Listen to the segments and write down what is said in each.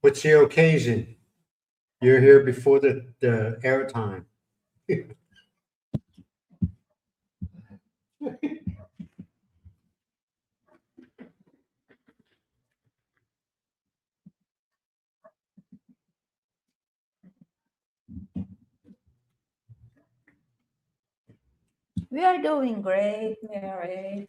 What's the occasion? You're here before the airtime. We are doing great, Mary.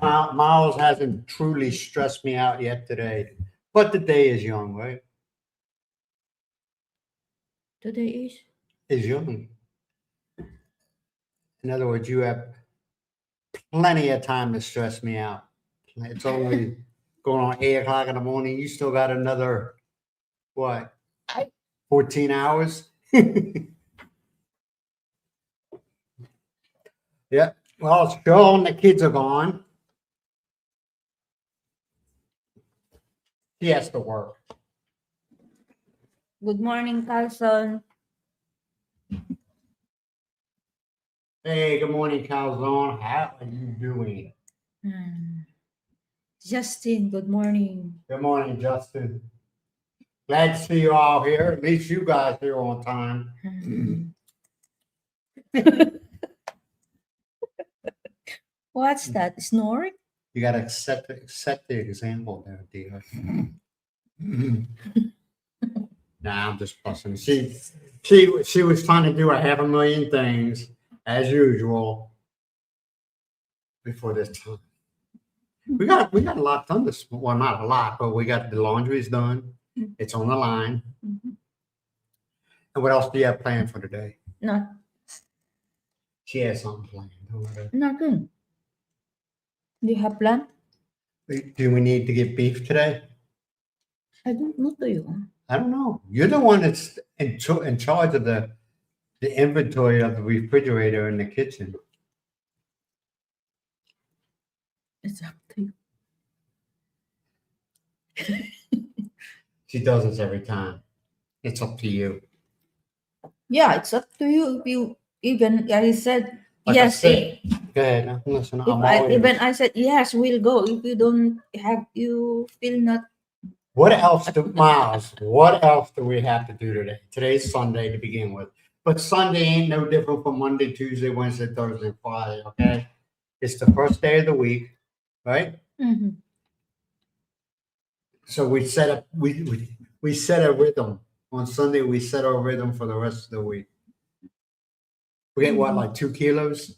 Miles hasn't truly stressed me out yet today, but the day is young, right? Today Is young. In other words, you have plenty of time to stress me out. It's only going on 8 o'clock in the morning. You still got another, what, 14 hours? Yeah. Well, it's shown the kids are gone. He has to work. Good morning, Carlson. Hey, good morning, Calzone. How are you doing? Justin, good morning. Good morning, Justin. Glad to see you all here. At least you guys here on time. What's that? Snoring? You got to set the example there, dear. Nah, I'm just busting. She was trying to do 500,000 things as usual before this time. We got a lot done this. Well, not a lot, but we got the laundry's done. It's on the line. Mm-hmm. And what else do you have planned for today? Not, She has something planned. nothing. Do you have plan? Do we need to get beef today? I don't know to you. I don't know. You're the one that's in charge of the inventory of the refrigerator in the kitchen. It's up to you. She does this every time. It's up to you. Yeah, it's up to you. If you even I said Like yes. I said, go ahead. Listen, I said yes, we'll go. If you don't have, you feel not. What else Miles, what else do we have to do today? Today's Sunday to begin with. But Sunday ain't no different from Monday, Tuesday, Wednesday, Thursday, Friday, okay? It's the first day of the week, right? Mm-hmm. So we set up we set a rhythm. On Sunday, we set our rhythm for the rest of the week. We get what, like 2 kilos?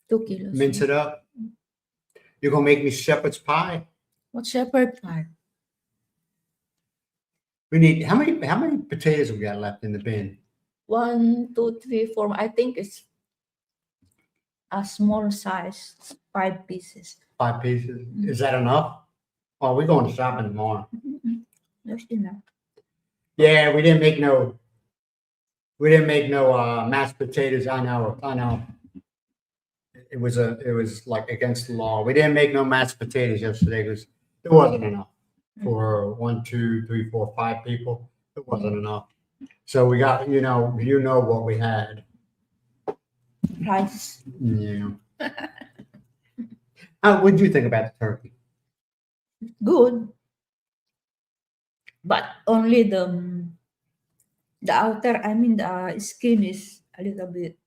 2 kilos. Mince it up. You're gonna make me shepherd's pie? What shepherd pie? We need how many potatoes we got left in the bin? 1, 2, 3, 4. I think it's a small size, 5 pieces. 5 pieces. Is that enough? Oh, we're going shopping tomorrow. Mm-hmm. That's enough. Yeah, we didn't make no mashed potatoes. I know. It was like against the law. We didn't make no mashed potatoes yesterday because it wasn't enough for 1, 2, 3, 4, 5 people. It wasn't enough. So we got, you know what we had. Rice. Yeah. What did you think about the turkey? Good. But only the outer, the skin is a little bit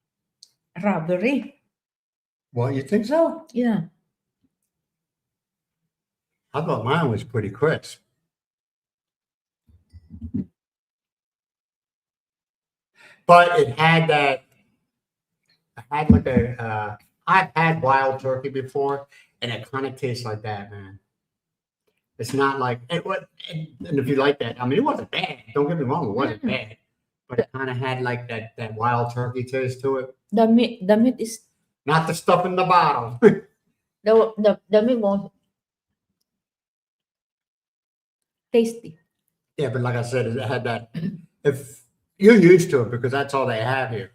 rubbery. Well, you think so? Yeah. I thought mine was pretty crisp. But it had that. I've had wild turkey before, and it kind of tastes like that, man. It's not like and if you like that, I mean, it wasn't bad. Don't get me wrong, it wasn't bad, but it kind of had like that wild turkey taste to it. The meat is not the stuff in the bottle. the meat was tasty. Yeah, but like I said, it had that. If you're used to it because that's all they have here,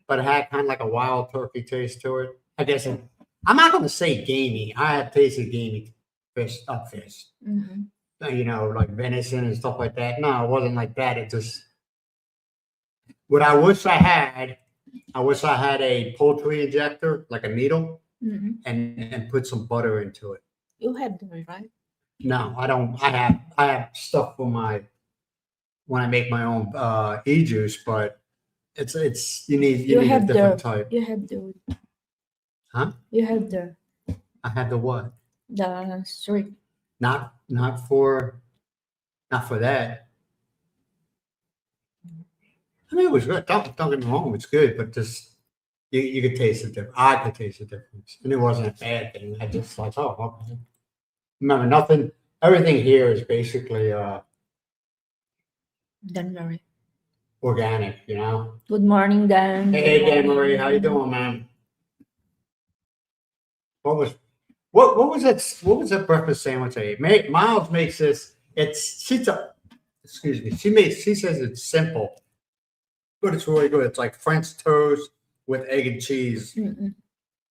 but it had kind of like a wild turkey taste to it. I guess I'm not going to say gamey. I had tasted gamey fish. Mm-hmm. Like venison and stuff like that. No, it wasn't like that. It just what I wish I had a poultry injector, like a needle, Mm-hmm. and put some butter into it. You have them, right? No, I don't. I have stuff for my when I make my own e-juice, but it's you need You a have different the type. you have the Huh? you have the I have the what? street. Not for that. I mean, it was good. Don't get me wrong, it's good, but just you could taste the difference. I could taste the difference, and it wasn't a bad thing. I just like, oh, okay. Remember, nothing. Everything here is basically Dan Marie. organic. You know. Good morning, Dan. Hey, Good Dan Marie, how you morning. doing, man? What was what was that? What was that breakfast sandwich I ate? Miles makes this. Excuse me. She says it's simple, but it's really good. It's like French toast with egg and cheese, Mm-mm.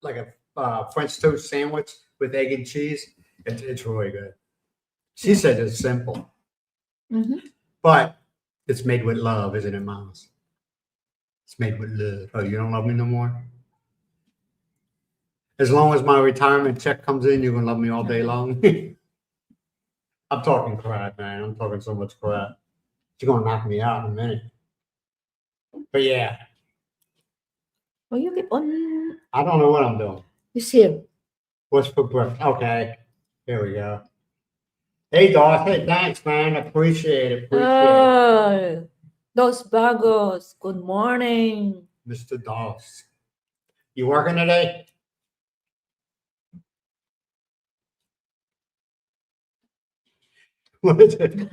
like a French toast sandwich with egg and cheese. It's really good. She said it's simple, Mm-hmm. but it's made with love, isn't it, Miles? It's made with love. Oh, you don't love me no more? As long as my retirement check comes in, you're gonna love me all day long. I'm talking crap, man. I'm talking so much crap. You're gonna knock me out in a minute. But yeah, Oh, you keep on. I don't know what I'm doing. It's here. What's for breakfast? Okay, here we go. Hey, Doc. Hey, thanks, man. Appreciate it. Dos bagos. Good morning. Mr. Doss. You working today? What is it?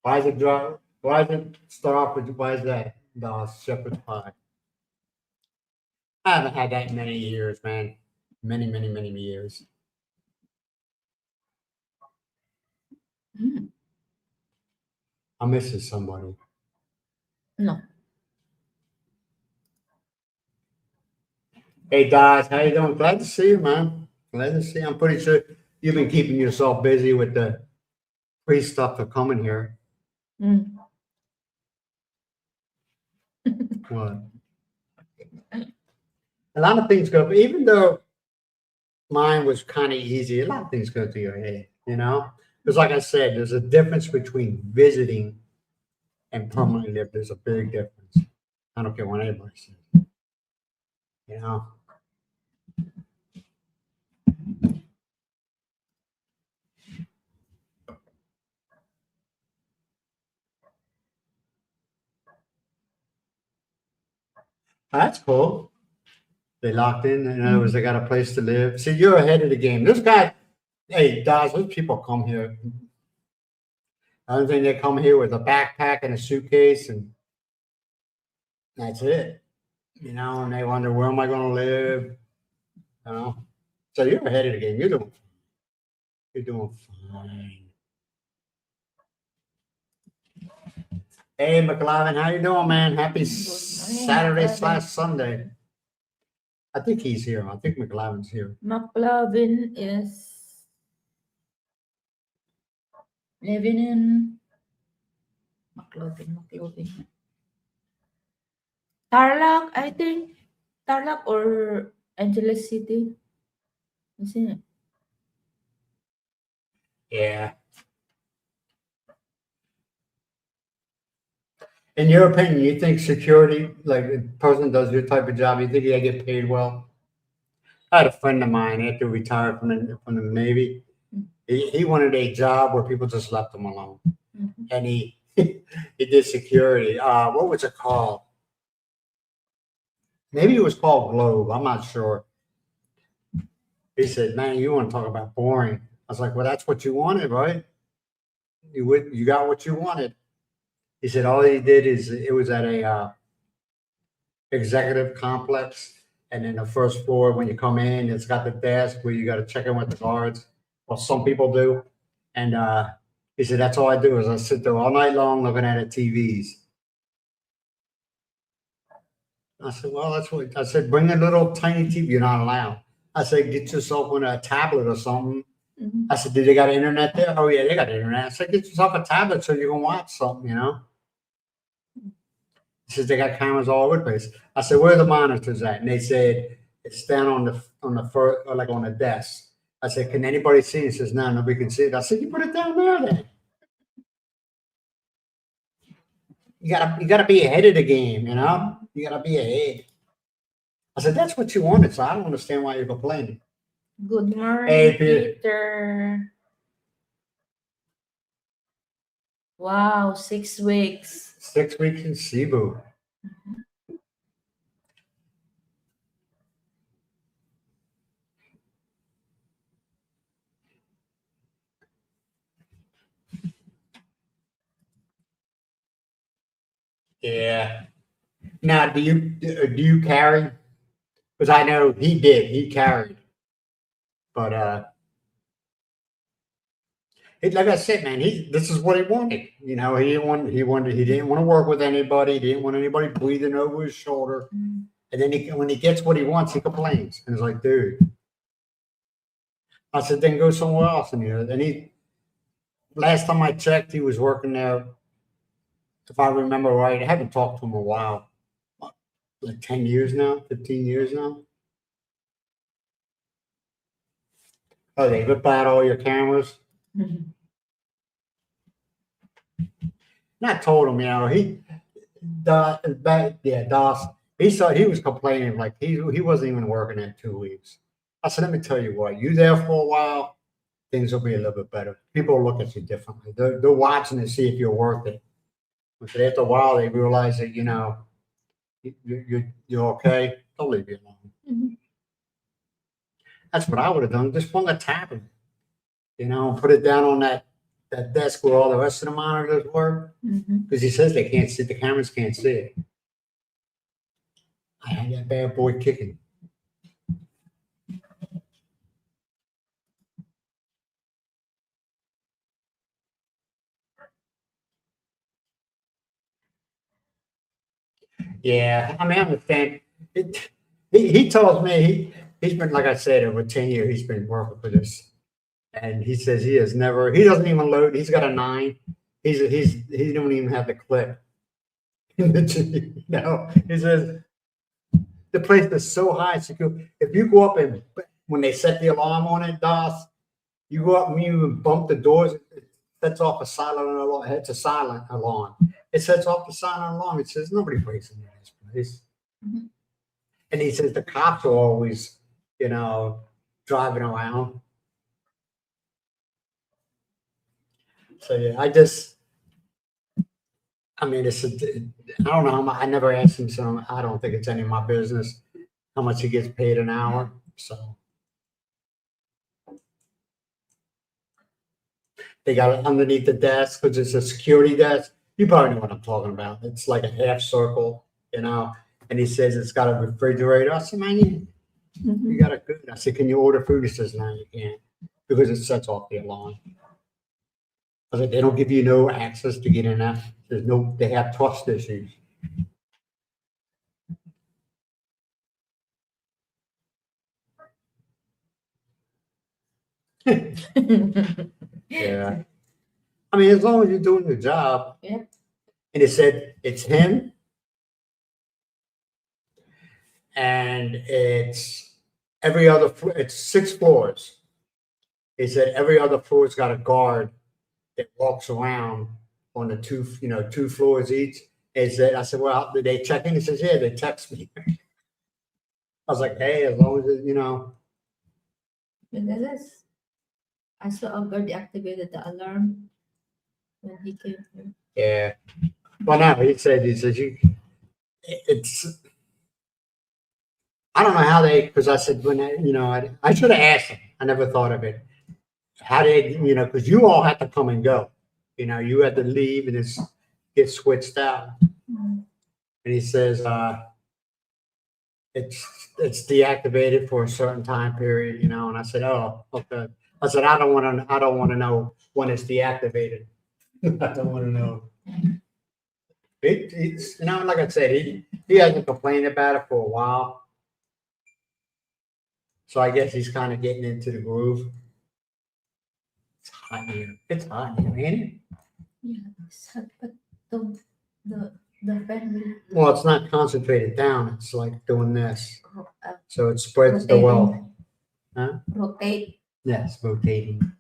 Why is it dry? Why is it start off with why is that? Doss shepherd's pie. I haven't had that in many years, man. Many years. Mm, I miss somebody. no. Hey, Dodge, how you doing? Glad to see you, man. Glad to see you. I'm pretty sure you've been keeping yourself busy with the free stuff for coming here. Mm. What? A lot of things go, even though mine was kind of easy, a lot of things go through your head, you know? Because, like I said, there's a difference between visiting and permanently live. There's a big difference. I don't care what anybody says, you know? That's cool. They locked in other words, they got a place to live. See, you're ahead of the game. This guy, hey, Dodge, those people come here. I don't think they come here with a backpack and a suitcase and that's it. You know, and they wonder where am I going to live? You know, so you're ahead of the game. You're doing fine. Hey, McLaren, how you doing, man? Happy Saturday / Sunday. I think he's here. I think McLaren's here. McLovin is living in McLovin. Tarlac, I think. Tarlac or Angeles City. Isn't it? Yeah. In your opinion, you think security, like a person does your type of job, you think they get paid well? I had a friend of mine after he retired from the Navy. He wanted a job where people just left him alone, Mhm. and he he did security. What was it called? Maybe it was called Globe. I'm not sure. He said, "Man, you want to talk about boring?" I was like, "Well, that's what you wanted, right? You got what you wanted." He said, "All he did is it was at a executive complex, and then the first floor when you come in, it's got the desk where you got to check in with the guards. Well, some people do, and he said that's all I do is I sit there all night long looking at the TVs." I said, "Well, that's what I said. Bring a little tiny TV. You're not allowed." I said, "Get yourself on a tablet or something." Mhm. I said, "Did they got internet there?" "Oh yeah, they got internet." I said, "Get yourself a tablet so you can watch something, you know." He says they got cameras all over the place. I said, "Where are the monitors at?" And they said it's down on the first, or like on the desk. I said, can anybody see it? He says, no, nobody can see it. I said, you put it down there then. You gotta be ahead of the game, you know? You gotta be ahead. I said, that's what you wanted, so I don't understand why you're complaining. Good morning, Hey, Peter. Peter. Wow, 6 weeks. 6 weeks in Cebu. Yeah. Now, do you carry? Because I know he did. He carried, but like I said, man, this is what he wanted. You know, he didn't want to work with anybody. He didn't want anybody breathing over his shoulder. Mm. And then when he gets what he wants, he complains. And it's like, dude. I said, then go somewhere else. And last time I checked, he was working there. If I remember right, I haven't talked to him in a while. Like 10 years now, 15 years now. Oh, they whip out all your cameras. Mhm. And I told him, Doss, he saw he was complaining like he wasn't even working at 2 weeks. I said, let me tell you what, you there for a while, things will be a little bit better. People will look at you differently. They're watching to see if you're worth it. But after a while, they realize that, you're okay. They'll leave you alone. Mhm. That's what I would have done. Just put a tablet, put it down on that desk where all the rest of the monitors were. Mhm. Because he says they can't see, the cameras can't see it. I had that bad boy kicking. Yeah, I mean, I understand. He tells me he's been, like I said, over 10 years, he's been working for this. And he says he doesn't even load. He's got a 9. He don't even have the clip. He says the place is so high secure. If you go up and when they set the alarm on it, DOS, you go up and you bump the doors, it sets off a silent alarm. It's a silent alarm. It sets off the silent alarm. It says nobody breaks into this place. Mm-hmm. And he says the cops are always, driving around. So yeah, I don't know how much. I never asked him, so I don't think it's any of my business how much he gets paid an hour. So they got it underneath the desk because it's a security desk. You probably know what I'm talking about. It's like a half circle, And he says it's got a refrigerator. I said, man, you got it good. I said, can you order food? He says, no, you can't because it sets off the alarm. I said, they don't give you no access to get in there. They have trust issues. Yeah. I mean, as long as you're doing your job. Yeah. And it said it's him. And it's it's 6 floors. It said every other floor's got a guard that walks around on the 2 floors each. I said, well, did they check in? He says, yeah, they text me. I was like, hey, as long as I saw a guard deactivated the alarm when he came here. Yeah. Well, no, he says I don't know how because I said, I should have asked him. I never thought of it. How did, because you all had to come and go. You had to leave and get switched out. Mm-hmm. And he says, it's deactivated for a certain time period, and I said, oh, okay. I said, I don't want to know when it's deactivated. I don't want to know. It's like I said, he hasn't complained about it for a while. So I guess he's kind of getting into the groove. It's hot here. It's hot here, ain't it? Yeah, it's hot, but the fan Well, it's not concentrated down. It's like doing this. will So it spreads the wealth. Huh? rotate. Yes, rotating.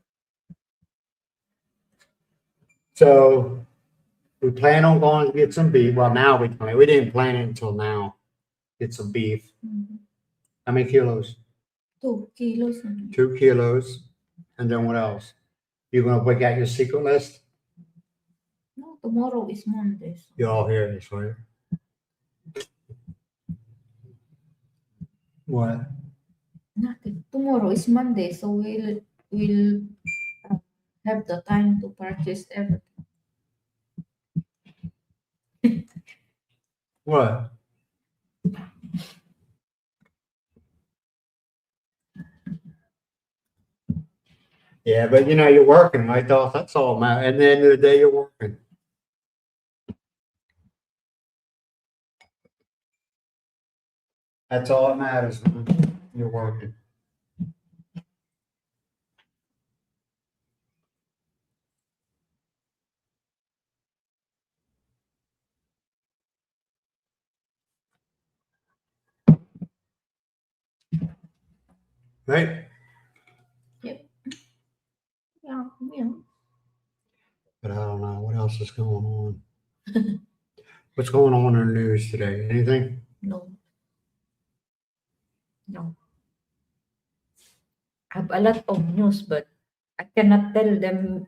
So we plan on going to get some beef. Well, now we didn't plan it until now. Get some beef. Mhm. How many kilos? 2 kilos. 2 kilos. And then what else? You're gonna break out your secret list? No, tomorrow is Monday. So You all hear this, right? What? nothing. Tomorrow is Monday, so we'll have the time to purchase everything. What? Yeah, but you're working, right, Dolph? That's all matter. At the end of the day, you're working. That's all that matters, man. You're working. Right? Yeah, yeah. But I don't know what else is going on. What's going on in the news today? Anything? No. No. I have a lot of news, but I cannot tell them.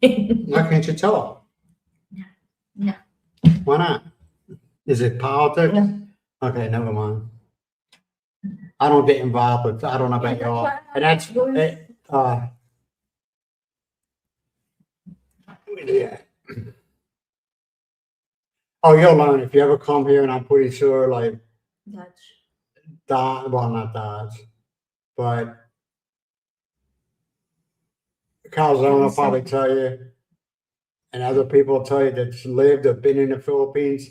Why can't you tell? Yeah. Why not? Is it politics? Yeah. Okay, never mind. I don't get involved with. I don't know about Yeah, y'all. that's why And that's going- yeah. Oh, you'll learn if you ever come here, and I'm pretty sure, like, That's well, not Dodge, but Calzone will probably tell you, and other people will tell you that's lived or been in the Philippines.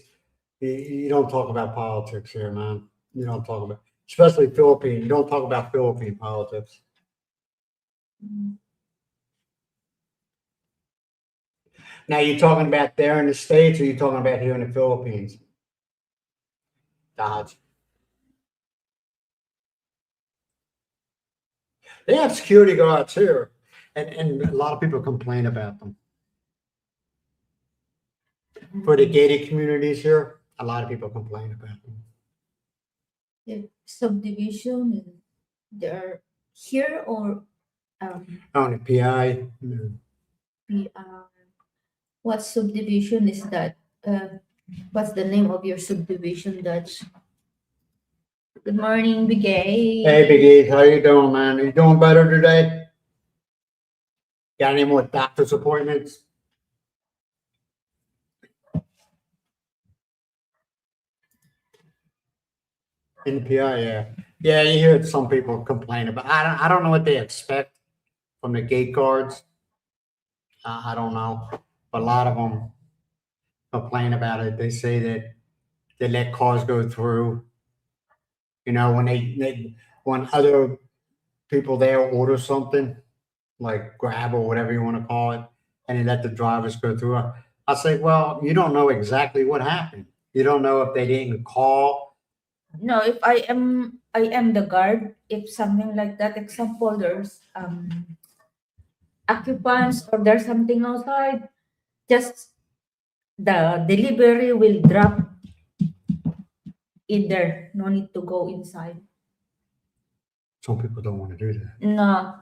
You don't talk about politics here, man. You don't talk about, especially Philippine. You don't talk about Philippine politics. Now, you talking about there in the States, or you talking about here in the Philippines? Dodge. They have security guards here, and a lot of people complain about them. For the gated communities here, a lot of people complain about them. the subdivision. They're here or On the PI, what subdivision is that? What's the name of your subdivision, Dutch? Good morning, Bigay. hey, Big E, how you doing, man? You doing better today? Got any more doctor's appointments? In the PI, yeah. Yeah, you hear some people complain about. I don't know what they expect from the gate guards. I don't know, but a lot of them complain about it. They say that they let cars go through. When when other people there order something like Grab or whatever you want to call it, and they let the drivers go through. I say, well, you don't know exactly what happened. You don't know if they didn't call. No, if I am the guard, if something like that, example, there's occupants or there's something outside, just the delivery will drop in there. No need to go inside. Some people don't want to do that. No,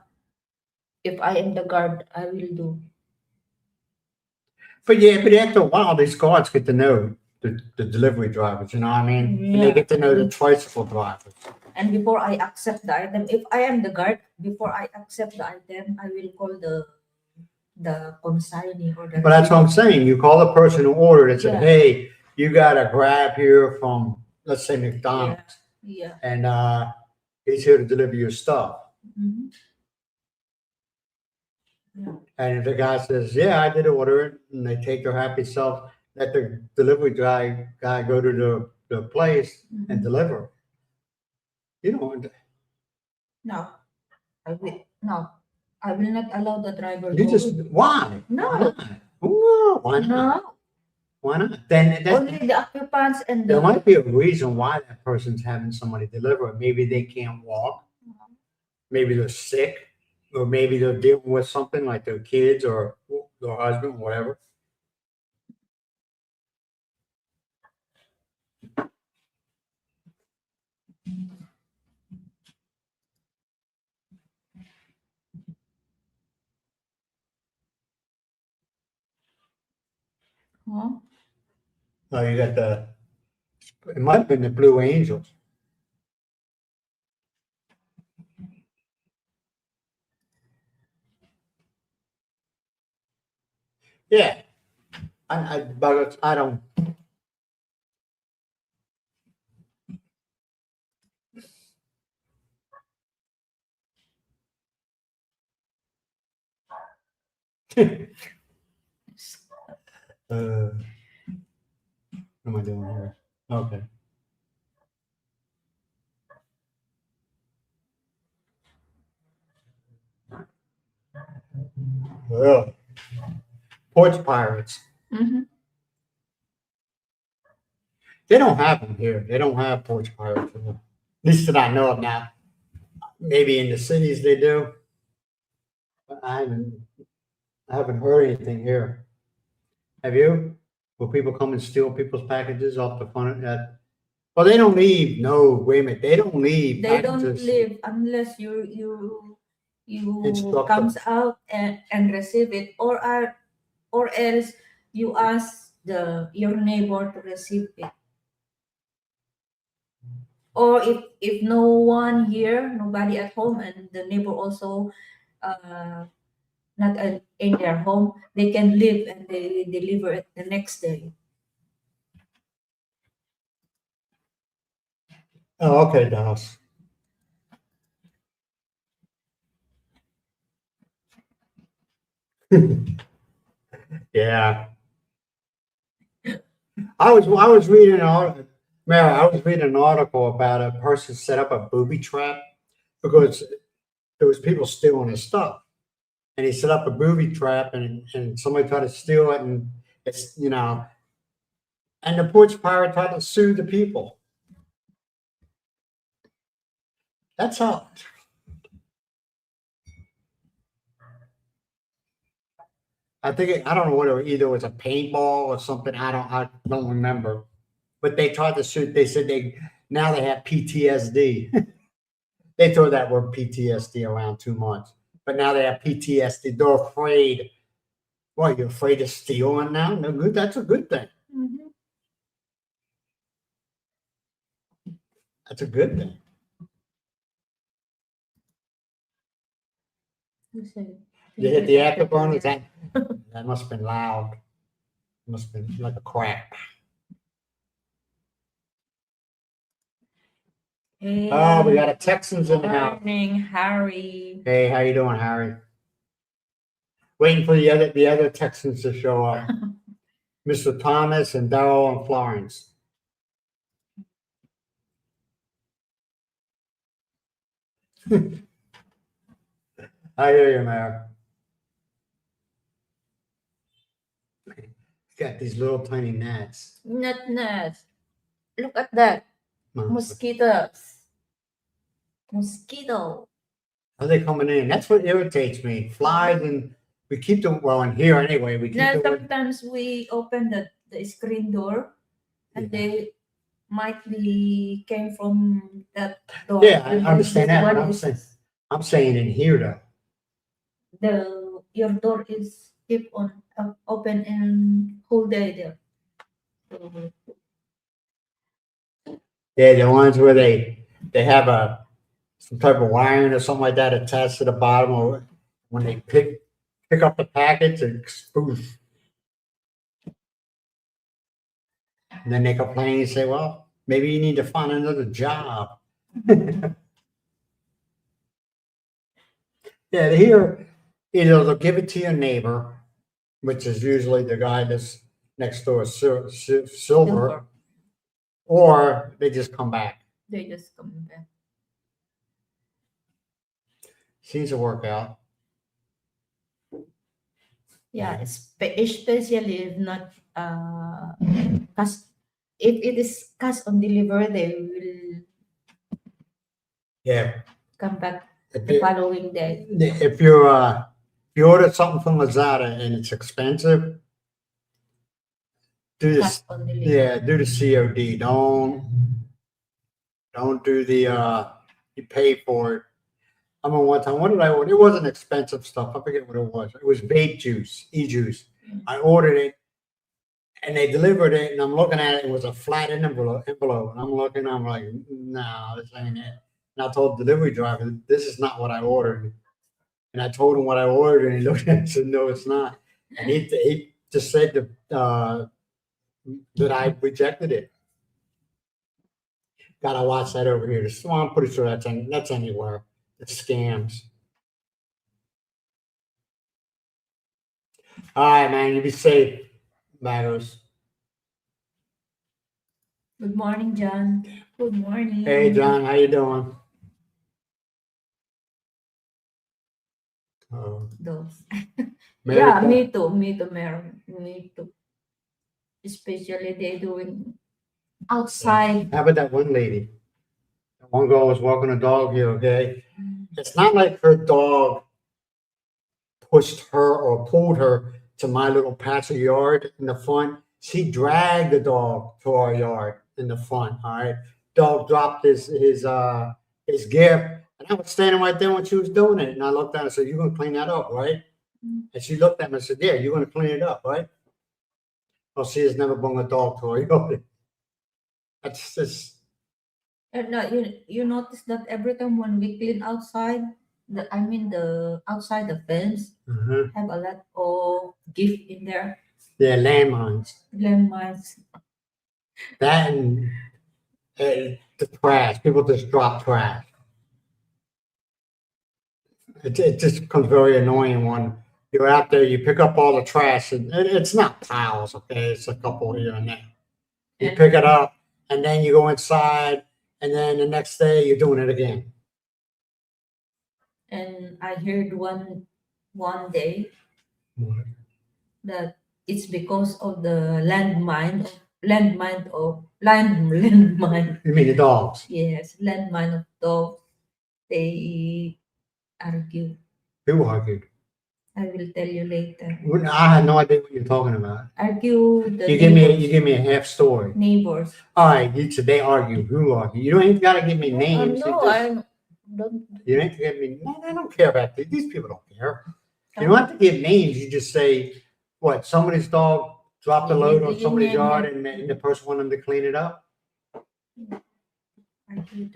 if I am the guard, I will do. But after a while, these guards get to know the delivery drivers. You know what I mean? And they Yeah. get to know the tricycle drivers. And before I accept the item, if I am the guard, before I accept the item, I will call the consignee or the. But that's what I'm saying. You call the person who ordered and said, Yeah. hey, you got a Grab here from, let's say, McDonald's, Yeah. and he's here to deliver your stuff. Mhm. Yeah. And if the guy says, yeah, I did order it, and they take their happy self, let the delivery guy go to the place and Mhm. deliver. No, I will not allow the driver. You go just, with- why? No. Why not? No, why not? No, Why not? Then only the occupants and there the. might be a reason why that person's having somebody deliver it. Maybe they can't walk. Maybe they're sick. or maybe they're dealing with something like their kids or their husband, whatever. Huh? Oh, you got it might have been the Blue Angels. Yeah, but I don't. What am I doing here? Okay. Well, porch pirates. Mm-hmm. They don't have them here. They don't have porch pirates. At least that I know of now. Maybe in the cities they do. But I haven't heard anything here. Have you? Will people come and steal people's packages off the front of that? Well, they don't leave. No, wait a minute. They don't leave They don't packages. leave unless you Instruct comes them. out and receive it, or else you ask your neighbor to receive it. Or if no one here, nobody at home, and the neighbor also not in their home, they can leave and they deliver it the next day. Oh, okay, Dallas. Yeah. I was reading an article, Mary, I was reading an article about a person set up a booby trap because there was people stealing his stuff. And he set up a booby trap and somebody tried to steal it and and the porch pirate tried to sue the people. That's all. I don't know what either it was a paintball or something. I don't remember. But they tried to sue. They said now they have PTSD. They throw that word PTSD around too much. But now they have PTSD. They're afraid. What, you're afraid of stealing now? No good. That's a good thing. Mm-hmm. That's a good thing. You say, You hit the afterburners. That must have been loud. Must have been like a crack. Hey, Oh, we got a Texans in the house. morning, Harry. Hey, how you doing, Harry? Waiting for the other Texans to show up. Mr. Thomas and Darrell and Florence. I hear you, Mayor. Got these little tiny gnats. Not. Look at that. Mosquitoes. Mosquito. Are they coming in? That's what irritates me. Flies, and we keep them, well, in here anyway, we keep Now, them. sometimes we open the screen door and Yeah. they might be came from that door. Yeah, I understand that, One but is I'm saying in here though. your door is keep on open and whole day there. So, Yeah, the ones where they have some type of wiring or something like that attached to the bottom, or when they pick up the package, it's poof. And then they complain and say, well, maybe you need to find another job. Yeah, here, either they'll give it to your neighbor, which is usually the guy that's next door, Silver, or they just come back. they just come back. Seems to work out. Yeah, especially if not if it is cash on delivery, they will Yeah, come back. If the you, following day. if you order something from Lazada and it's expensive, do Cash this. on delivery. Yeah, do the COD. Don't do the you pay for it. I mean, one time, what did I order? It wasn't expensive stuff. I forget what it was. It was vape juice, e-juice. I ordered it and they delivered it, and I'm looking at it. It was a flat envelope, and I'm looking. I'm like, no, this ain't it. And I told the delivery driver, this is not what I ordered. And I told him what I ordered, and he looked at it and said, no, it's not. And he just said that I rejected it. Gotta watch that over here. Well, I'm pretty sure that's anywhere. It's scams. All right, man. You be safe, Magos. Good morning, John. Good morning. Hey, John. How you doing? Those. Mary Yeah, Beth? me too. Me too, Mary. Me too. Especially they doing outside. How about that one lady? That one girl was walking a dog here, okay? It's not like her dog pushed her or pulled her to my little patch of yard in the front. She dragged the dog to our yard in the front. All right. Dog dropped his gift. And I was standing right there when she was doing it. And I looked down and said, you're gonna clean that up, right? And she looked at me and said, yeah, you're gonna clean it up, right? Well, she has never brought a dog to our yard. That's just And you notice that every time when we clean outside, the outside the fence have a lot of gift in there. yeah, landmines. Landmines. That and the trash. People just drop trash. It just becomes very annoying when you're out there, you pick up all the trash, and it's not piles, okay? It's a couple here and there. You pick it up, and then you go inside, and then the next day you're doing it again. And I heard one day that it's because of the landmine. You mean the dogs? Yes, landmine of dogs. They argue. Who argued? I will tell you later. I had no idea what you're talking about. Argue the You give me a half story. neighbors. All right, you said they argue. Who argue? You don't even got to give me names. No, I don't. You don't have to give me. No, I don't care about this. These people don't care. You don't have to give names. You just say, what? Somebody's dog dropped a load on somebody's yard, and the person wanted them to clean it up.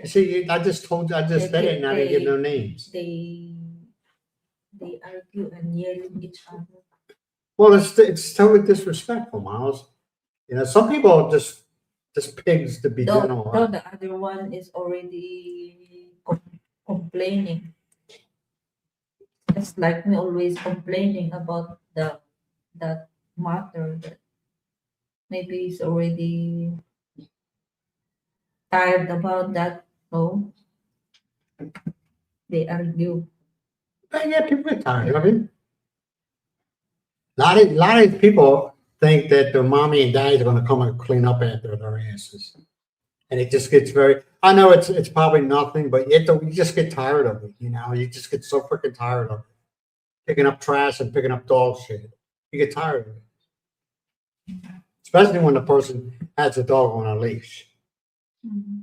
See, I just said it, and I didn't give no names. They argue and yell at each other. Well, it's totally disrespectful, Miles. You know, some people are just pigs to be general. Though the other one is already complaining. It's like me always complaining about that matter. That maybe he's already tired about that. No, they argue. But yeah, people get tired of it. A lot of people think that their mommy and daddy are going to come and clean up after their asses, and it just gets very. I know it's probably nothing, but you just get tired of it. You know, you just get so freaking tired of it. Picking up trash and picking up dog shit. You get tired of it, especially when the person has a dog on a leash. Mm-hmm.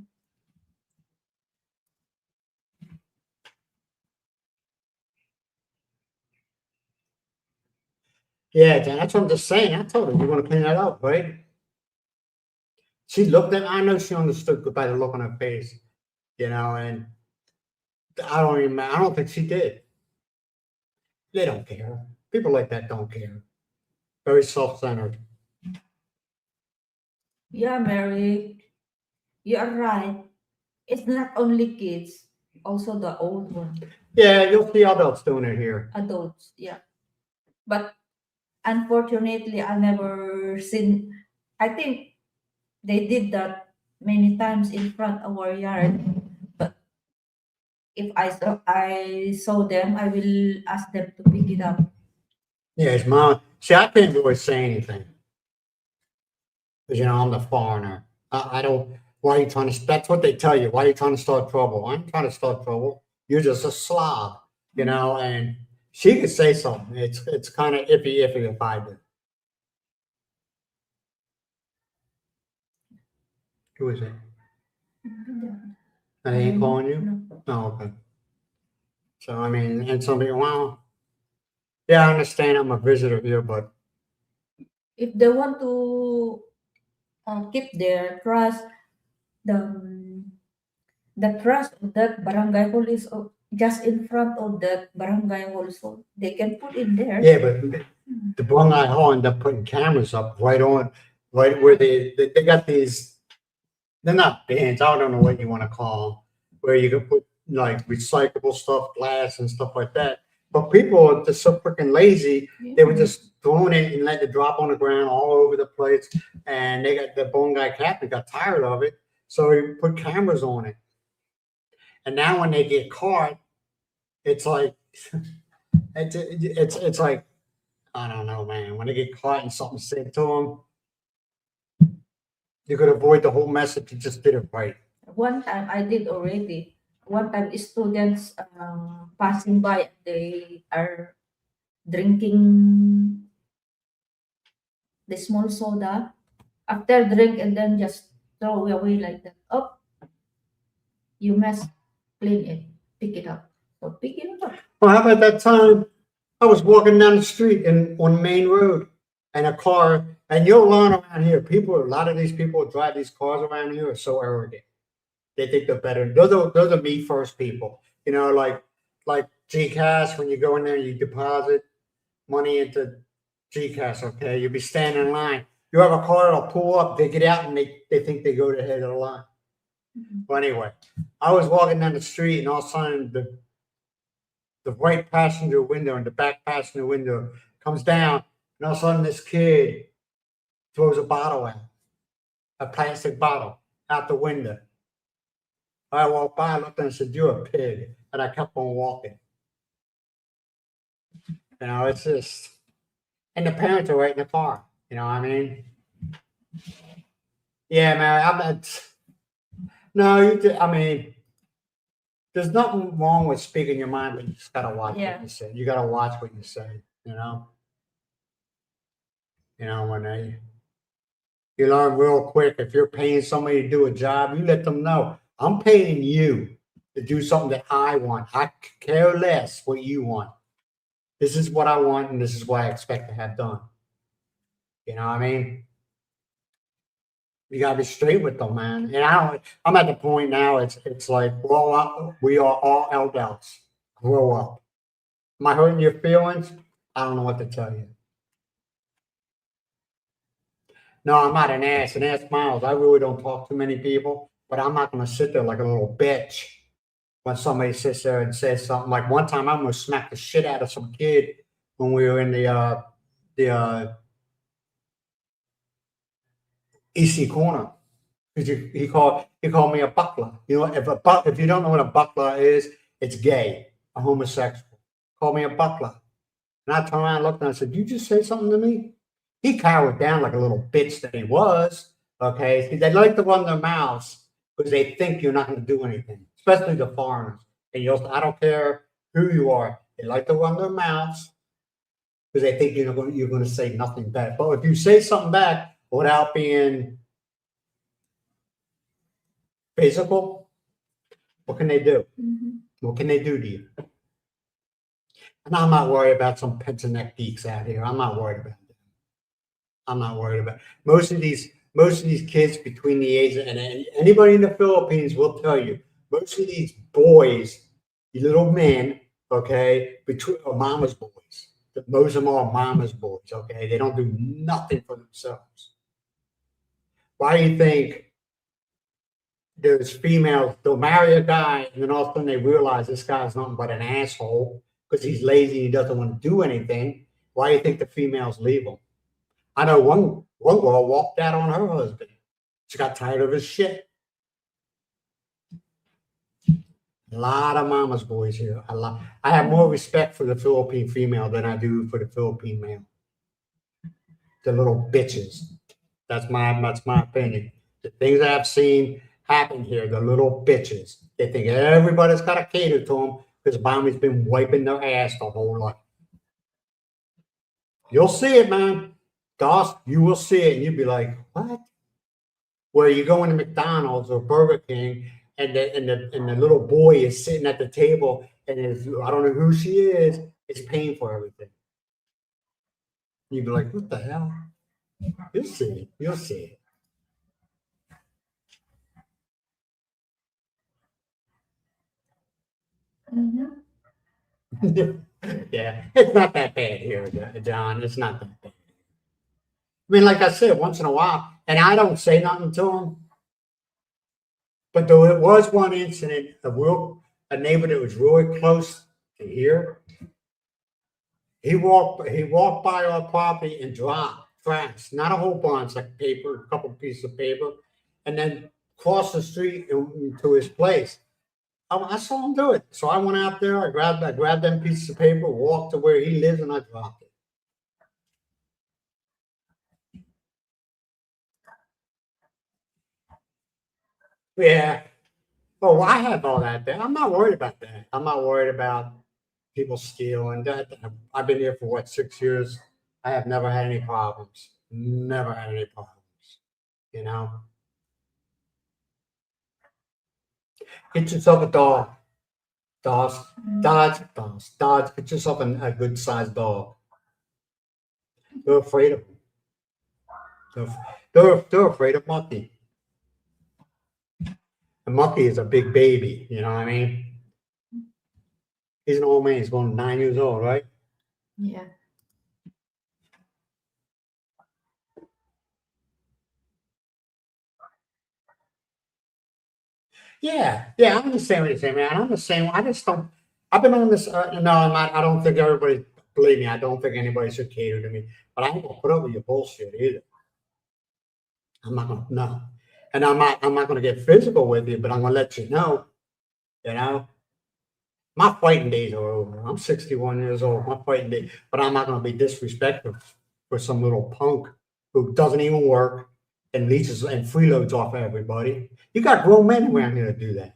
Yeah, Dan, that's what I'm just saying. I told her you want to clean that up, right? She looked at. I know she understood by the look on her face, you know, and I don't think she did. They don't care. People like that don't care. Very self-centered. Yeah, Mary, you are right. It's not only kids, also the old one. Yeah, you'll see adults doing it here. Adults, yeah. But unfortunately, I never seen. I think they did that many times in front of our yard. But if I saw them, I will ask them to pick it up. Yeah, his mom. See, I can't really say anything because I'm the foreigner. I don't. Why are you trying to? That's what they tell you. Why are you trying to start trouble? I'm trying to start trouble. you're just a slob, you know. And she could say something. It's kind of iffy if I do. Who is it? They ain't calling you? No. Oh, okay. So I mean, and somebody, well, yeah, I understand I'm a visitor here, but If they want to keep their trust, the trust of that barangay hall is just in front of that barangay hall, so they can put in there. yeah, but the Barangay Hall end up putting cameras up right on, right where they got these. They're not bins. I don't know what you want to call them, where you can put like recyclable stuff, glass and stuff like that. But people are just so freaking lazy. They were just throwing it and letting it drop on the ground all over the place. And they got the barangay captain got tired of it, so he put cameras on it. And now when they get caught, it's like it's like I don't know, man. When they get caught and something said to them, you could avoid the whole mess if you just did it right. One time I did already. One time students passing by, they are drinking the small soda. After drink and then just throw it away like that. Oh, you must clean it, pick it up. So pick it up. Well, how about that time I was walking down the street on Main Road and a car, and you'll learn around here, a lot of these people who drive these cars around here are so arrogant. They think they're better. Those are me first people. You know, like GCash, when you go in there and you deposit money into GCash, okay? You'll be standing in line. You have a car that'll pull up, they get out, and they think they go to the head of the line. Well, anyway, I was walking down the street, and all of a sudden the right passenger window and the back passenger window comes down, and all of a sudden this kid throws a bottle out, a plastic bottle out the window. I walked by, I looked and I said, "You're a pig," and I kept on walking. You know, it's just, and the parents are right in the car. You know what I mean? Yeah, man. No, I mean, there's nothing wrong with speaking your mind, but you just gotta watch what you say. You gotta watch what you say. You know. You know when you learn real quick. If you're paying somebody to do a job, you let them know, I'm paying you to do something that I want. I care less what you want. This is what I want, and this is what I expect to have done. You know what I mean? You gotta be straight with them, man. And I'm at the point now. It's like, well, we are all adults. Grow up. Am I hurting your feelings? I don't know what to tell you. No, I'm not an ass. And ask Miles. I really don't talk to many people, but I'm not gonna sit there like a little bitch when somebody sits there and says something. Like one time, I'm gonna smack the shit out of some kid when we were in the EC corner. He called me a buckler. You know, if you don't know what a buckler is, it's gay, a homosexual. Called me a buckler. And I turned around and looked and I said, "You just say something to me?" He cowered down like a little bitch that he was. Okay. They like to run their mouths because they think you're not going to do anything, especially the foreigners. And I don't care who you are. They like to run their mouths because they think you're going to say nothing back. But if you say something back without being physical, what can they do? Mm-hmm. What can they do to you? And I'm not worried about some pets and neck geeks out here. I'm not worried about them. I'm not worried about most of these kids between the age and anybody in the Philippines will tell you most of these boys, these little men, okay, are mama's boys. Most of them are mama's boys. Okay, they don't do nothing for themselves. Why do you think there's females, they'll marry a guy and then all of a sudden they realize this guy's nothing but an asshole because he's lazy, he doesn't want to do anything? Why do you think the females leave him? I know one girl walked out on her husband. She got tired of his shit. A lot of mama's boys here. I have more respect for the Philippine female than I do for the Philippine male. The little bitches. That's my opinion. The things I've seen, happen here, the little bitches. They think everybody's got to cater to them because mommy's been wiping their ass the whole life. You'll see it, man. Doss, you will see it, and you'll be like, what? Where you go into McDonald's or Burger King, and the little boy is sitting at the table, and I don't know who she is paying for everything. You'd be like, what the hell? You'll see it. You'll see it. Yeah, it's not that bad here, John. It's not that bad. I mean, like I said, once in a while, and I don't say nothing to them. But there was one incident, a neighbor that was really close to here. He walked by our property and dropped trash, not a whole bunch, like paper, a couple pieces of paper, and then crossed the street to his place. I saw him do it, so I went out there. I grabbed them pieces of paper, walked to where he lives, and I dropped it. Yeah. Oh, I have all that there. I'm not worried about that. I'm not worried about people stealing. That I've been here for what, 6 years. I have never had any problems. Never had any problems. You know. Get yourself a dog. Dodge. Get yourself a good sized dog. They're afraid of them. They're afraid of Monkey. The Monkey is a big baby. You know what I mean? He's an old man. He's going 9 years old, right? Yeah. Yeah, I understand what you're saying, man. I'm the same. I just don't. I've been on this. No, I'm not. I don't think everybody. Believe me, I don't think anybody should cater to me. But I ain't gonna put up with your bullshit either. I'm not gonna. No, and I'm not. I'm not gonna get physical with you, but I'm gonna let you know. You know, my fighting days are over. I'm 61 years old. My fighting days, but I'm not gonna be disrespectful for some little punk who doesn't even work and leaches and freeloads off of everybody. You got grown men around here to do that.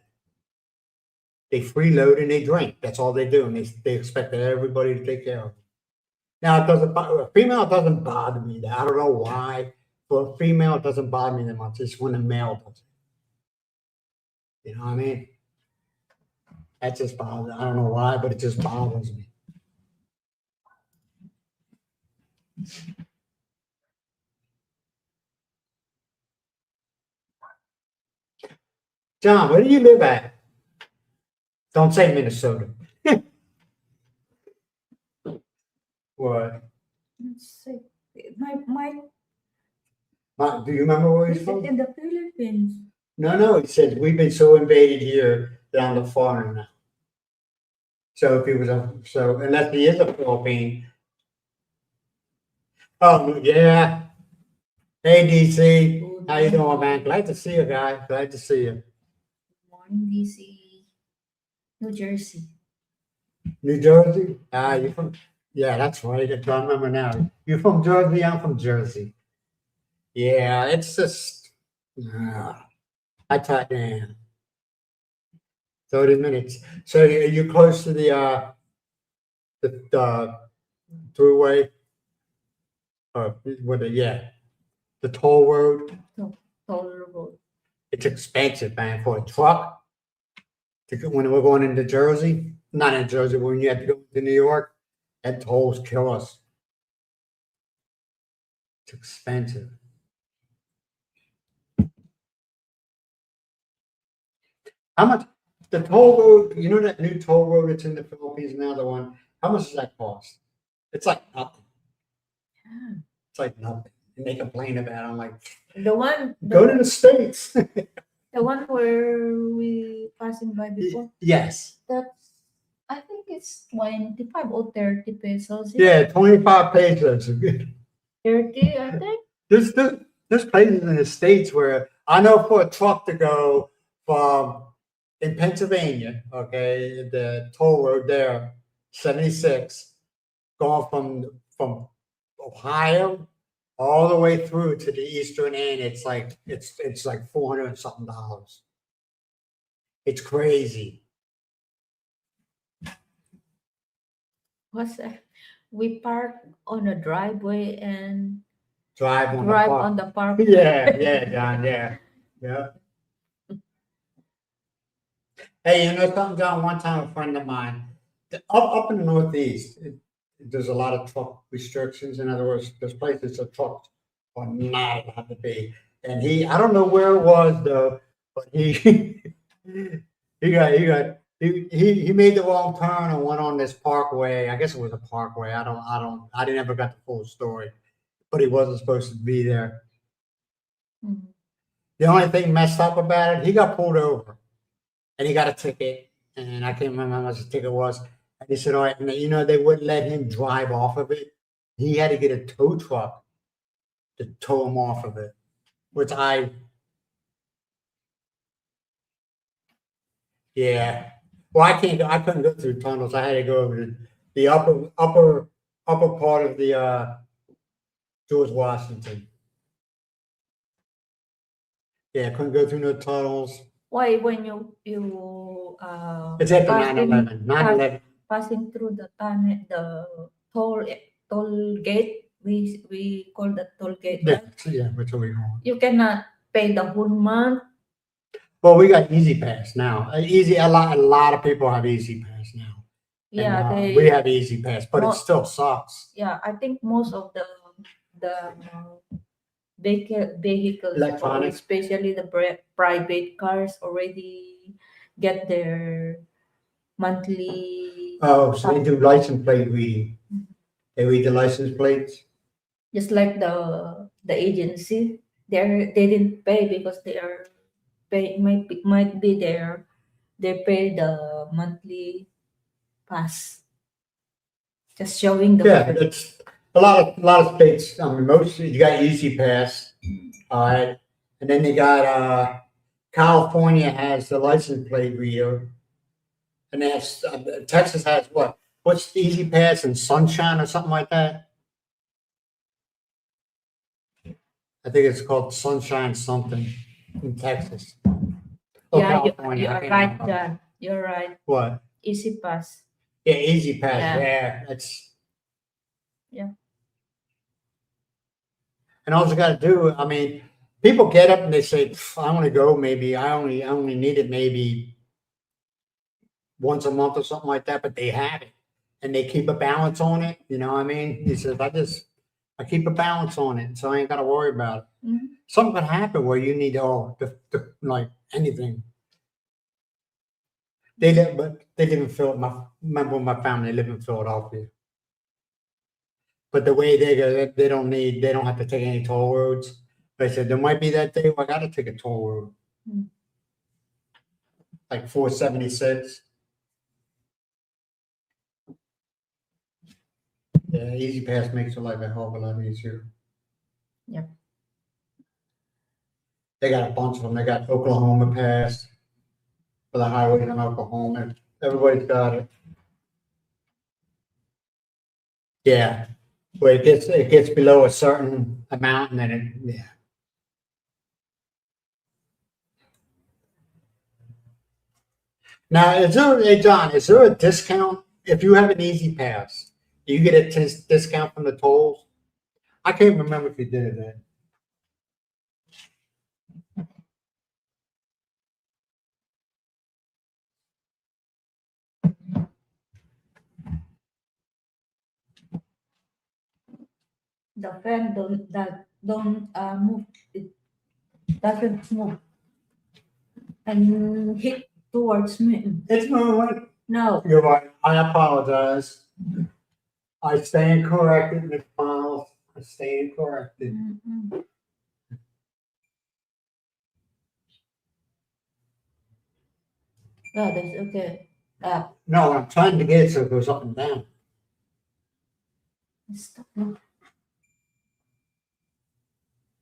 They freeload and they drink. That's all they do, and they expect everybody to take care of them. Now, a female doesn't bother me. I don't know why. For a female, it doesn't bother me that much. It's when a male does it. You know what I mean? That just bothers. I don't know why, but it just bothers me. John, where do you live at? Don't say Minnesota. What? Let's see. My Do you remember where he's is it from? in the Philippines? No. He says we've been so invaded here that I'm a foreigner now. So if he was unless he is a Philippine. Oh yeah. Hey DC, how you doing, man? Glad to see you, guy. Glad to see you. Morning, DC, New Jersey. New Jersey? You from? Yeah, that's right. I don't remember now. You from Jersey? I'm from Jersey. Yeah, it's just. I thought, man. 30 minutes. So are you close to the throughway? Or the toll road. Tolerable. It's expensive, man, for a truck. When we're going into Jersey, not in Jersey, when you have to go to New York, that tolls kill us. It's expensive. How much? The toll road, you know that new toll road that's in the Philippines now, the one, how much does that cost? It's like nothing. Yeah. It's like nothing. And they complain about it. I'm like, Go to the States. the one where we passing by before. Yes. That's I think it's 25 or 30 pesos. Yeah, 25 pesos. 30, I think. There's places in the States where I know for a truck to go from in Pennsylvania, okay, the toll road there, 76, going from Ohio all the way through to the eastern end. It's like $400 and something. It's crazy. What's that? We park on a driveway and Drive on drive the park. on the park. Yeah, John. Yeah. Hey, you know something, John? One time, a friend of mine, up in the Northeast, there's a lot of truck restrictions. In other words, there's places that trucks are not allowed to be. And I don't know where it was though, but he he made the wrong turn and went on this parkway. I guess it was a parkway. I didn't ever got the full story, but he wasn't supposed to be there. Mhm. The only thing messed up about it, he got pulled over and he got a ticket. And I can't remember how much the ticket was. And he said, all right, and you know, they wouldn't let him drive off of it. He had to get a tow truck to tow him off of it, which yeah. Well, I couldn't go through tunnels. I had to go over the upper part of the George Washington. Yeah, couldn't go through no tunnels. Why when you It's after passing 9/11. 9/11. passing through the tunnel, the toll gate, we call that toll gate, Yeah, right? yeah, which are we going? You cannot pay the whole month. Well, we got Easy Pass now. A lot of people have Easy Pass now. Yeah, And, we have Easy Pass, but it Mo- still sucks. yeah, I think most of the vehicles, Electronic. especially the private cars, already get their monthly. Oh, so they do license plate reading. They read the license plates. Just like the agency, they didn't pay because they are pay might be they pay the monthly pass, just showing the Yeah, it's a lot of states. I mean, most you got Easy Pass, all right, and then you got California has the license plate reader, and that's Texas has what? What's Easy Pass and Sunshine or something like that? I think it's called Sunshine something in Texas. Oh, Yeah, California. you I are can't right, remember. John. You're right. What? Easy pass. Yeah, Easy Pass. Yeah. Yeah, that's. Yeah. And all you got to do, I mean, people get up and they say, "I want to go. Maybe I only need it maybe once a month or something like that." But they have it, and they keep a balance on it. You know what I mean? He says, I keep a balance on it, so I ain't got to worry about it. Mhm. Something could happen where you need like anything. They live in Philadelphia. Remember my family live in Philadelphia. But the way they go, they don't have to take any toll roads. They said there might be that day where I got to take a toll road, Mm. like 476. Yeah, Easy Pass makes your life a hell of a lot easier. Yep. They got a bunch of them. They got Oklahoma Pass for the highway in Oklahoma. Everybody's got it. Yeah, where it gets below a certain amount, and then yeah. Now, hey John, is there a discount if you have an Easy Pass? Do you get a discount from the tolls? I can't remember if you did it then. The fan don't move. It doesn't move and hit towards me. It's moving. No. You're right. I apologize. I stand corrected, Ms. Miles. I stand corrected. Mm-mm. Oh, that's okay. No, I'm trying to get it so it goes up and down. Stop. No.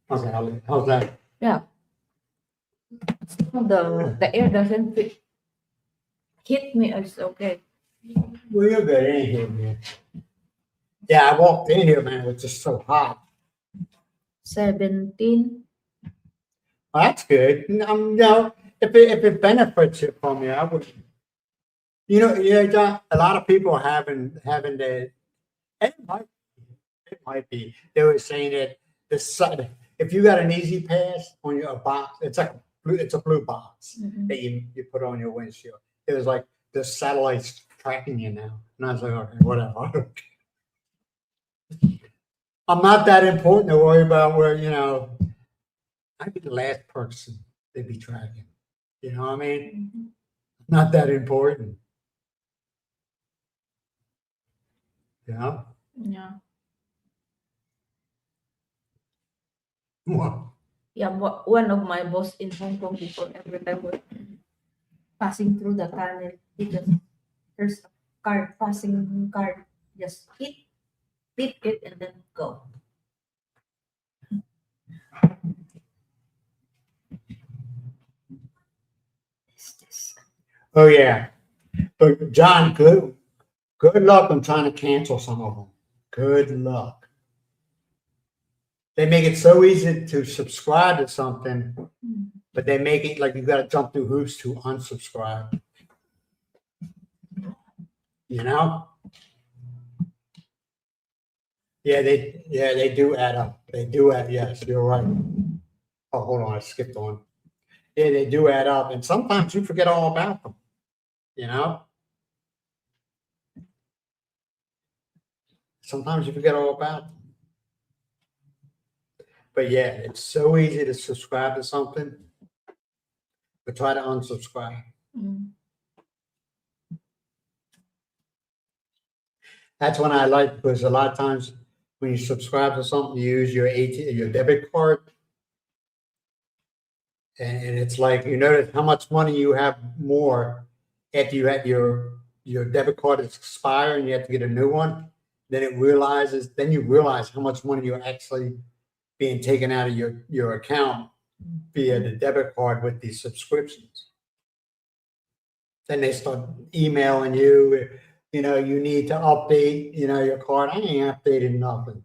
Okay, how's that? Yeah. The air doesn't hit me. It's okay. Well, you're good. It ain't here, man. Yeah, I walked in here, man. It was just so hot. 17. Well, that's good. No, if it benefits you from you, I would. John, a lot of people having the. It might be. They were saying that the side, if you got an easy pass on your box, it's a blue box Mhm. that you put on your windshield. It was like the satellite's tracking you now, and I was like, okay, whatever. I'm not that important to worry about where I'd be the last person they'd be tracking. You know what I mean? Mhm. Not that important. You know? Yeah. Well, Yeah, one of my boss in Hong Kong before, every time we're passing through the tunnel, there's a car, passing car, just hit it, and then go. Is this? oh yeah. But John, good luck on trying to cancel some of them. Good luck. They make it so easy to subscribe to something, Mm. but they make it like you got to jump through hoops to unsubscribe. You know? They do add up. They do add. Yes, you're right. Oh, hold on, I skipped on. Yeah, they do add up, and sometimes you forget all about them. You know? Sometimes you forget all about them. But yeah, it's so easy to subscribe to something, but try to unsubscribe. Mm. That's when I like because a lot of times when you subscribe to something, you use your debit card, and it's like you notice how much money you have more after you had your debit card is expire and you have to get a new one. Then you realize how much money you're actually being taken out of your account via the debit card with these subscriptions. Then they start emailing you, you need to update, your card. I ain't updating nothing.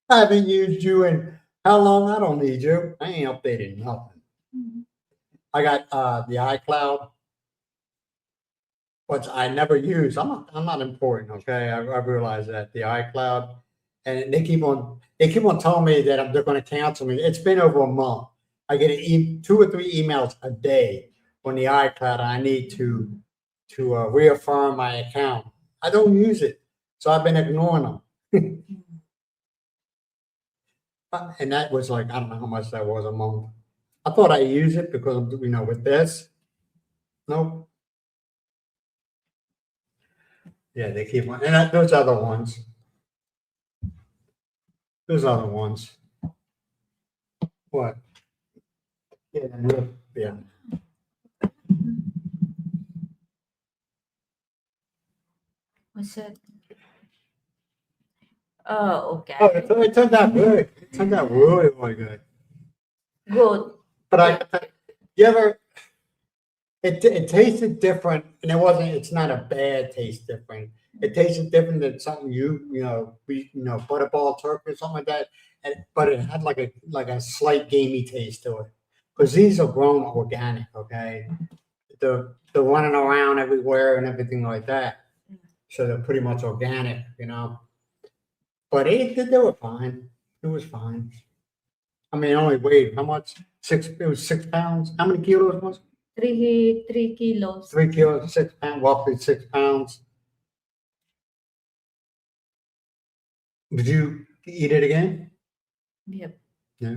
I haven't used you in how long? I don't need you. I ain't updating nothing. Mhm. I got the iCloud, which I never use. I'm not important, okay? I realize that the iCloud, and they keep on telling me that they're going to cancel me. It's been over a month. I get 2 or 3 emails a day on the iCloud. I need to reaffirm my account. I don't use it, so I've been ignoring them. And that was like I don't know how much that was a month. I thought I use it because with this. Nope. Yeah, they keep on, and those other ones. Those other ones. What? Yeah, yeah. What's that? Oh, Oh, okay. it turned out good. It turned out really, really good. Good. But you ever? It tasted different, and it's not a bad taste different. It tasted different than something butterball turkey or something like that. But it had like a slight gamey taste to it. Because these are grown organic, okay? They're running around everywhere and everything like that. So they're pretty much organic. But they were fine. It was fine. I mean, it only weighed how much? It was 6 pounds. How many kilos was it? 3 kilos. 3 kilos, 6 pounds, roughly 6 pounds. Would you eat it again? Yep. Yeah.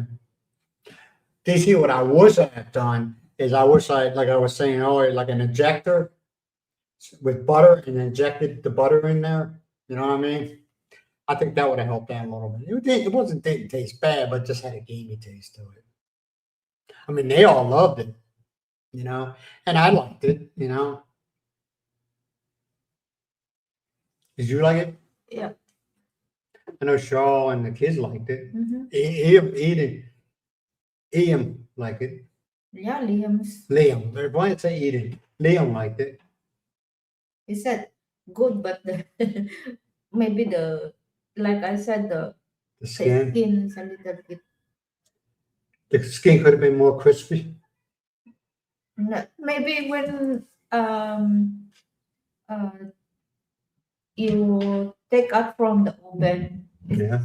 DC, what I wish I had done is like I was saying earlier, like an injector with butter and injected the butter in there. You know what I mean? I think that would have helped out a little bit. Didn't taste bad, but just had a gamey taste to it. I mean, they all loved it, and I liked it. Did you like it? Yep. I know Shaw and the kids liked it. Mm-hmm. Ian liked it. Yeah, Liam's. Liam, why did I say Eden? Liam liked it. He said good, but maybe like I said, The The skin. skin is a little bit. The skin could have been more crispy. Maybe when uh, you take out from the oven, Yeah.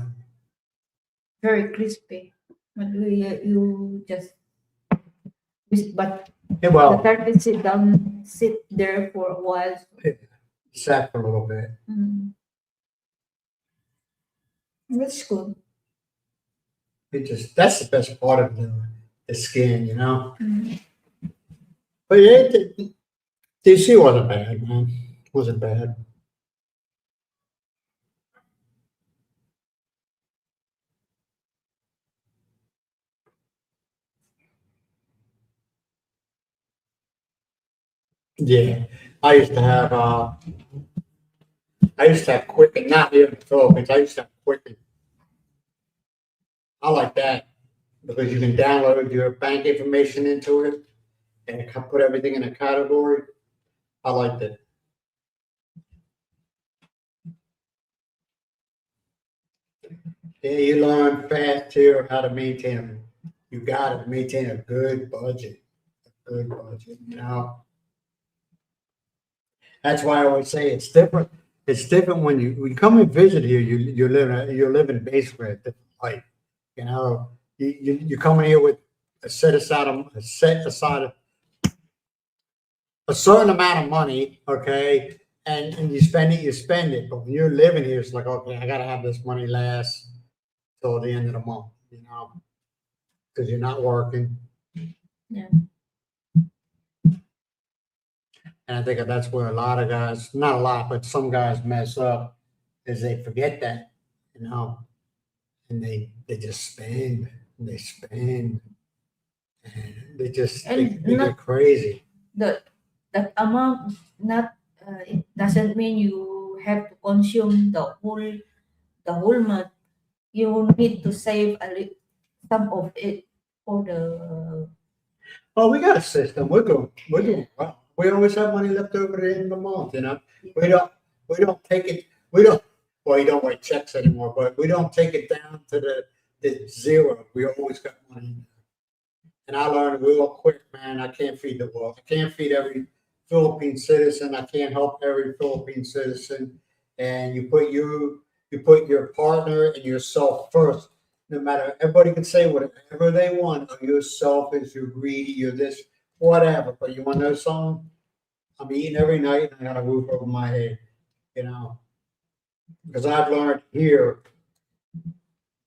very crispy. But you just but Yeah, the well, turkey sit there for a while. sat for a little bit. Mm. That's good. That's the best part of the skin, you know. Mm. But yeah, DC wasn't bad, man. Wasn't bad. Yeah, I used to have Quicken, not here in the Philippines. I used to have Quicken. I like that because you can download your bank information into it and it can put everything in a category. I like that. Yeah, you learn fast here how to maintain them. You got to maintain a good budget. Good budget, you know. That's why I always say it's different. It's different when you come and visit here. You're living basically a different life. You know, you coming here with a set aside of a certain amount of money, okay, and you spend it. But when you're living here, it's like, okay, I gotta have this money last till the end of the month, you know, because you're not working. Yeah. And I think that's where a lot of guys, not a lot, but some guys mess up, is they forget that, you know, and they just spend, and they spend, and they get not crazy. the that amount. Not it doesn't mean you have to consume the whole month. You need to save some of it for the. Oh, we got a system. We're doing well. We always have money left over at the end of the month, you know. We don't we don't take it we don't well you don't write checks anymore, but we don't take it down to the zero. We always got money. And I learned real quick, man, I can't feed the world. I can't feed every Philippine citizen. I can't help every Philippine citizen. And you put your partner and yourself first. No matter everybody can say whatever they want. Oh, you're selfish, you're greedy, you're this, whatever. But you want to know something? I'm eating every night and I got a roof over my head, you know. Because I've learned here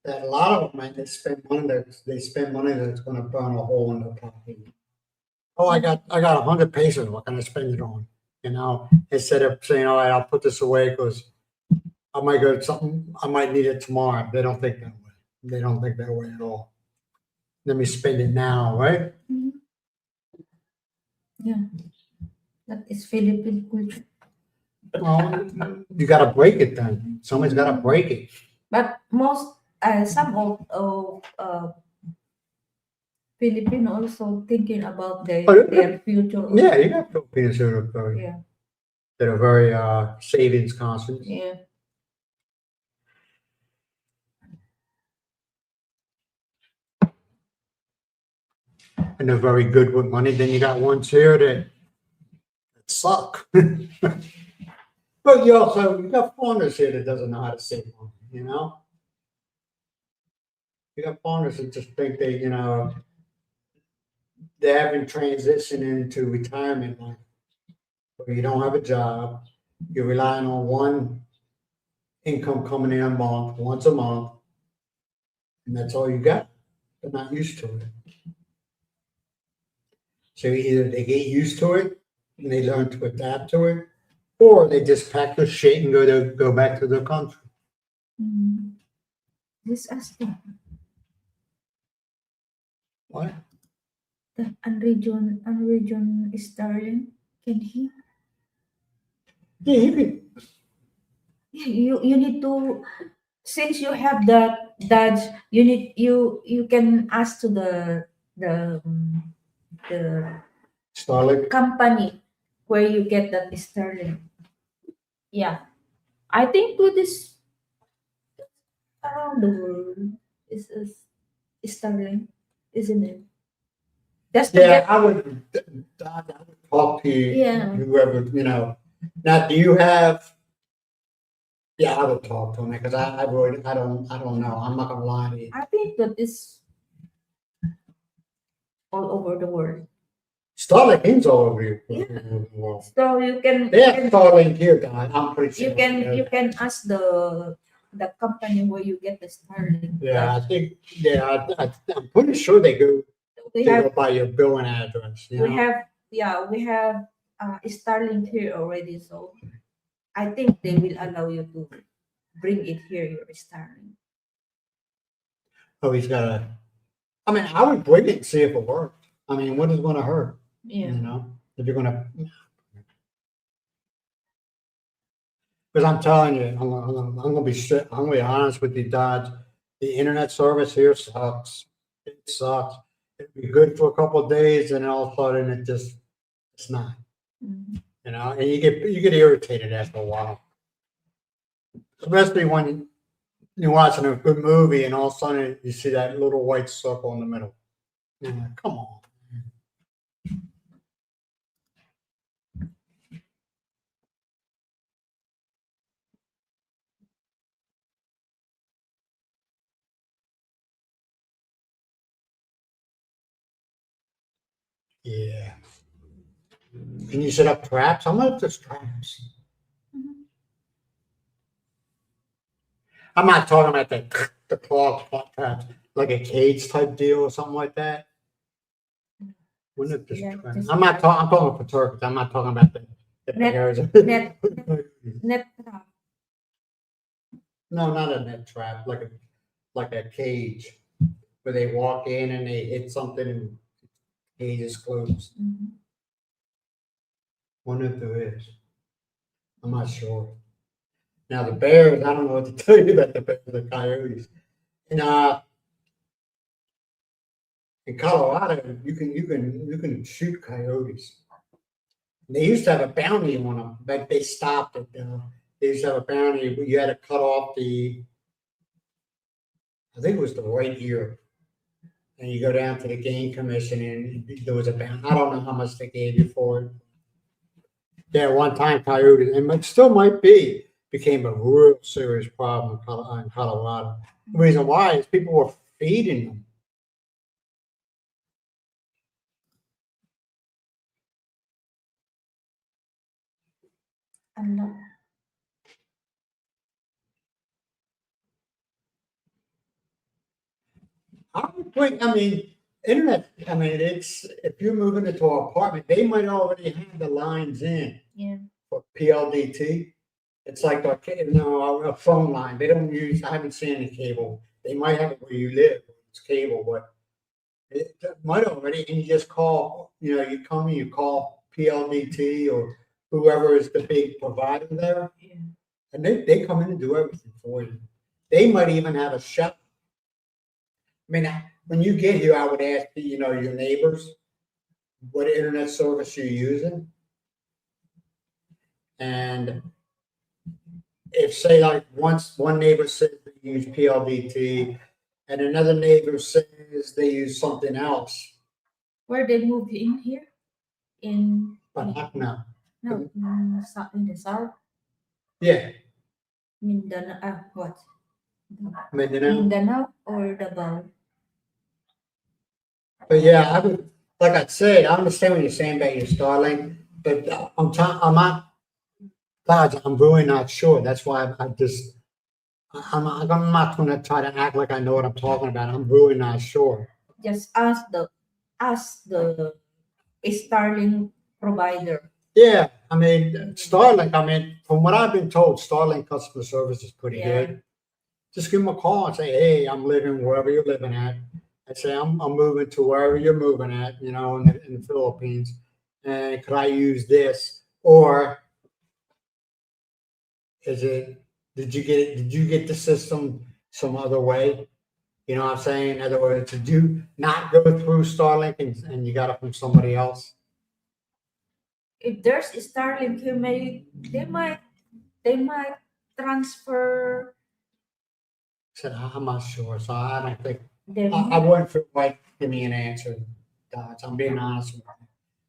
that a lot of them, man, they spend money that's going to burn a hole in their pocket. Oh, I got 100 pesos. What can I spend it on? You know, instead of saying, all right, I'll put this away because I might go to something, I might need it tomorrow. They don't think that way. They don't think that way at all. Let me spend it now, right? Yeah, that is Philippine culture. Well, you got to break it then. Somebody's got to break it. But some of Filipino also thinking about their future. Yeah, you got Filipinos Yeah. that are very savings conscious. Yeah. And they're very good with money. Then you got ones here that suck. But you got foreigners here that doesn't know how to save money, you know? You got foreigners that just think they haven't transitioned into retirement life. Where you don't have a job, you're relying on one income coming in once a month, and that's all you got. They're not used to it. So either they get used to it and they learn to adapt to it, or they just pack their shit and go back to their country. Just ask them. What? The unregion sterling. Can he? Yeah, you can. Yeah, you need to, since you have that Dutch, you can ask to the Starlink. company where you get that sterling. Yeah, I think to this around the world is Starlink, isn't it? Just to Yeah, get I would talk to yeah. whoever, Now, do you have, yeah, I would talk to him because I really, I don't know. I'm not gonna lie to you. I think that is all over the world. Starlink is all over Yeah. the world. So They have Starlink here, guys. I'm pretty sure. you can ask the company where you get the Starlink. Yeah, I think, I'm pretty sure they go, We they have go by your billing address, we have we have Starlink here already, so I think they will allow you to bring it here, your Starlink. Oh, he's got a, I mean, I would bring it and see if it worked. I mean, what is going to hurt? Yeah. If you're going to, because I'm telling you, I'm going to be I'm going to be honest with you, Dodge. The internet service here sucks. It sucks. It'd be good for a couple of days, and then all of a sudden it's not. Mhm. And you get irritated after a while, especially when you're watching a good movie and all of a sudden you see that little white circle in the middle. You're like, come on. Yeah. Can you set up traps? I'm not just traps. Mhm. I'm not talking about the claw traps, like a cage type deal or something like that. Wouldn't it just Yeah, trap? just I'm talking for turkeys. I'm not talking about the Net- bears. net- net trap. No, not a net trap, like a cage where they walk in and they hit something and cage is closed. Mhm. Wonder if there is. I'm not sure. Now the bears, I don't know what to tell you about the bears, the coyotes. And in Colorado, you can shoot coyotes. They used to have a bounty on them, but they stopped it. They used to have a bounty, but you had to cut off I think it was the right ear. And you go down to the game commission and there was a bounty. I don't know how much they gave you for it. Yeah, one time coyotes, and it still might be, became a real serious problem in Colorado. The reason why is people were feeding them. Ano? I would think, I mean, internet, I mean, it's, if you're moving into an apartment, they might already have the lines in Yeah. for PLDT. It's like a phone line. They don't use, I haven't seen any cable. They might have it where you live, it's cable, but it might already, and you just call, you come and you call PLDT or whoever is the big provider there, Yeah. and they come in and do everything for you. They might even have a chef. I mean, when you get here, I would ask, your neighbors what internet service you're using. And if, say, like once one neighbor says they use PLDT and another neighbor says they use something else, Where they moved in here? In but no. no, in the south, Yeah, Mindanao. What? Mindanao. Mindanao or Davao? But yeah, I would, like I said, I understand what you're saying about your Starlink, but I'm not, Dodge, I'm really not sure. That's why I just, I'm not going to try to act like I know what I'm talking about. I'm really not sure. Just ask the Starlink provider. Yeah, I mean, Starlink, I mean, from what I've been told, Starlink customer service is pretty Yeah. good. Just give them a call and say, hey, I'm living wherever you're living at. I say, I'm moving to wherever you're moving at, in the Philippines. And could I use this? Or is it, did you get the system some other way? You know what I'm saying? In other words, did you not go through Starlink and you got it from somebody else? If there's Starlink here, they might transfer said, I'm not sure. So I don't think, There I wouldn't feel right give me an answer, Dodge. I'm being honest with you.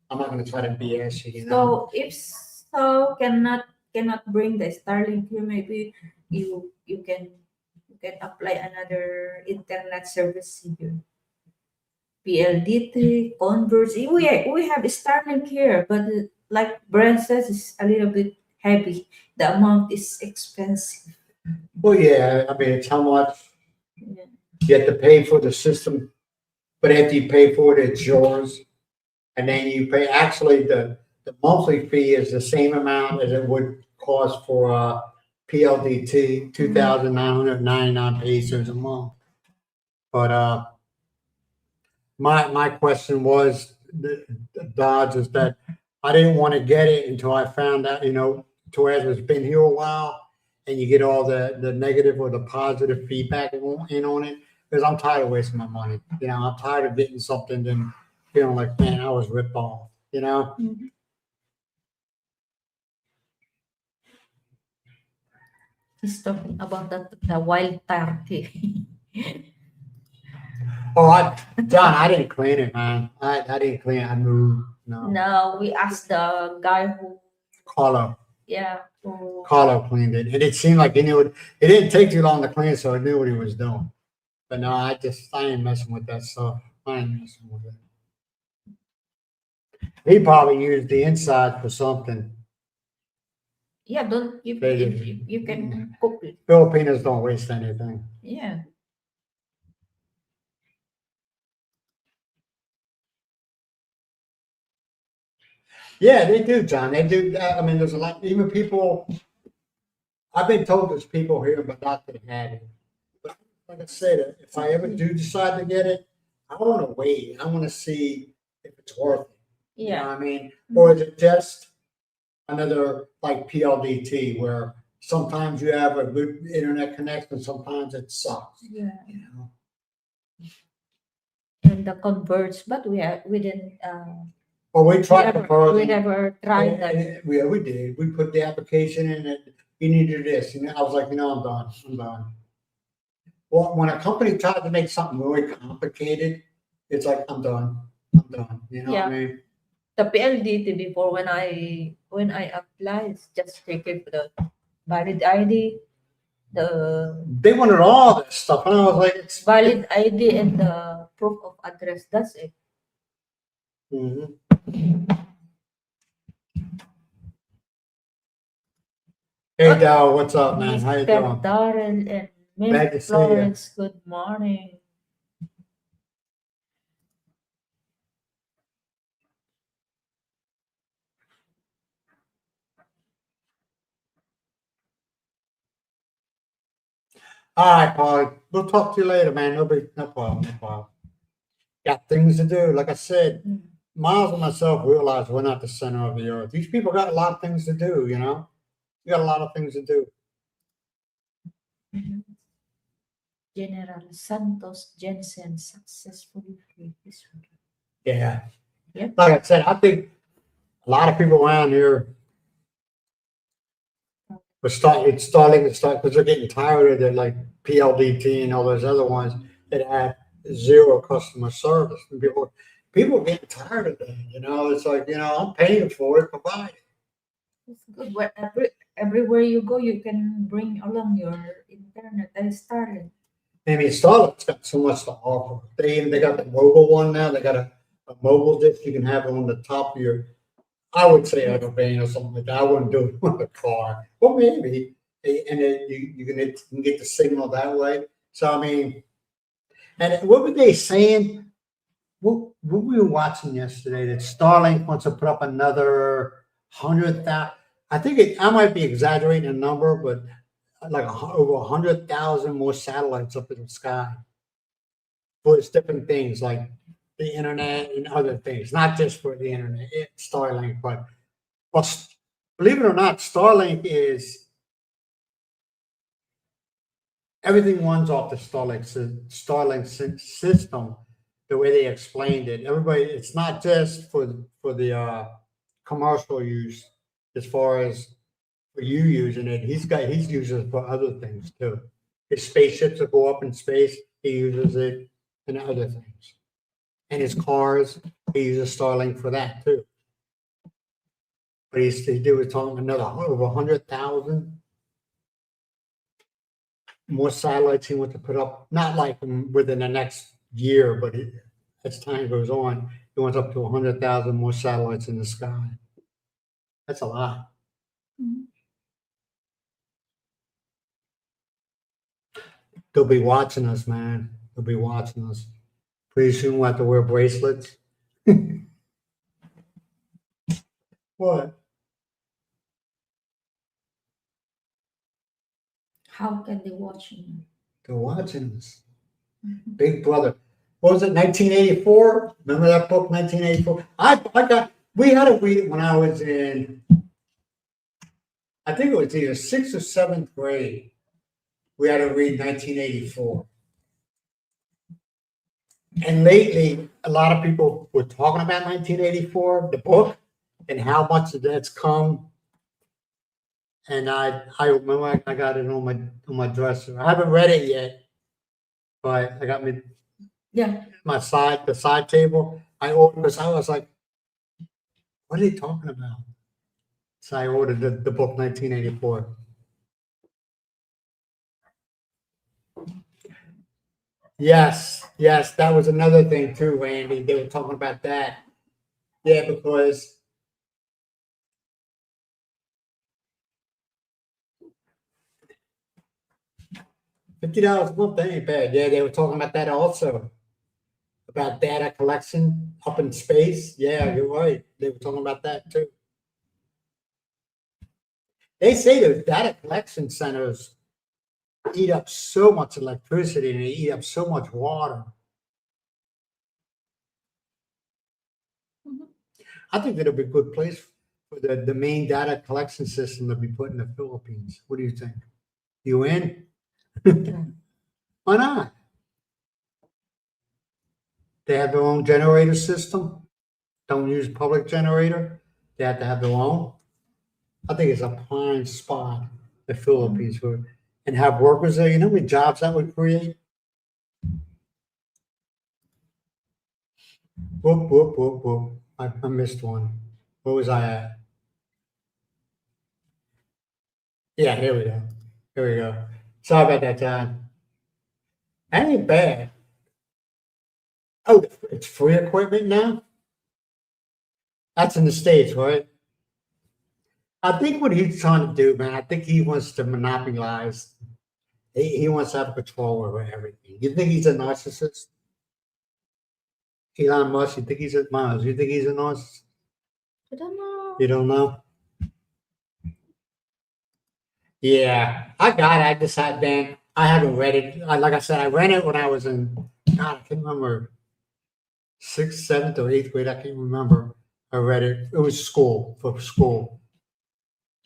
I'm not going to try to BS you, you know? So if so cannot bring the Starlink here, maybe you can apply another internet service here. PLDT, Converge. We have Starlink here, but like Brent says, it's a little bit heavy. The amount is expensive. Well, yeah, I mean, it's how much Yeah. you have to pay for the system, but after you pay for it, it's yours. And then you pay, actually, the monthly fee is the same amount as it would cost for PLDT, 2,999 pesos a month. But my question was, the Dodge, is that I didn't want to get it until I found out, to where it's been here a while and you get all the negative or the positive feedback in on it. Because I'm tired of wasting my money. I'm tired of getting something and feeling like, man, I was ripped off, Mhm. He's talking about the wild turkey. Oh, John, I didn't clean it, man. I didn't clean it. I moved. No. No, we asked the guy who, Carlo. yeah, who, Carlo cleaned it. And it seemed like he knew it. It didn't take too long to clean, so I knew what he was doing. But no, I ain't messing with that stuff. I ain't messing with it. He probably used the inside for something. yeah, don't you, They you can cook it. Filipinos don't waste anything. Yeah. Yeah, they do, John. They do. I mean, there's a lot. Even people. I've been told there's people here, but not that have it. But like I said, if I ever do decide to get it, I want to wait. I want to see if it's worth it. You know Yeah. what I mean? Or is it just another like PLDT where sometimes you have a good internet connection, sometimes it sucks. Yeah. You know? And the converts, but we didn't Well, we tried we converting. never tried that. We did. We put the application in it. You need to do this. And I was like, I'm done. I'm done. Well, when a company tries to make something really complicated, it's like, I'm done. I'm done. You know what I mean? The PLDT before when I apply, it's just taking the valid ID, the They wanted all this stuff. And I was like, valid ID and the proof of address. That's it. Mhm. Hey, Dow, what's up, man? How you Mr. doing? Darrell and Glad to Miss see you. Florence, good morning. All right, Paul. We'll talk to you later, man. No problem. No problem. Got things to do. Like I said, Miles and myself realize we're not the center of the earth. These people got a lot of things to do, You got a lot of things to do. General Santos Jensen successfully freed Israel. Yeah. Yep. Like I said, I think a lot of people around here are starting to start because they're getting tired of the like PLDT and all those other ones that have zero customer service. And people are getting tired of that. It's like, I'm paying for it, provide it. It's good. Everywhere you go, you can bring along your internet. I started. I mean, Starlink's got so much to offer. They got the mobile one now. They got a mobile dish you can have on the top of your. I would say a van or something like that. I wouldn't do it with a car. Well, maybe, and then you can get the signal that way. So I mean, and what were they saying? What we were watching yesterday that Starlink wants to put up another 100,000. I might be exaggerating a number, but like over 100,000 more satellites up in the sky for its different things like the internet and other things, not just for the internet, Starlink, but believe it or not, Starlink is everything runs off the Starlink system. The way they explained it, everybody, it's not just for the commercial use as far as for you using it. He's using it for other things too. his spaceships will go up in space. He uses it and other things. And his cars, he uses Starlink for that too. But he was talking another over 100,000 more satellites he wants to put up. Not like within the next year, but as time goes on, he wants up to 100,000 more satellites in the sky. That's a lot. Mhm. They'll be watching us, man. They'll be watching us. Pretty soon we'll have to wear bracelets. What? How can they watch you? They're watching us. Mhm. Big Brother. What was it, 1984? Remember that book, 1984? We had to read it when I was in, I think it was either 6th or 7th grade. We had to read 1984. And lately, a lot of people were talking about 1984, the book, and how much of that's come. And I remember I got it on my dresser. I haven't read it yet, but I got Yeah. the side table. I ordered this. I was like, what are they talking about? So I ordered the book 1984. Yes, that was another thing too, Randy. They were talking about that. Yeah, because $50 a month, that ain't bad. Yeah, they were talking about that also. About data collection up in space. Yeah, you're right. They were talking about that too. They say those data collection centers eat up so much electricity and they eat up so much water. Mhm. I think that'll be a good place for the main data collection system to be put in the Philippines. What do you think? You in? Why not? They have their own generator system. Don't use public generator. They have to have their own. I think it's a prime spot, the Philippines, for and have workers there. You know what jobs that would create? Whoop, whoop, whoop, whoop. I missed one. Where was I at? Yeah, here we go. Here we go. Sorry about that, John. That ain't bad. Oh, it's free equipment now? That's in the States, right? I think what he's trying to do, man, I think he wants to monopolize. He wants to have control over everything. You think he's a narcissist? Elon Musk, you think he's a Miles? You think he's a narcissist? I don't know. You don't know? Yeah, I got it. I just had then. I haven't read it. Like I said, I read it when I was in, God, I can't remember, 6th, 7th, or 8th grade. I can't remember. I read it. It was for school.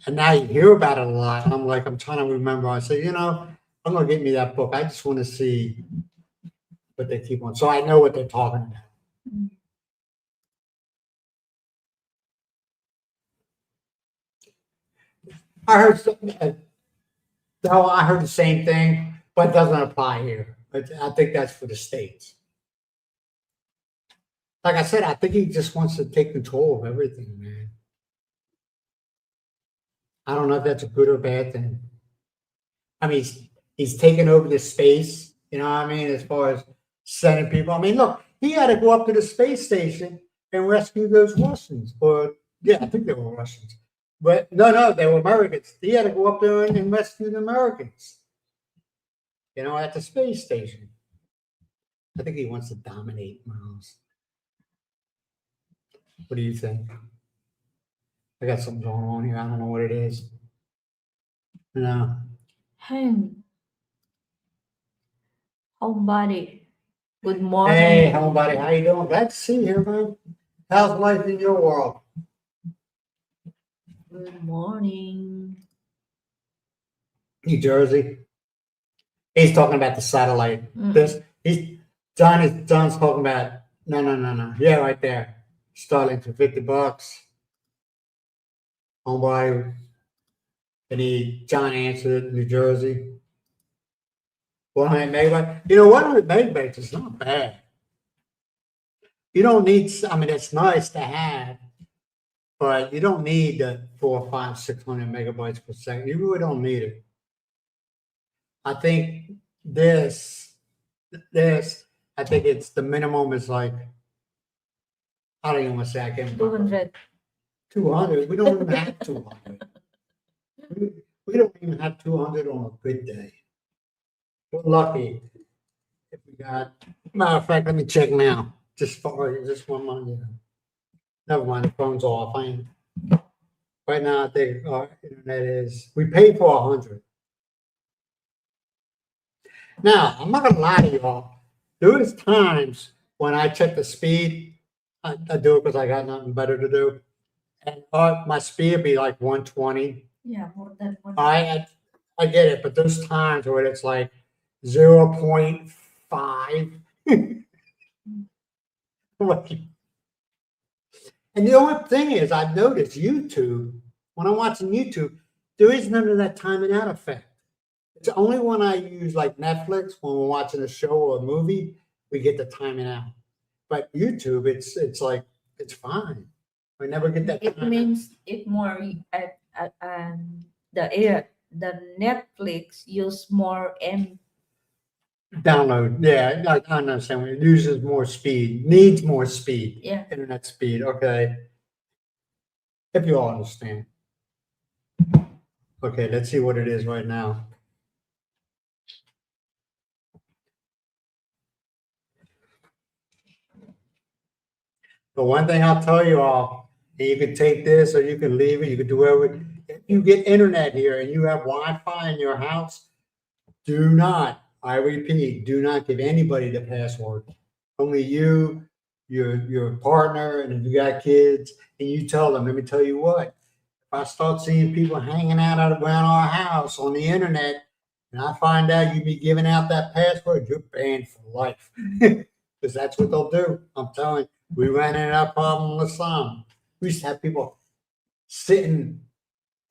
And now you hear about it a lot. And I'm like, I'm trying to remember. I say, I'm going to get me that book. I just want to see what they keep on. So I know what they're talking about. Mm. I heard no, I heard the same thing, but it doesn't apply here. I think that's for the States. Like I said, I think he just wants to take control of everything, man. I don't know if that's a good or bad thing. I mean, he's taking over the space, you know what I mean, as far as sending people. I mean, look, he had to go up to the space station and rescue those Russians. Or, yeah, I think they were Russians. But no, they were Americans. He had to go up there and rescue the Americans, at the space station. I think he wants to dominate, Miles. What do you think? I got something going on here. I don't know what it is. No. Hey, homebody. Good morning. Hey, homebody, how you doing? Glad to see you here, man. How's life in your world? Good morning. New Jersey. He's talking about the satellite. Mm. John's talking about no. Yeah, right there. Starlink for $50. Homebody. And John answered New Jersey. 100 megabytes. You know, 100 megabytes is not bad. You don't need, I mean, it's nice to have, but you don't need the 400, 500, 600 megabytes per second. You really don't need it. I think this, I think it's the minimum is like, I don't even want to say I can't remember. 200. 200. We don't even have 200. We don't even have 200 on a good day. We're lucky if we got, matter of fact, let me check now. Just one month. Never mind, the phone's off. Right now, I think our internet is, we pay for 100. Now, I'm not gonna lie to y'all. There is times when I check the speed, I do it because I got nothing better to do. And my speed would be like 120. Yeah, more than 100. I get it, but there's times where it's like 0.5. And the only thing is, I've noticed YouTube, when I'm watching YouTube, there is none of that timing out effect. It's only when I use like Netflix, when we're watching a show or a movie, we get the timing out. But YouTube, it's like, it's fine. We never get that. It means it more the Netflix use more Download. Yeah, I understand. It uses more speed, needs more speed. Yeah. Internet speed. Okay. If you all understand. Okay, let's see what it is right now. But one thing I'll tell you all, and you can take this or you can leave it, you can do whatever. If you get internet here and you have Wi-Fi in your house, do not, I repeat, do not give anybody the password. Only you, your partner, and if you got kids, and you tell them, let me tell you what, if I start seeing people hanging out around our house on the internet, and I find out you be giving out that password, you're banned for life. Because that's what they'll do. I'm telling you, we ran into that problem with some. We used to have people sitting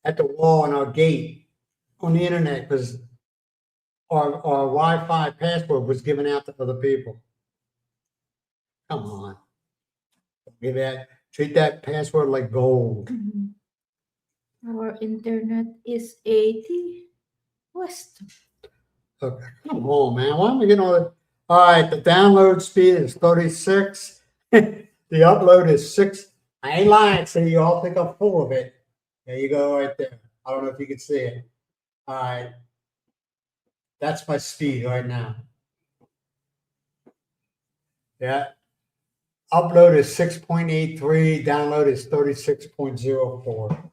at the wall on our gate on the internet because our Wi-Fi password was given out to other people. Come on. Treat that password like gold. Our internet is 80 West. Okay. Come on, man. Why am I getting all that? All right, the download speed is 36. The upload is 6. I ain't lying, so you all think I'm full of it. There you go, right there. I don't know if you can see it. All right. That's my speed right now. Yeah. Upload is 6.83. Download is 36.04.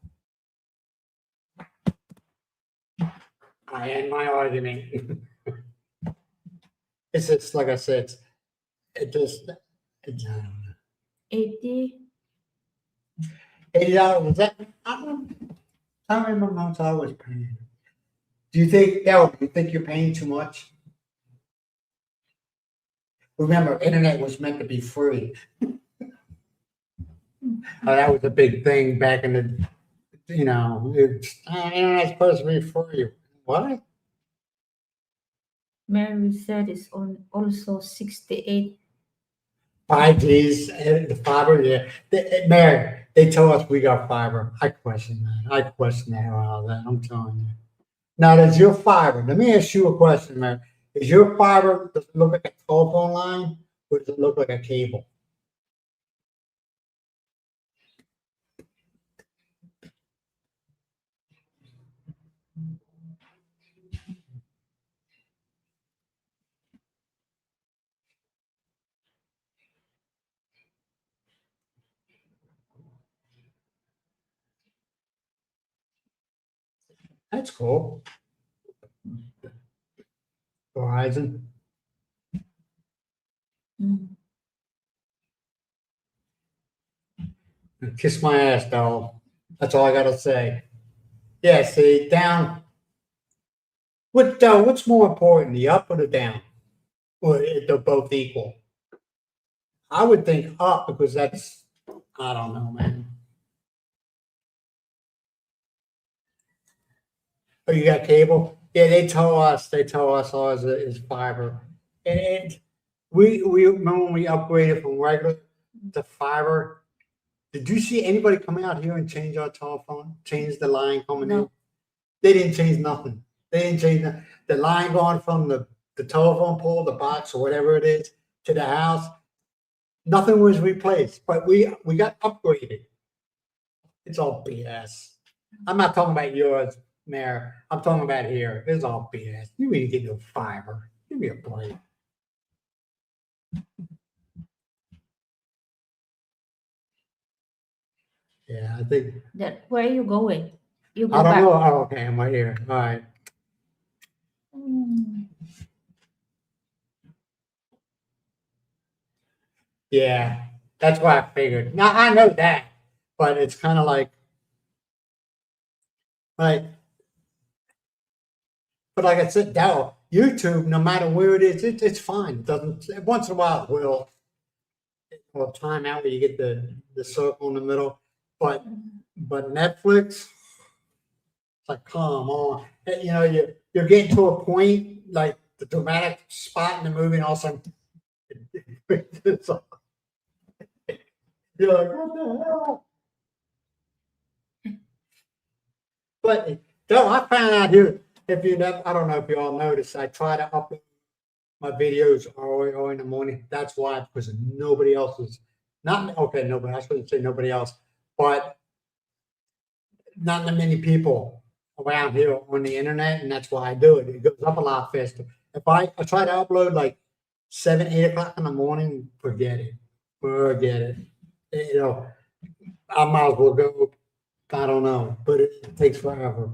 I end my argument. It's just like I said. It just. It, 80. $80 was that? I don't remember how much I was paying. Do you think you're paying too much? Remember, internet was meant to be free. That was a big thing back in the, internet's supposed to be free. What? Mary said it's also 68. 5G's, the fiber, yeah. Mary, they told us we got fiber. I question that. I question the hell out of that. I'm telling you. Now, does your fiber, let me ask you a question, Mary. Is your fiber, does it look like a telephone line or does it look like a cable? That's cool. Verizon. Kiss my ass, doll. That's all I gotta say. Yeah, see, down. What's more important, the up or the down? Or they're both equal? I would think up because that's, I don't know, man. Oh, you got cable? Yeah, they told us ours is fiber. And we remember when we upgraded from regular to fiber. Did you see anybody come out here and change our telephone? Change the line coming in? No. They didn't change nothing. They didn't change the line going from the telephone pole, the box, or whatever it is, to the house. Nothing was replaced, but we got upgraded. It's all BS. I'm not talking about yours, Mayor. I'm talking about here. It's all BS. You need to get no fiber. Give me a break. Yeah, I think. That where are you going? You go I don't back. know. Oh, okay, I'm right here. All right. Mm. Yeah, that's what I figured. Now I know that, but it's kind of like, but like I said, Daryl, YouTube, no matter where it is, it's fine. It doesn't. Once in a while, it will time out where you get the circle in the middle, but Netflix, it's like, come on. You know, you're getting to a point like the dramatic spot in the movie, and all of a sudden, it's like, you're like, what the hell? But Joe, I found out here, if you never, I don't know if you all noticed, I try to upload my videos early in the morning. That's why, because nobody else is, not, okay, nobody, I shouldn't say nobody else, but not that many people around here on the internet, and that's why I do it. It goes up a lot faster. If I try to upload like 7, 8 o'clock in the morning, forget it. Forget it. You know, I might as well go, I don't know, but it takes forever.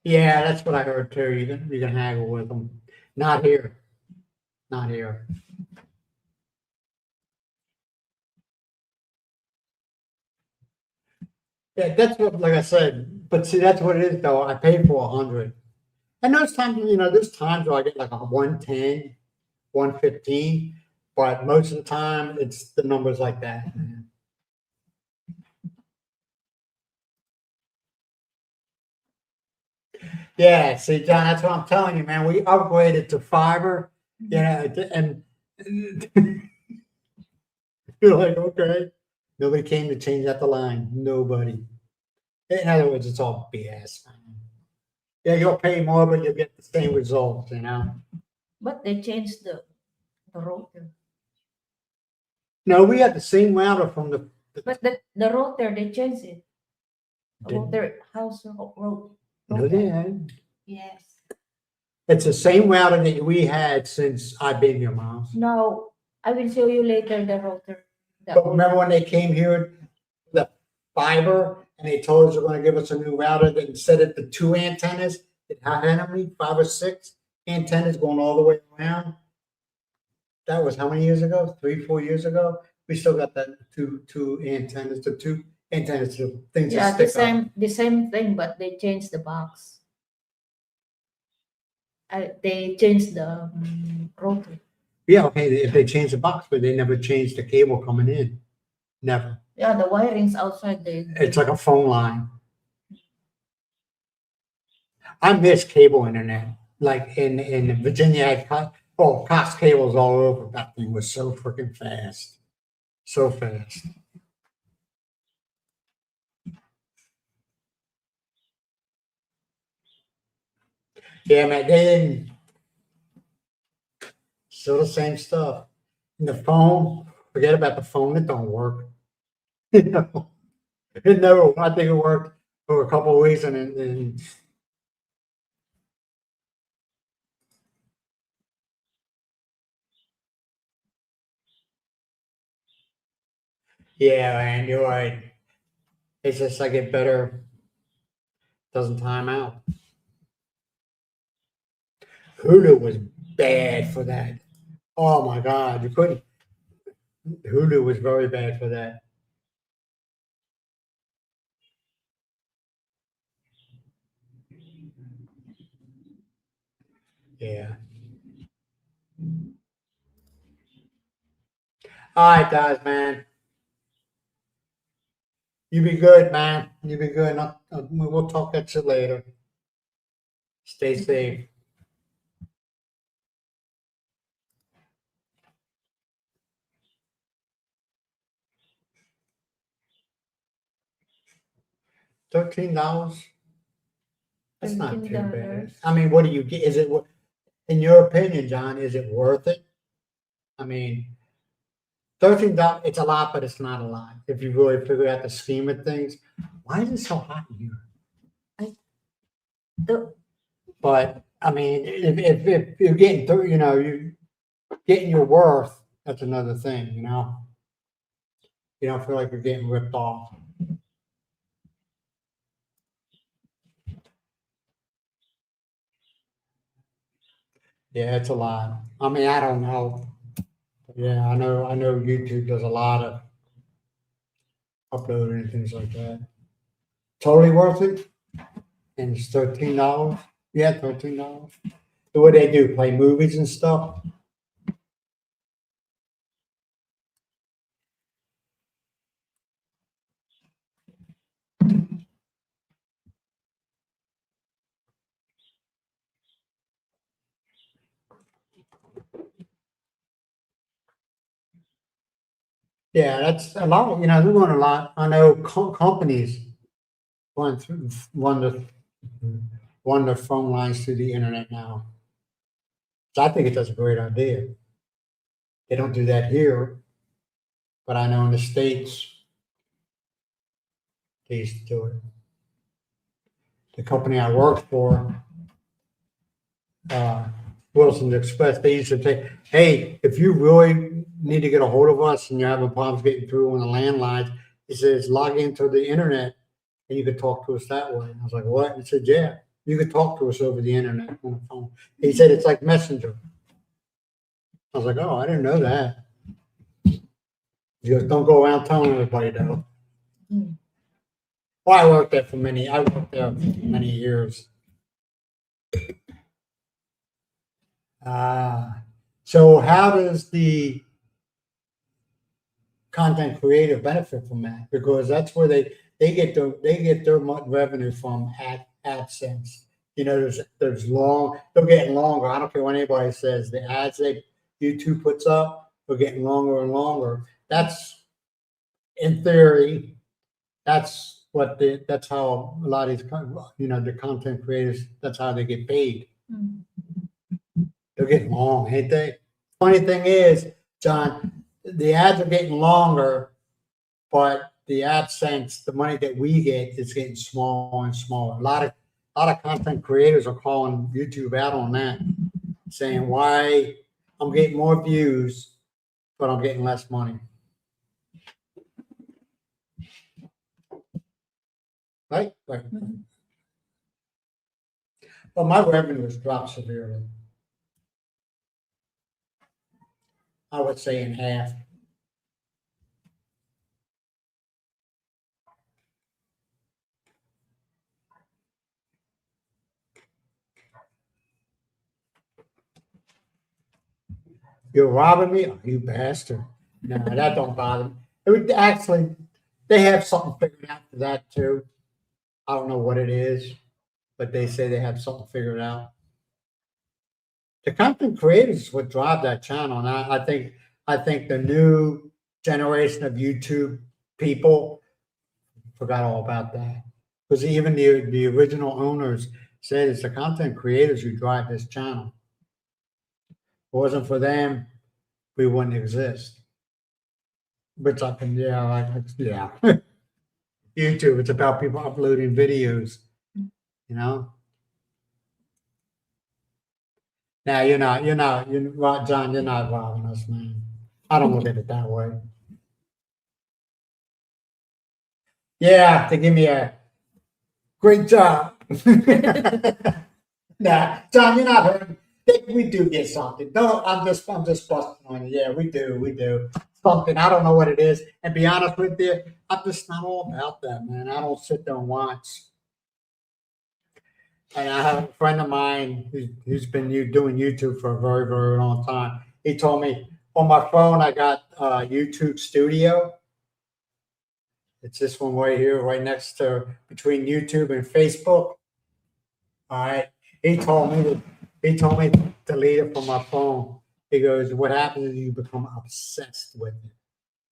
Yeah, that's what I heard too. You can haggle with them. Not here. Not here. Yeah, that's what, like I said, but see, that's what it is though. I paid for 100. And those times, there's times where I get like a 110, 115, but most of the time it's the numbers like that. Yeah, see, John, that's what I'm telling you, man. We upgraded to fiber, and you're like, okay. Nobody came to change out the line. Nobody. In other words, it's all BS, man. Yeah, you'll pay more, but you'll get the same results. But they changed the router. No, we had the same router from But the router they changed it. Didn't- Router house router. no, they had. Yes. It's the same router that we had since I've been here, Miles. Now I will show you later the router. The But old- remember when they came here, the fiber, and they told us they're going to give us a new router that instead of the 2 antennas, it had how many? 5 or 6 antennas going all the way around. That was how many years ago? 3, 4 years ago. We still got that two antennas, the 2 antennas, the things Yeah, that the stick up. same thing, but they changed the box. They changed the router. Yeah, okay, if they changed the box, but they never changed the cable coming in. Never. Yeah, the wirings outside they It's like a phone line. I miss cable internet. Like in Virginia, I had Cox cables all over. That thing was so freaking fast. So fast. Yeah, man, they didn't. Still the same stuff. And the phone, forget about the phone, it don't work. You know, it never, I think it worked for a couple of weeks and yeah, man, you're right. It's just like it better doesn't time out. Hulu was bad for that. Oh my God, you couldn't. Hulu was very bad for that. Yeah. All right, guys, man. You be good, man. You be good. We'll talk at you later. Stay safe. $13. That's not too bad. $13. I mean, what do you get? Is it, in your opinion, John? Is it worth it? I mean, $13. It's a lot, but it's not a lot. If you really figure out the scheme of things, why is it so hot in here? The, But I mean, if you're getting through, you getting your worth. That's another thing. You don't feel like you're getting ripped off. Yeah, it's a lot. I mean, I don't know. Yeah, I know YouTube does a lot of uploading and things like that. Totally worth it. And it's $13. Yeah, $13. So what they do? Play movies and stuff? Yeah, that's a lot. They're doing a lot. I know companies run through run their phone lines through the internet now. So I think that's a great idea. They don't do that here, but I know in the States they used to do it. The company I worked for, Wilson's Express, they used to say, hey, if you really need to get a hold of us and you're having problems getting through on the landlines, he says, log into the internet and you can talk to us that way. And I was like, what? He said, yeah, you can talk to us over the internet on the phone. He said, it's like Messenger. I was like, oh, I didn't know that. He goes, don't go around telling everybody though. Well, I worked there for many years. So how does the content creator benefit from that? Because that's where they get their revenue from AdSense. There's they're getting longer. I don't care what anybody says. The ads that YouTube puts up are getting longer and longer. That's, in theory, that's how a lot of these, the content creators, that's how they get paid. They're getting long, ain't they? Funny thing is, John, the ads are getting longer, but the AdSense, the money that we get, is getting smaller and smaller. A lot of content creators are calling YouTube out on that, saying why I'm getting more views, but I'm getting less money. Right? But my revenue has dropped severely. I would say in half. You're robbing me? Oh, you bastard. No, that don't bother me. It would actually, they have something figured out for that too. I don't know what it is, but they say they have something figured out. The content creators would drive that channel. And I think the new generation of YouTube people forgot all about that. Because even the original owners said it's the content creators who drive this channel. If it wasn't for them, we wouldn't exist. Which I can, yeah. YouTube, it's about people uploading videos, Now John, you're not robbing us, man. I don't look at it that way. Yeah, they give me a great job. Nah, John, you're not hurting. We do get something. No, I'm just busting on you. Yeah, we do. Something. I don't know what it is. And be honest with you, I'm just not all about that, man. I don't sit there and watch. And I have a friend of mine who's been doing YouTube for a very, very long time. He told me on my phone I got YouTube Studio. It's this one right here, right next to between YouTube and Facebook. All right. He told me to delete it from my phone. He goes, what happens is you become obsessed with it.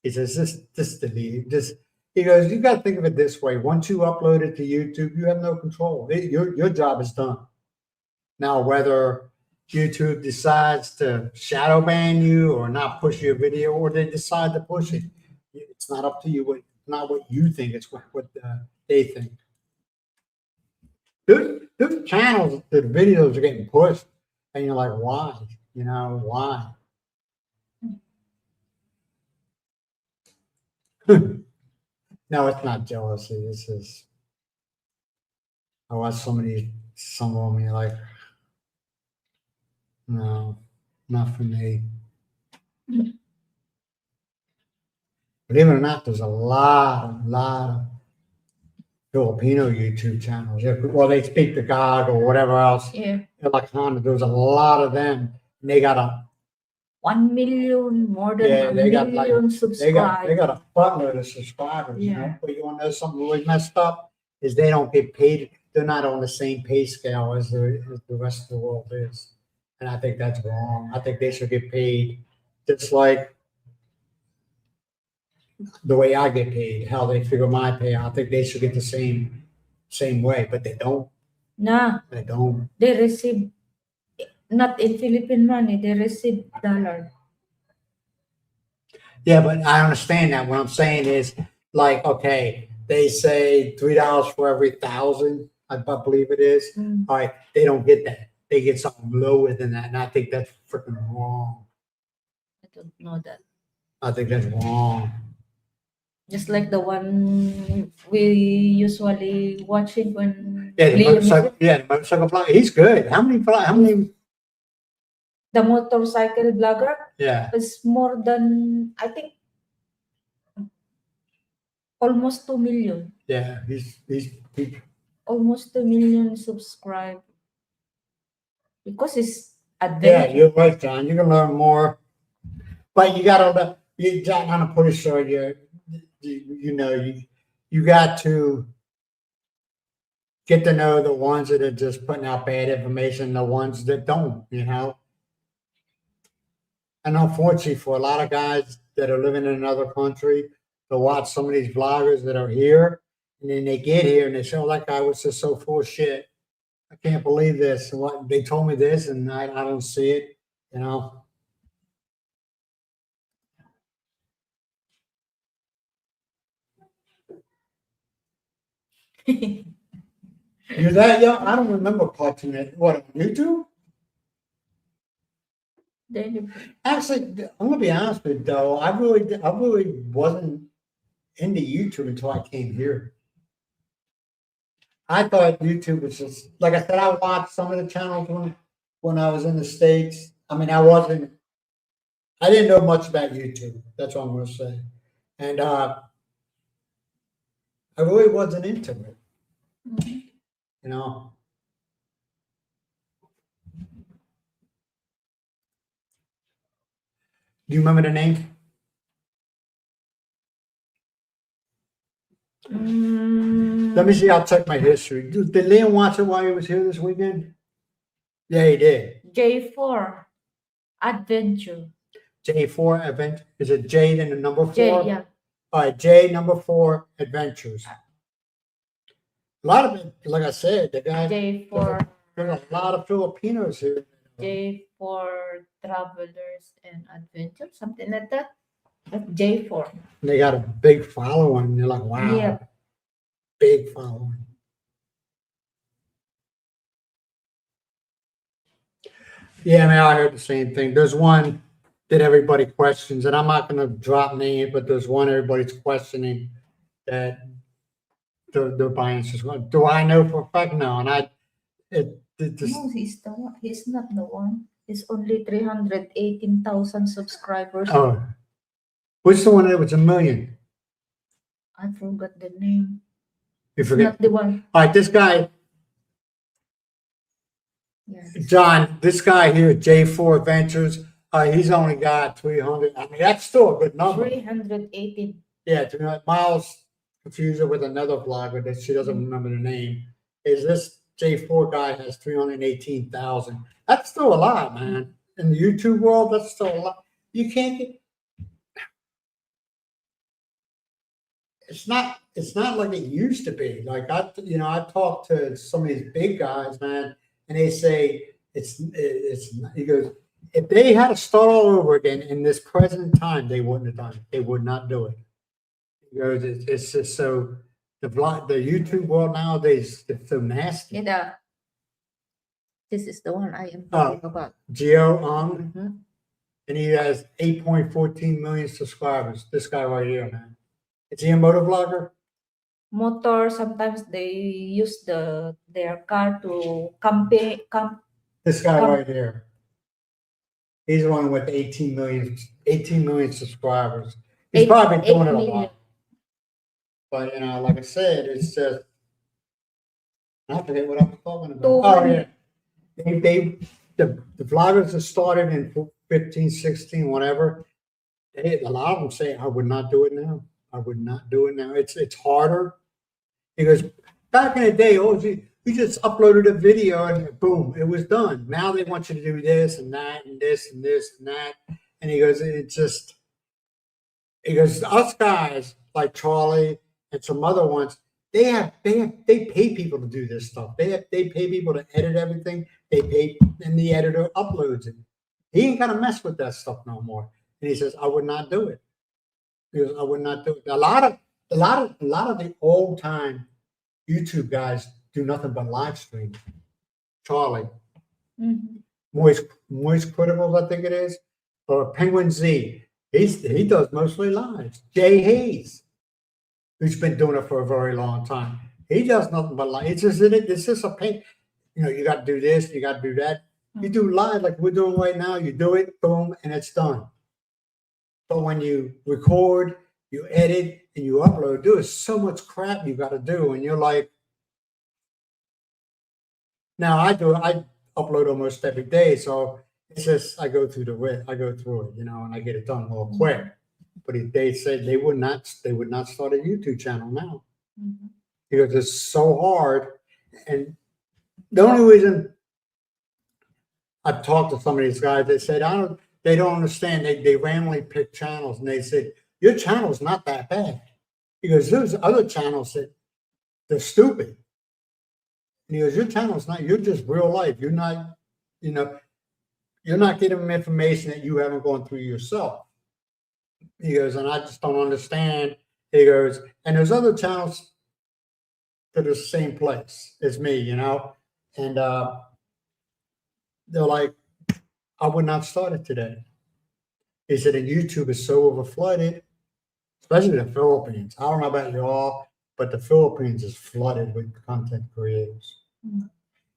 He says, just delete it. Just he goes, you got to think of it this way. Once you upload it to YouTube, you have no control. Your job is done. Now, whether YouTube decides to shadow ban you or not push your video, or they decide to push it, it's not up to you. Not what you think. It's what they think. Those channels, the videos are getting pushed, and you're like, why? You know, why? No, it's not jealousy. This is. I watch some of them, you're like, no, not for me. Believe it or not, there's a lot of Filipino YouTube channels. Well, they speak Tagalog or whatever else. Yeah. Like there's a lot of them. And they got 1 million, more than Yeah, a they got, like, million they subscribers. got a buttload of subscribers. You know, Yeah. but you want to know something really messed up is they don't get paid. They're not on the same pay scale as the rest of the world is, and I think that's wrong. I think they should get paid just like the way I get paid. How they figure my pay, I think they should get the same way, but they don't. Nah, They don't. they receive not in Philippine money. They receive dollar. Yeah, but I understand that. What I'm saying is, like, okay, they say $3 for every 1,000. I believe it is. Mm. All right, they don't get that. They get something lower than that, and I think that's freaking wrong. I don't know that. I think that's wrong. Just like the one we usually watching when Yeah, the Liam- motorcycle vlogger. He's good. How many? the motorcycle blogger Yeah, is more than, I think, almost 2 million. yeah. He's Almost 2 million subscribed. Because it's yeah. adventure. You're right, John. You can learn more, but you gotta. You got on a pretty sure you got to get to know the ones that are just putting out bad information, the ones that don't, you know. And unfortunately, for a lot of guys that are living in another country, to watch some of these vloggers that are here, and then they get here and they say, "Oh, that guy was just so full of shit. I can't believe this. What they told me this, and I don't see it," you know. You're that young? I don't remember watching it. What, on YouTube? Then Actually, I'm gonna be honest with you, though. I really wasn't into YouTube until I came here. I thought YouTube was just, like I said, I watched some of the channels when I was in the States. I mean, I didn't know much about YouTube. That's what I'm gonna say. And I really wasn't into it, you know. Do you remember the name? Let me see. I'll check my history. Did Liam watch it while he was here this weekend? Yeah, he did. J4 Adventure. J4 event. Is it J then the number 4? J, yeah. All right, J number 4 adventures. A lot of it, like I said, the guy. J4 There's a lot of Filipinos here. J4 Travelers and Adventure, something like that. That's J4. They got a big following. You're like, wow, Yeah. big following. Yeah, I mean, I heard the same thing. There's one that everybody questions, and I'm not going to drop names, but there's one everybody's questioning that their bias is one. Do I know for a fact? No, and No, he's the one. He's not the one. He's only 318,000 subscribers. Oh, what's the one that was 1 million? I forgot the name. You It's forget. not the one. All right, this guy, Yeah. John, this guy here, J4 Adventures, he's only got 300. I mean, that's still a good number. 318. Yeah, 300 miles confuse her with another vlogger that she doesn't remember the name. Is this J4 guy has 318,000? That's still a lot, man. In the YouTube world, that's still a lot. You can't get. It's not like it used to be. Like I talked to some of these big guys, man, and they say it's. He goes, if they had to start all over again in this present time, they wouldn't have done it. They would not do it. He goes, it's just so the YouTube world nowadays is so nasty. This is the one I am talking about. Geo Mm-hmm. and he has 8.14 million subscribers. This guy right here, man. Is he a motovlogger? Motor. Sometimes they use their car to campaign. This guy right here. He's the one with 18 million subscribers. He's probably been doing it a lot. But like I said, it's just I forget what I was talking about. Oh yeah. The vloggers that started in 15, 16, whatever, a lot of them say, I would not do it now. I would not do it now. It's harder. Because back in the day, you just uploaded a video and boom, it was done. Now they want you to do this and that and this and this and that. And he goes, us guys like Charlie and some other ones, they pay people to do this stuff. They pay people to edit everything. They pay, and the editor uploads it. He ain't gonna mess with that stuff no more. And he says, I would not do it. He goes, I would not do it. A lot of the old time YouTube guys do nothing but live stream. Charlie, Moist Criticals, I think it is, or Penguin Z. He does mostly lives. Jay Hayes, who's been doing it for a very long time. He does nothing but live. It's just a pain. You got to do this, you got to do that. You do live like we're doing right now. You do it, boom, and it's done. But when you record, you edit, and you upload, there's so much crap you got to do, and you're like, now I upload almost every day, so it's just I go through it, and I get it done real quick. But they said they would not start a YouTube channel now because it's so hard. And the only reason I've talked to some of these guys, they said they don't understand. They randomly pick channels, and they said your channel's not that bad because there's other channels that they're stupid. And he goes, your channel's not. You're just real life. You're not. You're not getting them information that you haven't gone through yourself. He goes, and I just don't understand. He goes, and there's other channels that are the same place as me, and they're like, I would not start it today. He said, and YouTube is so overflooded, especially the Philippines. I don't know about y'all, but the Philippines is flooded with content creators. And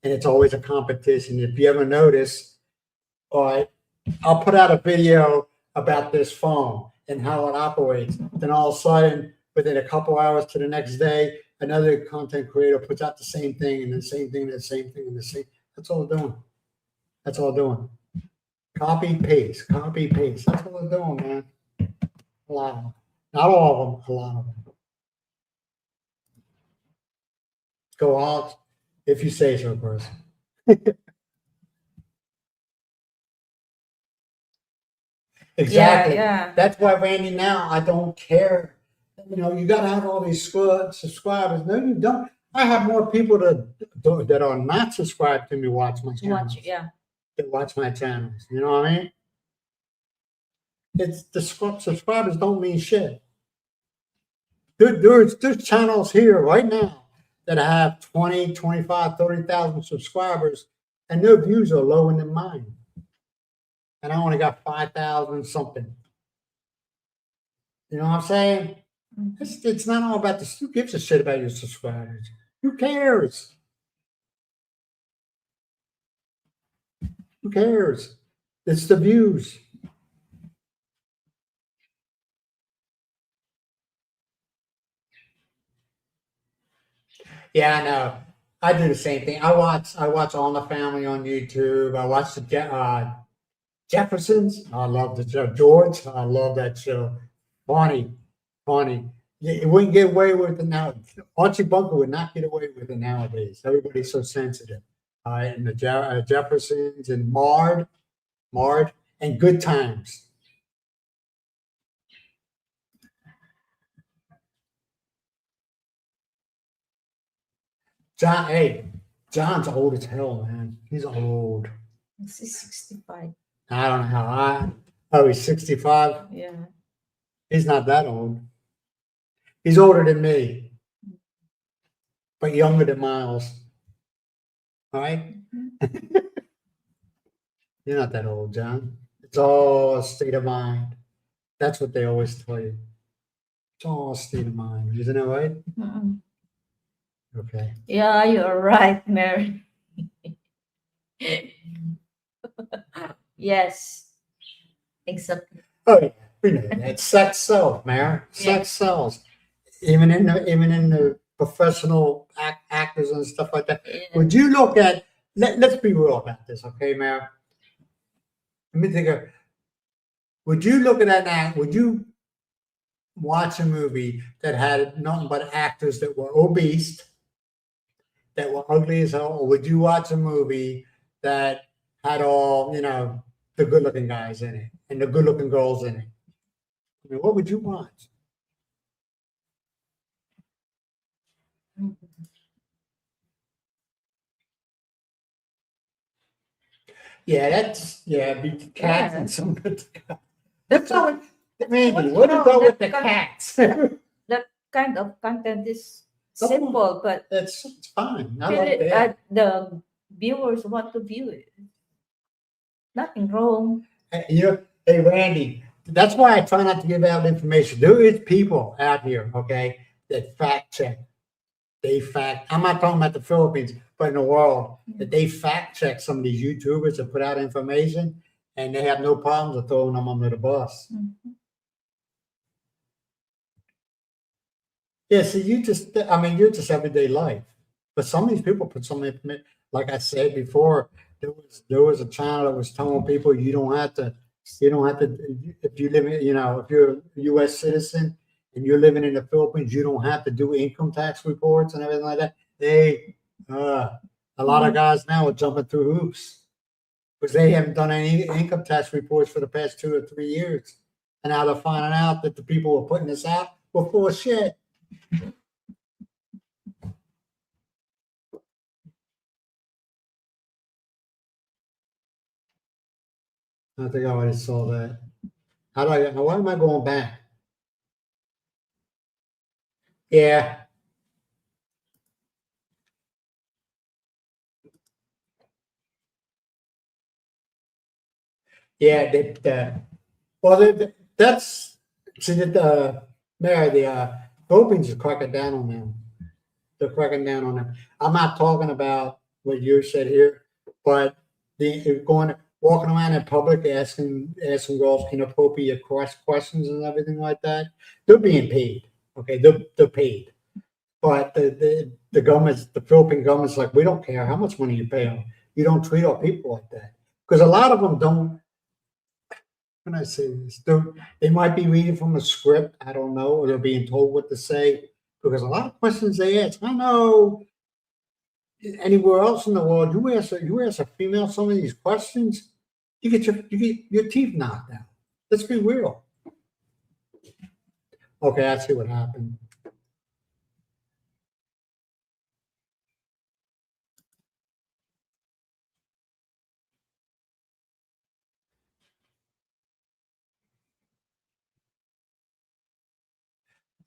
it's always a competition. If you ever notice, all right, I'll put out a video about this phone and how it operates. Then all of a sudden, within a couple hours to the next day, another content creator puts out the same thing and the same thing and the same thing and the same. That's all they're doing. That's all they're doing. Copy, paste. That's what they're doing, man. A lot of them. Not all of them, a lot of them. Go on, if you say so, Chris. Exactly. Yeah. That's why, Randy, now I don't care. You got to have all these subscribers. No, you don't. I have more people that are not subscribed to me watch my channels. That watch my channels. You know what I mean? It's the subscribers don't mean shit. There's channels here right now that have 20, 25, 30,000 subscribers, and their views are lower than mine. And I only got 5,000 something. You know what I'm saying? It's not all about this. Who gives a shit about your subscribers? Who cares? Who cares? It's the views. Yeah, I know. I do the same thing. I watch All in the Family on YouTube. I watch the Jeffersons. I love the George. I love that show. Funny. it wouldn't get away with it now. Archie Bunker would not get away with it nowadays. Everybody's so sensitive. All right, and the Jeffersons and Mard, and Good Times. John's old as hell, man. He's old. This is 65. I don't know how he's 65. Yeah. He's not that old. He's older than me, but younger than Miles. All right? You're not that old, John. It's all a state of mind. That's what they always tell you. It's all a state of mind. Isn't that right? Mm-mm. Okay. Yeah, you're right, Mary. Yes, exactly. Oh, yeah. We know that. Sex sells, Mary. Sex sells. Even in the professional actors and stuff like that. Yeah. Would you look at, let's be real about this, okay, Mary? Let me think of, would you look at that now? Would you watch a movie that had nothing but actors that were obese, that were ugly as hell, or would you watch a movie that had all, the good looking guys in it and the good looking girls in it? I mean, what would you watch? Be cats and some good guys. That's all. Randy, what is up with the cats? That kind of content is simple, but It's fine. I like really, that. the viewers want to view it. Nothing wrong. Hey, Randy, that's why I try not to give out information. There is people out here, okay, that fact check. I'm not talking about the Philippines, but in the world, that they fact check some of these YouTubers that put out information, and they have no problems with throwing them under the bus. Mhm. Yeah, see, you're just everyday life. But some of these people put some information, like I said before, there was a channel that was telling people you don't have to, if you live in, if you're a U.S. citizen and you're living in the Philippines, you don't have to do income tax reports and everything like that. A lot of guys now are jumping through hoops because they haven't done any income tax reports for the past 2 or 3 years. And now they're finding out that the people who are putting this out were full of shit. I think I already saw that. Why am I going back? Yeah. Yeah, that's, see, Mary, the Philippines is cracking down on them. They're cracking down on them. I'm not talking about what you said here, but walking around in public asking girls inappropriate questions and everything like that. They're being paid. Okay, they're paid. But the government's, the Philippine government's like, we don't care how much money you pay them. You don't treat our people like that. Because a lot of them don't, when I say this, they might be reading from a script, I don't know, or they're being told what to say. Because a lot of questions they ask, I know anywhere else in the world, you ask a female some of these questions, you get your teeth knocked out. Let's be real. Okay, I see what happened.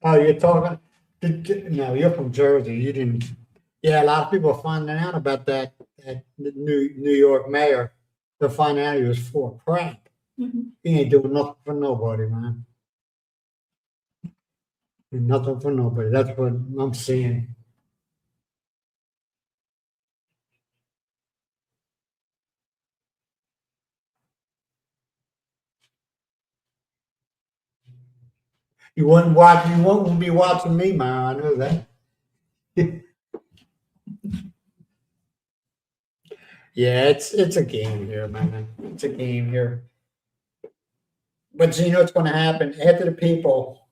Oh, you're talking. No, you're from Jersey. You didn't. Yeah, a lot of people are finding out about that New York mayor. They're finding out he was full of crap. Mhm. He ain't doing nothing for nobody, man. Nothing for nobody. That's what I'm seeing. You wouldn't watch. You won't be watching me, man. I know that. Yeah, it's a game here, man. It's a game here. But you know what's going to happen after the people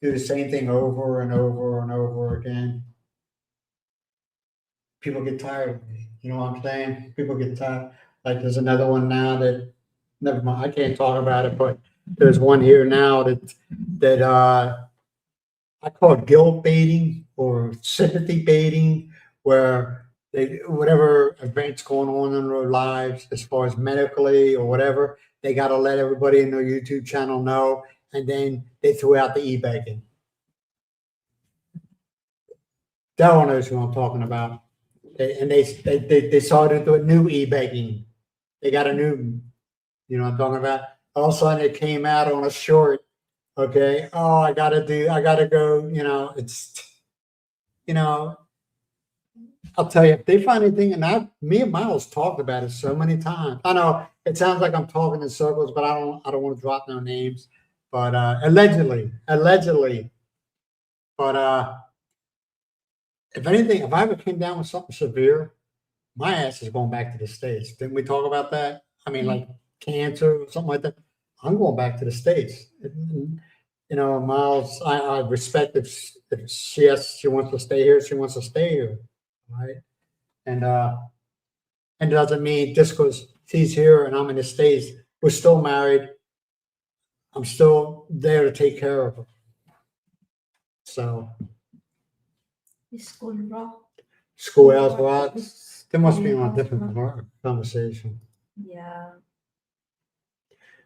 do the same thing over and over and over again, people get tired of it. You know what I'm saying? People get tired. Like there's another one now that, never mind, I can't talk about it, but there's one here now that I call it guilt baiting or sympathy baiting, where they, whatever events going on in their lives, as far as medically or whatever, they got to let everybody in their YouTube channel know, and then they threw out the e-banking. Daryl knows who I'm talking about. They started to do a new e-banking. They got a new, you know what I'm talking about? All of a sudden it came out on a short. Okay. Oh, I gotta go, I'll tell you, if they find anything, and me and Miles talked about it so many times. I know it sounds like I'm talking in circles, but I don't want to drop no names. But allegedly. But if anything, if I ever came down with something severe, my ass is going back to the States. Didn't we talk about that? I mean, like cancer or something like that. I'm going back to the States. You know, Miles, I respect if she wants to stay here, she wants to stay here, right? And it doesn't mean just because she's here and I'm in the States, we're still married. I'm still there to take care of her. So. School rock. Schoolhouse rocks. They must be on a different conversation. Yeah.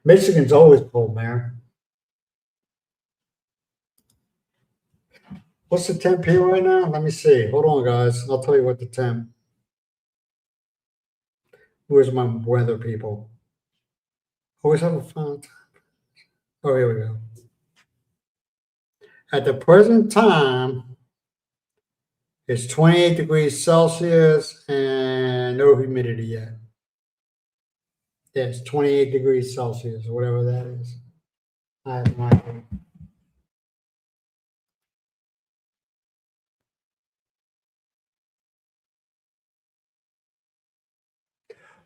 Michigan's always cold, man. What's the temp here right now? Let me see. Hold on, guys. I'll tell you what the temp. Where's my weather people? Always have a fun time. Oh, here we go. At the present time, it's 28 degrees Celsius and no humidity yet. Yes, 28 degrees Celsius, or whatever that is. I have no idea.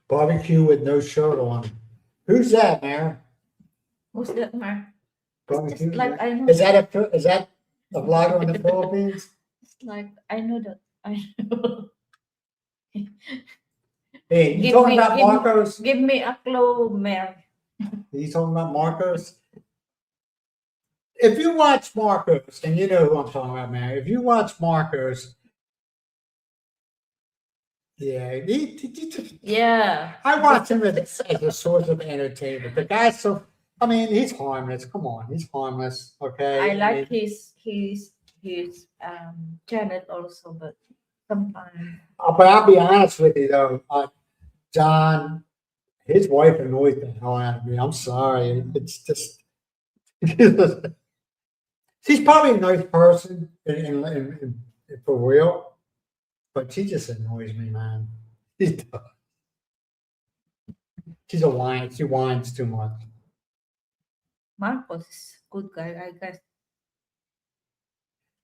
Barbecue with no shirt on. Who's that, Mayor? Who's that, Mark? Barbecue? It's like I know. Is that a vlogger in the Philippines? It's like I know that. I know. Hey, you talking about Marcos? Give me a clue, Mary. You talking about Marcos? If you watch Marcos, and you know who I'm talking about, man. If you watch Marcos, yeah, Yeah. I watch him as a source of entertainment. The guy's so, I mean, he's harmless. Come on, he's harmless. Okay. I like his channel also, but sometimes. But I'll be honest with you though, John, his wife annoys the hell out of me. I'm sorry. It's just, she's probably a nice person in for real, but she just annoys me, man. She's a whine. She whines too much. Marcos is good guy, I guess.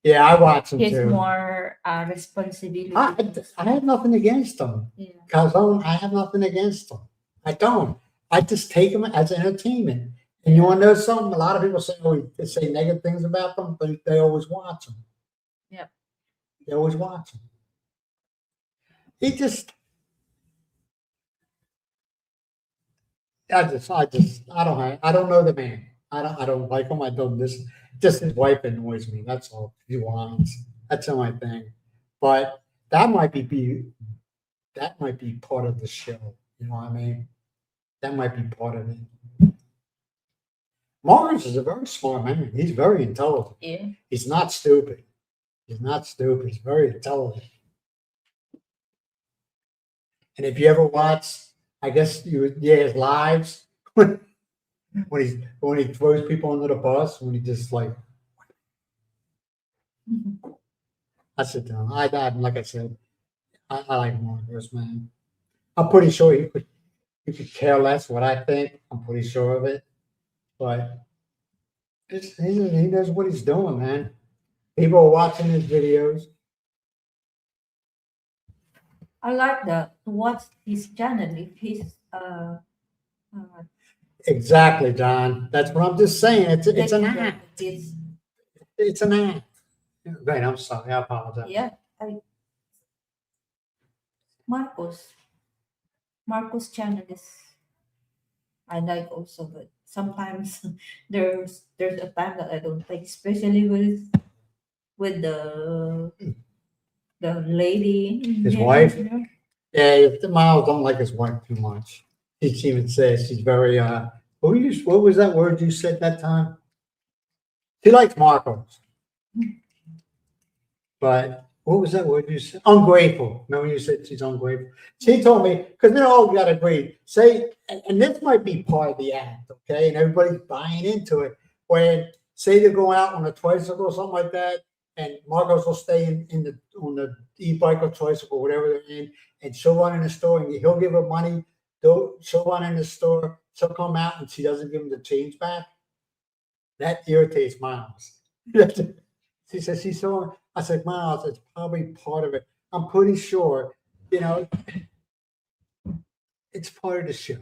Yeah, I watch him He's too. more responsibility. I have nothing against him. Yeah. Calzone, I have nothing against him. I don't. I just take them as entertainment. And you want to know something? A lot of people say, they say negative things about them, but they always watch them. Yep. They always watch them. He just, I don't know the man. I don't like him. I don't listen. Just his wife annoys me. That's all. He whines. That's the only thing. But that might be part of the show. You know what I mean? That might be part of it. Morris is a very smart man. He's very intelligent. Yeah. He's not stupid. He's not stupid. He's very intelligent. And if you ever watch, I guess his lives when he throws people under the bus, when he just like, I sit down. Like I said, I like Marcos, man. I'm pretty sure he could care less what I think. I'm pretty sure of it. But he knows what he's doing, man. People are watching his videos. I like that. What's his channel? If he's Exactly, John. That's what I'm just saying. It's an act. it's an act. Right, I'm sorry, I apologize. Yeah, Marcos. Marcos channel is I like also, but sometimes there's a time that I don't like, especially with the lady. His Yeah, wife? you know? Yeah, the Miles don't like his wife too much. She even says she's very what was that word you said that time? She likes Marcos, but what was that word you said? Ungrateful. Remember you said she's ungrateful? She told me, because they're all got to agree. Say, and this might be part of the act, okay? And everybody's buying into it. When say they go out on a tricycle or something like that, and Marcos will stay in the on the e-bike or tricycle, whatever they're in, and she'll run in the store and he'll give her money. She'll run in the store, she'll come out and she doesn't give him the change back. That irritates Miles. She says she's so. I said, Miles, it's probably part of it. I'm pretty sure, you know, it's part of the show.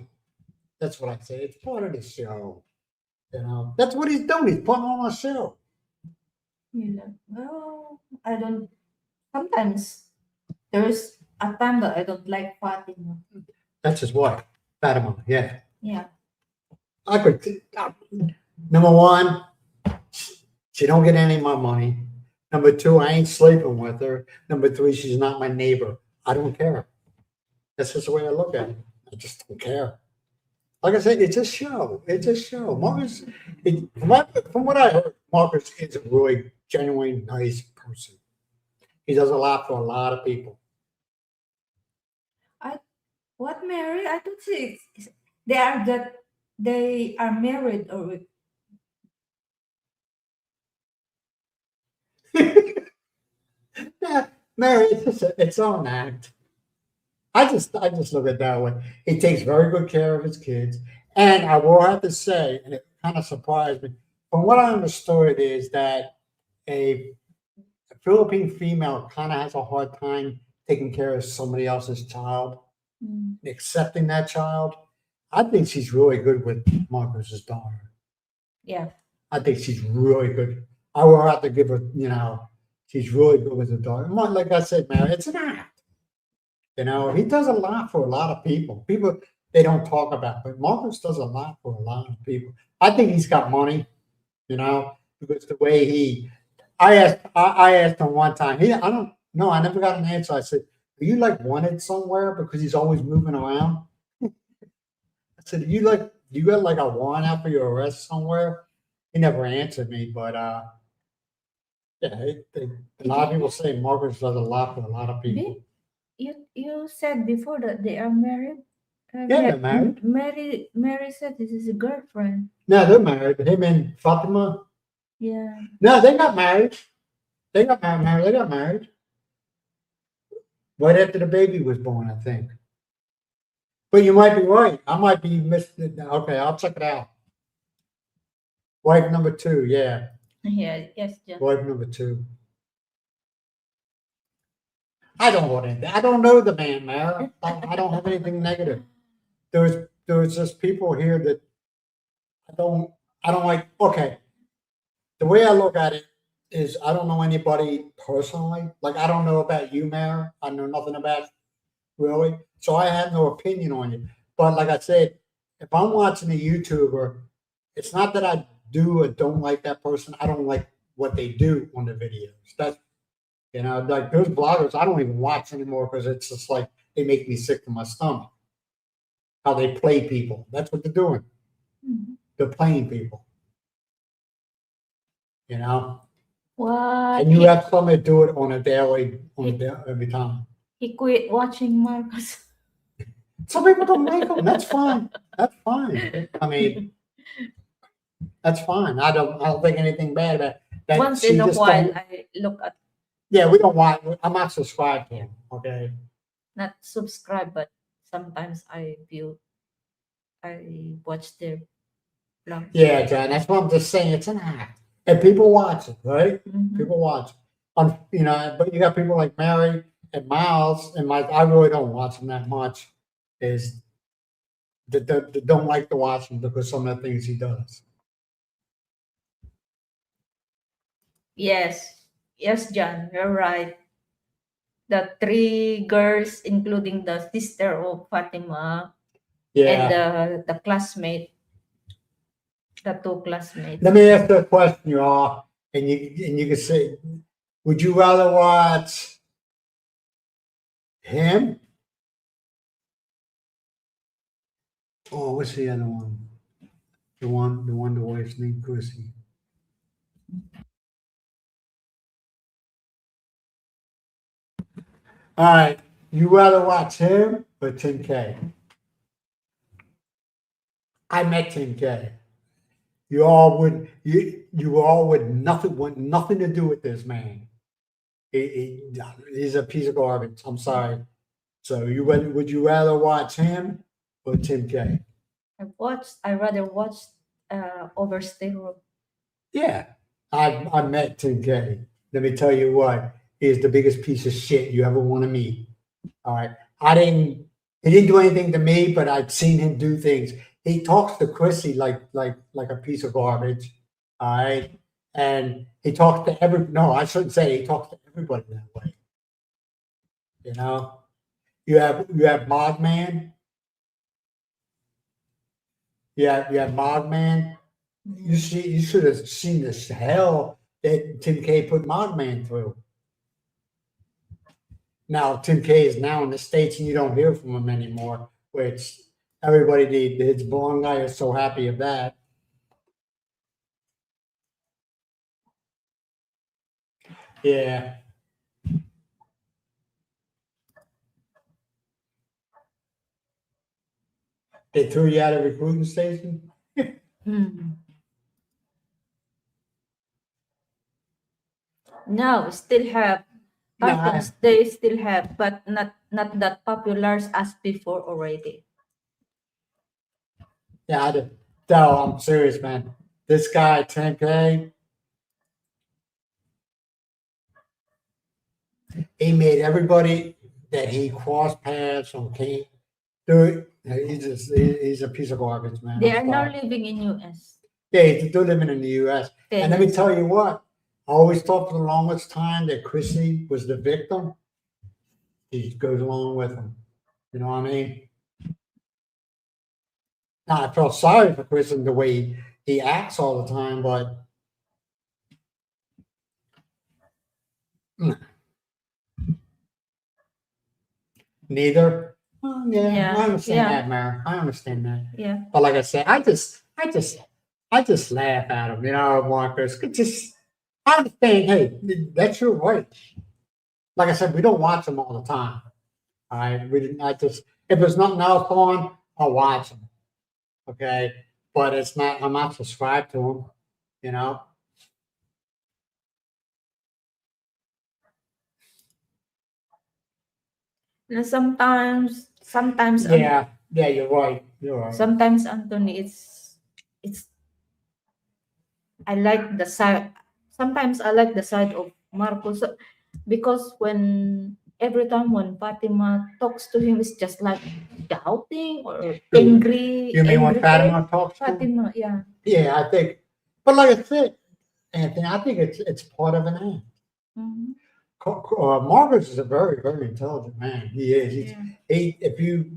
That's what I say. It's part of the show. You know, that's what he's doing. He's putting on a show. You know, well, I don't. Sometimes there's a time that I don't like Fatima. That's his wife, Fatima. Yeah, Yeah, I could. Number one, she don't get any of my money. Number two, I ain't sleeping with her. Number three, she's not my neighbor. I don't care. That's just the way I look at it. I just don't care. Like I said, it's a show. It's a show. Marcus, from what I heard, Marcus is a really genuine, nice person. He does a lot for a lot of people. what Mary? I don't see. They are married or Yeah, Mary, it's just its own act. I just look at it that way. He takes very good care of his kids, and I will have to say, and it kind of surprised me. From what I understood, is that a Philippine female kind of has a hard time taking care of somebody else's child, Mm, accepting that child. I think she's really good with Marcus's daughter. yeah. I think she's really good. I will have to give her, she's really good with her daughter. Like I said, man, it's an act. He does a lot for a lot of people. People they don't talk about, but Marcus does a lot for a lot of people. I think he's got money, because the way I asked him one time. I don't know. I never got an answer. I said, "Are you like wanted somewhere because he's always moving around?" I said, you got like a warrant out for your arrest somewhere?" He never answered me, but yeah, a lot of people say Marcus does a lot for a lot of people. You said before that they are married. Yeah, they're married. Mary said this is a girlfriend. No, they're married. Him and Fatima. Yeah. No, they got married. They got married. They got married right after the baby was born, I think. But you might be right. I might be missed. Okay, I'll check it out. Wife number two, yeah. Yeah. Yes, John. Wife number two. I don't want anything. I don't know the man, man. I don't have anything negative. There's just people here that I don't like. Okay, the way I look at it is I don't know anybody personally. Like I don't know about you, Mayor. I know nothing about you, really. So I have no opinion on you. But like I said, if I'm watching a YouTuber, it's not that I do or don't like that person. I don't like what they do on the videos. That's like those bloggers I don't even watch anymore because it's just like they make me sick to my stomach. How they play people. That's what they're doing. Mhm. They're playing people. You know? What? And you have some that do it on a daily, every time. He quit watching Marcos. Some people don't like them. That's fine. That's fine. I mean, that's fine. I don't think anything bad about that. Once She in a just while, don't. I look at Yeah, we don't want. I'm not subscribed to him. Okay. not subscribe, but sometimes I watch their vlog. Yeah, John. That's what I'm just saying. It's an act, and people watch it, right? Mhm. People watch. But you got people like Mary and Miles, and I really don't watch them that much. Is that don't like to watch him because some of the things he does. Yes. Yes, John, you're right. The three girls, including the sister of Fatima and Yeah. the classmate, the two classmates. Let me ask you a question, y'all, and you can say, would you rather watch him? Oh, what's the other one? The wife's named Chrissy. All right, you rather watch him or Tim K? I met Tim K. You all would nothing want nothing to do with this man. He's a piece of garbage. I'm sorry. So would you rather watch him or Tim K? I rather watch Overstay Road. Yeah, I met Tim K. Let me tell you what, he's the biggest piece of shit you ever want to meet. All right, he didn't do anything to me, but I've seen him do things. He talks to Chrissy like a piece of garbage. All right, and he talks to no, I shouldn't say he talks to everybody that way. You know, you have Mogman. You have Mogman. You should have seen this hell that Tim K put Mogman through. Now Tim K is now in the States and you don't hear from him anymore, which everybody his blonde guy is so happy of that. Yeah. They threw you out of recruiting station? Hmm. No, still have No, cartoons. They still have, but not that popular as before already. yeah, I did. No, I'm serious, man. This guy, 10K, he made everybody that he crossed paths on came through. He's a piece of garbage, man. They I'm are now sorry. living in US. Yeah, he's still living in the US. And let me tell you what, I always thought for the longest time that Chrissy was the victim. He goes along with him. You know what I mean? Now, I felt sorry for Chris and the way he acts all the time, but neither. Oh, yeah, Yeah, I understand yeah. that, Mary. I understand that. Yeah. But like I said, I just laugh at him, you know, Marcus. I understand, hey, that's your right. Like I said, we don't watch them all the time. All right. We didn't if there's nothing else on, I'll watch them. Okay. But I'm not subscribed to them, you know. And sometimes Yeah, you're right. You're right. sometimes Anthony, it's I like the side. Sometimes I like the side of Marcos because every time when Fatima talks to him, it's just like doubting or angry. You mean when Angry Fatima talks to him? Fatima, yeah. Yeah, I think. But like I said, Anthony, I think it's part of an act. Mhm. Marcus is a very, very intelligent man. He is. Yeah. If you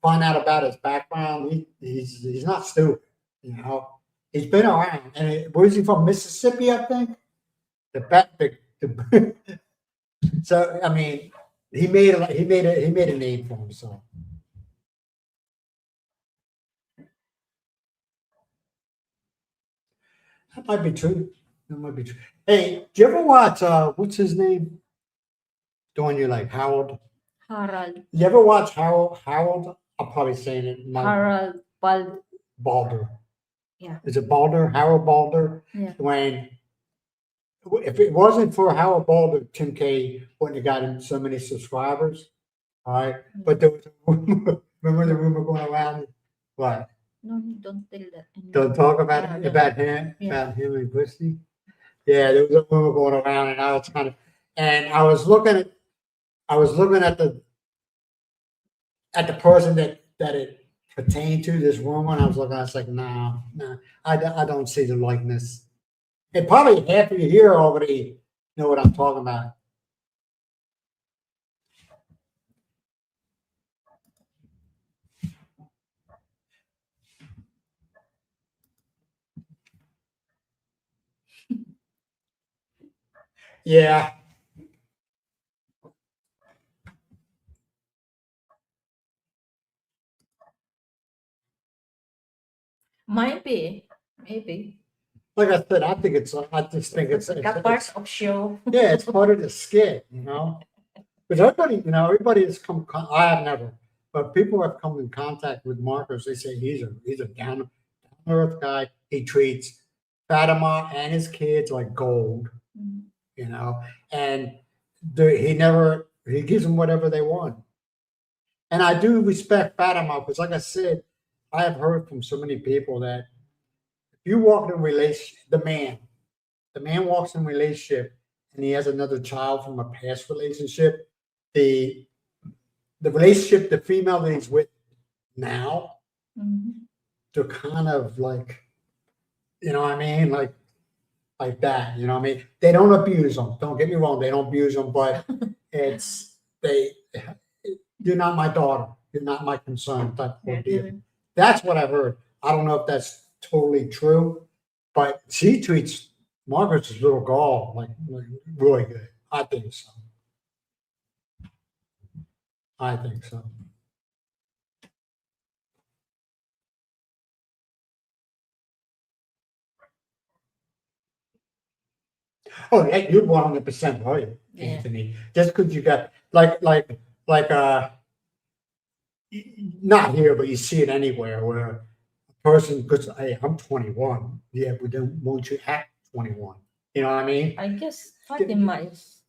find out about his background, he's not stupid. You know, he's been around. And where's he from? Mississippi, I think. The so I mean, he made a name for himself. That might be true. That might be true. Hey, do you ever watch what's his name? The one you like, Harold. Harold. You ever watch Harold? I'm probably saying it. Harold Balder. Yeah. Is it Balder? Harold Balder? Yeah. If it wasn't for Harold Balder, Tim K wouldn't have gotten so many subscribers. All right. But there was a rumor, remember the rumor going around? What? No, don't tell that. Don't talk about Yeah, about him, about him and Christy. Yeah, there was a rumor going around, and I was I was looking at the person that it pertained to this rumor, and I was like, no, I don't see the likeness. And probably half of you here already know what I'm talking about. Yeah. Maybe. Like I said, I just think it's That part of show. yeah, it's part of the skit, Because everybody has I have never, but people have come in contact with Marcos. They say he's a down to earth guy. He treats Fatima and his kids like gold, Mhm. and he gives them whatever they want. And I do respect Fatima because, like I said, I have heard from so many people that if you walk in a relationship, the man walks in a relationship and he has another child from a past relationship, the relationship, the female that he's with now, Mhm. they're kind of like, you know what I mean? Like that, you know what I mean? They don't abuse them. Don't get me wrong, they don't abuse them, but it's they you're not my daughter. You're not my concern type of deal. Mhm. That's what I've heard. I don't know if that's totally true, but she treats Margaret's little girl like really good. I think so. I think so. Oh, yeah, you're 100% right, Yeah. Anthony. Just because you got like not here, but you see it anywhere where a person goes, "Hey, I'm 21." Yeah, but then won't you act 21? You know what I mean? I guess Fatima is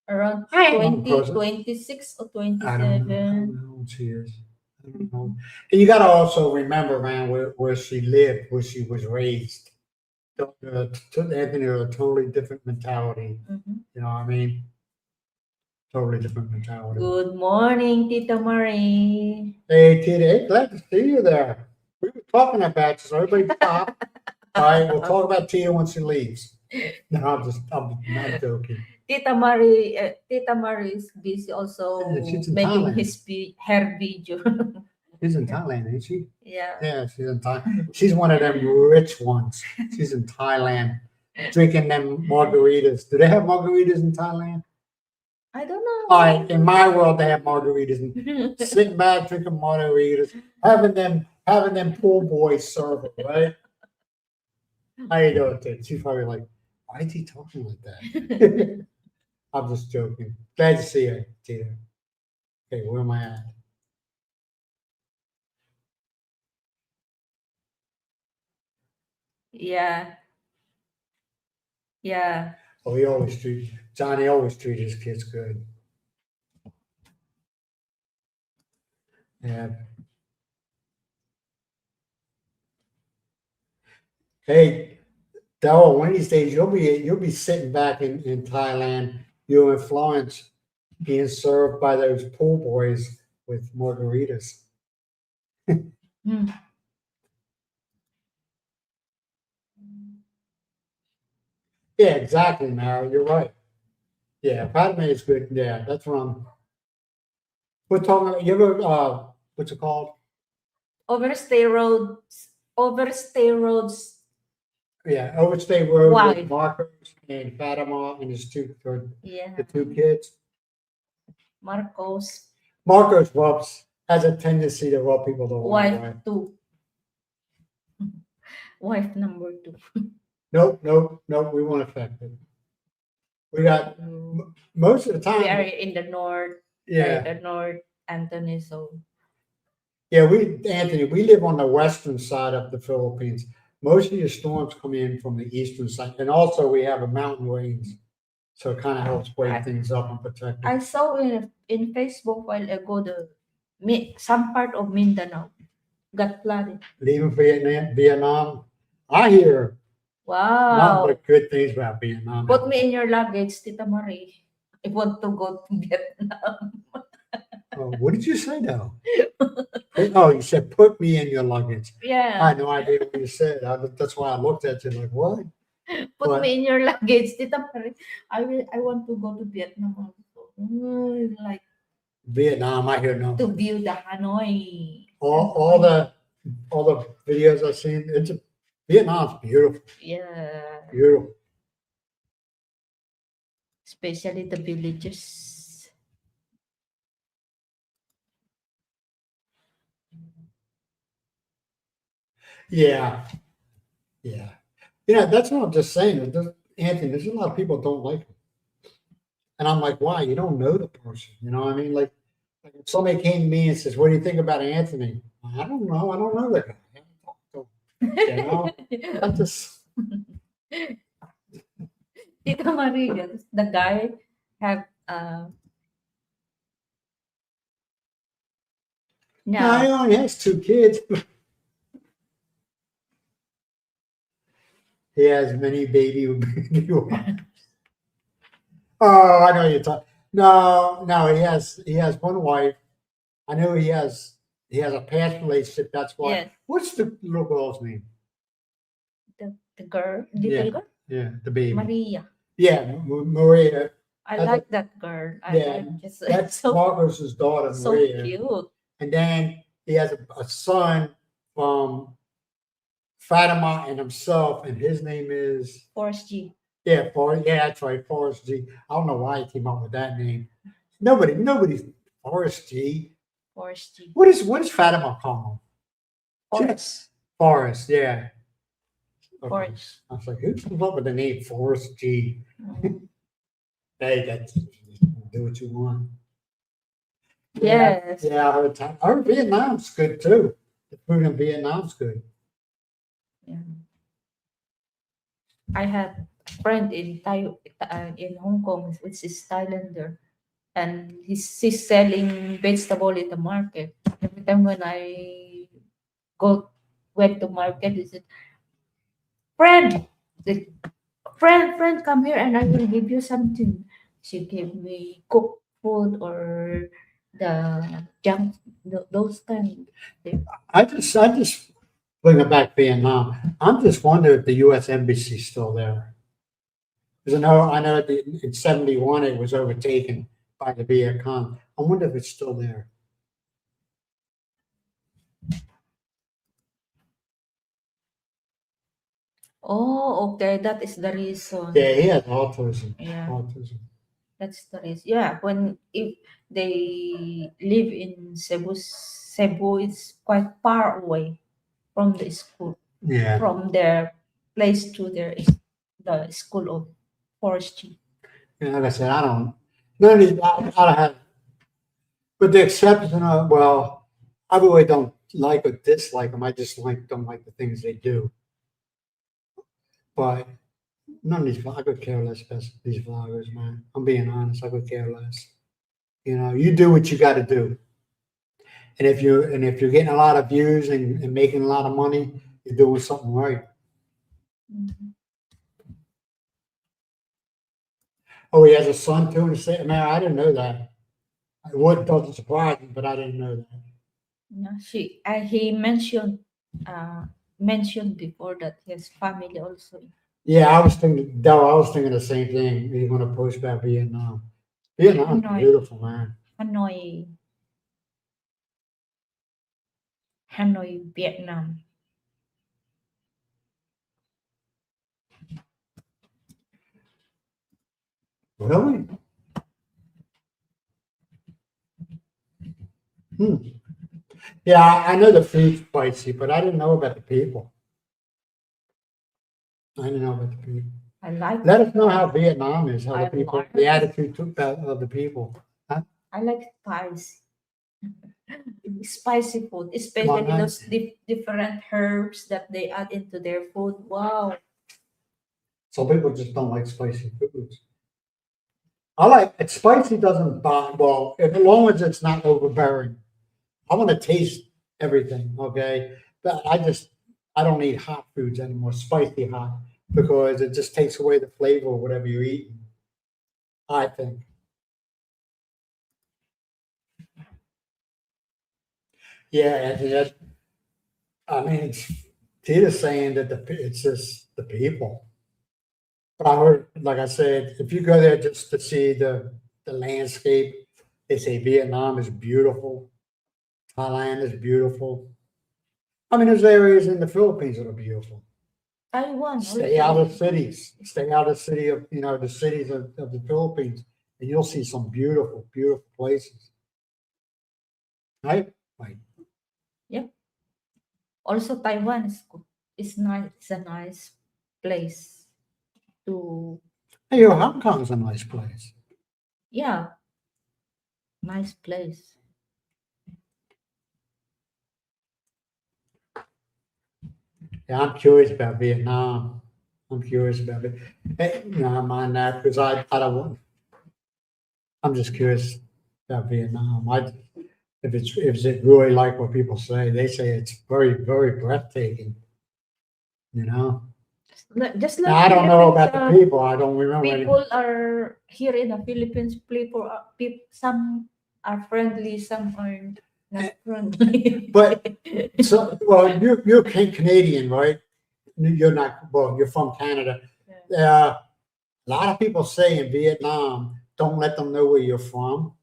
around I ain't one 20, person. 26 or I don't know. 27. How old she is. I don't know. And you got to also remember, man, where she lived, where she was raised. Anthony, a totally different mentality. Mhm. You know what I mean? Totally different mentality. Good morning, Tita Marie. Hey, Tita, hey, glad to see you there. We were talking about you, so everybody stop. All right, we'll talk about Tia when she leaves. No, I'm not joking. Tita Marie is busy also Yeah, she's in making Thailand. her video. She's in Thailand, ain't she? Yeah. Yeah, she's in Thailand. She's one of them rich ones. She's in Thailand drinking them margaritas. Do they have margaritas in Thailand? I don't know. All right, in my world, they have margaritas and sitting back drinking margaritas, having them pool boys serve it, right? How you doing, Ted? She's probably like, why is he talking like that? I'm just joking. Glad to see you, Tina. Okay, where am I at? Yeah. Yeah. Oh, Johnny always treat his kids good. Yeah. Hey, Daryl, one of these days you'll be sitting back in Thailand, you and Florence, being served by those pool boys with margaritas. Hmm. Yeah, exactly, Mara. You're right. Yeah, Padme is good. Yeah, that's what we're talking about. You ever what's it called? Overstay roads. Overstay roads. Yeah, Overstay Road Why? with Marcos and Fatima and his Yeah. the two kids. Marcos. Marcos has a tendency to rub people the wrong Wife way. 2. Wife number 2. Nope. We weren't affected. We got most of the We are time. in the north. Yeah, The north, Anthony. So yeah. Anthony, we live on the western side of the Philippines. Most of your storms come in from the eastern side, and also we have a mountain range, so it kind of helps break things up and protect it. I saw in Facebook a while ago some part of Mindanao got flooded. Leaving Vietnam, I hear nothing Wow. but good things about Vietnam. Put me in your luggage, Tita Marie. I want to go to Vietnam. Oh, what did you say now? Oh, you said put me in your luggage. I Yeah. had no idea what you said. That's why I looked at you like, what? Put But me in your luggage, Tita Marie. I want to go to Vietnam also. Like Vietnam, I hear to no. view the Hanoi. All the videos I've seen, Vietnam's beautiful, Yeah, beautiful. especially the villages. Yeah, yeah. That's what I'm just saying. Anthony, there's a lot of people don't like him. And I'm like, why? You don't know the person. You know what I mean? Like if somebody came to me and says, what do you think about Anthony? I don't know. I don't know that guy. I haven't talked to him. You know? I just, Tita Maria, the guy have no, he now. only has 2 kids. He has many baby wives. Oh, I know you're talking. No, he has one wife. I know he has a past relationship. That's why. Yes, What's the little girl's name? the girl, little Yeah, girl, yeah, the baby. Maria. Yeah, Maria. I That's a, like that girl. I yeah, like just that's so Marcos's daughter, so Maria. cute. And then he has a son from Fatima and himself, and his name is Forrest G. yeah, that's right, Forrest G. I don't know why he came up with that name. Nobody's Forrest G. Forrest G. What is Fatima called? Forrest. Forrest, yeah. Okay. Forrest. I was like, who comes up with the name Forrest G? Mm. Hey, that's do what you want. Yes. Yeah, our Vietnam's good too. The food in Vietnam's good. Yeah. I had a friend in Hong Kong, which is Thailander, and she's selling vegetable in the market. Every time when I go went to market, he said, "Friend, the friend, come here, and I will give you something." She gave me cooked food or the junk, those kind. I just bringing back Vietnam. I'm just wondering if the U.S. Embassy's still there. Because I know that in '71 it was overtaken by the Viet Cong. I wonder if it's still there. Oh, okay, that is the reason. Yeah, he has autism. Yeah. Autism. That's the reason. Yeah, when if they live in Cebu, Cebu is quite far away from the school, Yeah. from their place to the school of forestry. Like I said, I don't. None of these. I don't have. But the exception of I really don't like or dislike them. I just don't like the things they do. But none of these. I could care less about these vloggers, man. I'm being honest. I could care less. You do what you got to do. And if you're getting a lot of views and making a lot of money, you're doing something right. Mhm. Oh, he has a son too in the state. Man, I didn't know that. What doesn't surprise me, but I didn't know that. Yeah, he uh, mentioned before that his family also Yeah, I was thinking, Dell, I was thinking the same thing. You're going to post about Vietnam. Vietnam's Hanoi, beautiful, man. Hanoi, Hanoi, Vietnam. Really? Hmm. Yeah, I know the food's spicy, but I didn't know about the people. I didn't know about the people. I like Let us know how Vietnam is, how the I people, like the attitude of the people. Huh? I like spice. Spicy food, Come on, especially man. those different herbs that they add into their food. Wow. Some people just don't like spicy foods. I like it. Spicy doesn't bother. Well, as long as it's not overbearing. I want to taste everything, okay? But I don't eat hot foods anymore, spicy hot, because it just takes away the flavor of whatever you're eating. I think. Yeah, and I mean, Tita's saying that it's just the people. But I heard, like I said, if you go there just to see the landscape, they say Vietnam is beautiful. Thailand is beautiful. I mean, there's areas in the Philippines that are beautiful. Taiwan Stay also. out of cities. Stay out of city of, the cities of the Philippines, and you'll see some beautiful, beautiful places. Right? Like, Also, Taiwan is good. It's nice. It's a nice place to. hey, Hong Kong's a nice place. Yeah, nice place. Yeah, I'm curious about Vietnam. I'm curious about it. Hey, no, I mind that because I don't want. I'm just curious about Vietnam. If it really like what people say, they say it's very, very breathtaking. You know. Just Now, like I don't know Philippines, about the people. I don't remember any. people are here in the Philippines. People, some are friendly, some are not friendly. But so, well, you're Canadian, right? You're not. Well, you're from Canada. A lot of people say in Vietnam, don't let them know where you're from,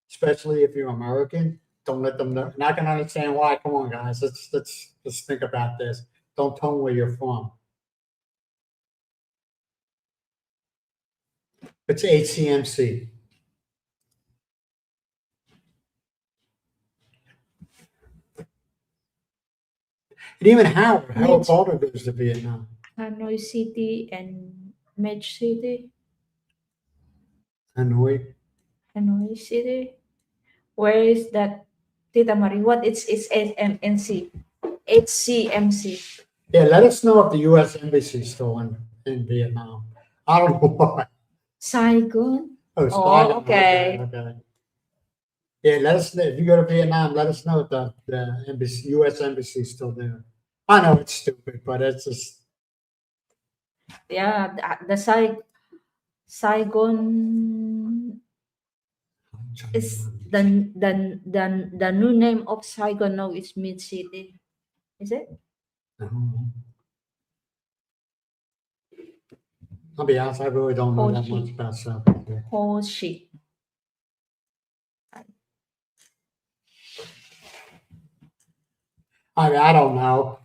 especially if you're American. Don't let them know. And I can understand why. Come on, guys. Let's think about this. Don't tell them where you're from. It's HCMC. And even Howard Potter goes to Vietnam. Hanoi City and Medj City, Hanoi. Hanoi City. Where is that, Tita Marie? What it's HMNC, HCMC. Yeah, let us know if the U.S. Embassy is still in Vietnam. I don't know why. Saigon. Oh, Oh, Saigon. okay. Okay. Yeah, let us know if you go to Vietnam. Let us know if the embassy, U.S. Embassy is still there. I know it's stupid, but it's just Yeah, the Saigon is the new name of Saigon now is Mid City. Is it? I don't know. I'll be honest, I really don't know that much about South Africa. Ho Chi. I don't know.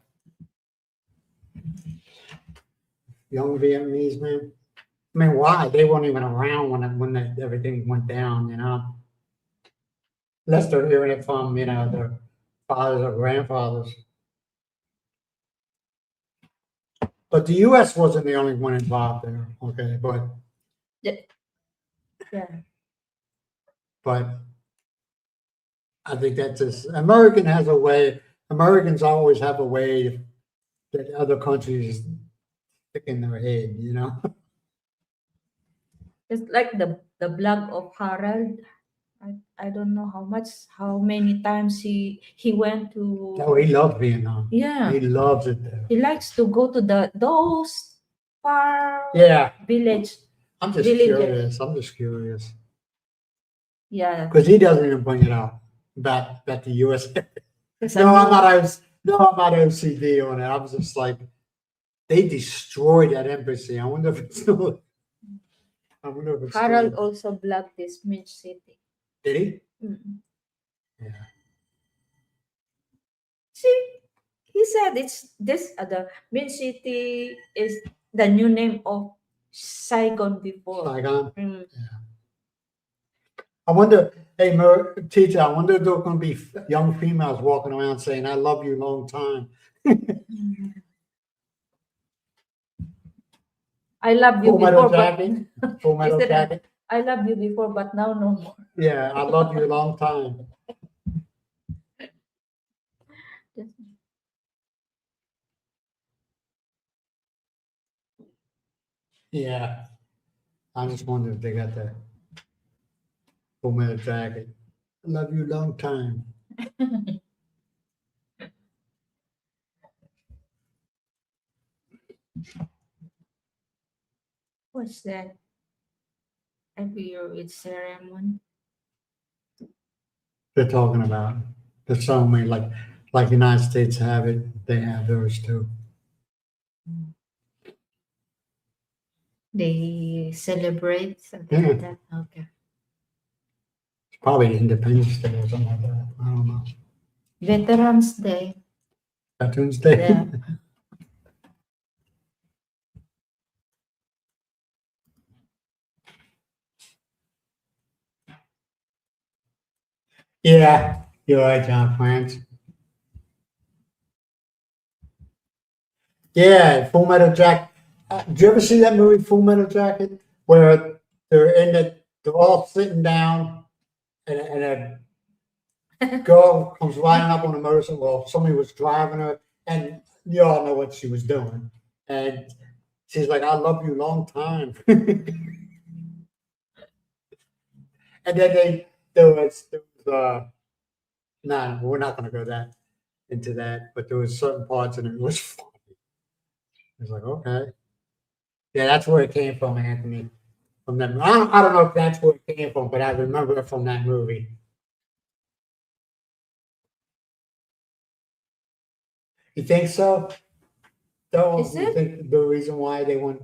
Young Vietnamese man. I mean, why? They weren't even around when everything went down, Unless they're hearing it from, their fathers or grandfathers. But the U.S. wasn't the only one involved there, okay? Yeah. But I think that's just Americans always have a way that other countries stick in their head, It's like the blog of Harold. I don't know how many times he went to. Oh, he loves Vietnam. Yeah, He loves it there. he likes to go to those far village. I'm just villages. curious. Yeah, Because he doesn't even bring it up about the U.S. because No, I'm not OCD on it. I was just like, they destroyed that embassy. I wonder if it's still. Harold also blocked this Mitch City. Did he? Mm. Yeah. See, he said it's this the Mitch City is the new name of Saigon before. Saigon. Mm. Yeah. I wonder, hey, teacher, I wonder if there are going to be young females walking around saying, "I love you long time." I love you Full before, Metal Jacket. Full Metal Jacket. I love you before, but now no more. Yeah, I love you a long time. Yeah. I just wonder if they got that Full Metal Jacket. I love you a long time. What's that? Every year it's ceremony. They're talking about. There's so many, like the United States have it, they have theirs too. They celebrate something like that. Okay. It's probably Independence Day or something like that. I don't know. Veterans Day. Veterans Day. Yeah. Yeah, you're right, John France. Yeah, Full Metal Jacket. Did you ever see that movie, Full Metal Jacket, where they're all sitting down, and a girl comes riding up on a motorcycle. Well, somebody was driving her, and you all know what she was doing, and she's like, "I love you long time," and then no, we're not going to go into that, but there was certain parts in it was funny. It was like, okay. Yeah, that's where it came from, Anthony. From that, I don't know if that's where it came from, but I remember it from that movie. You think so? Don't Is you it? think the reason why they want?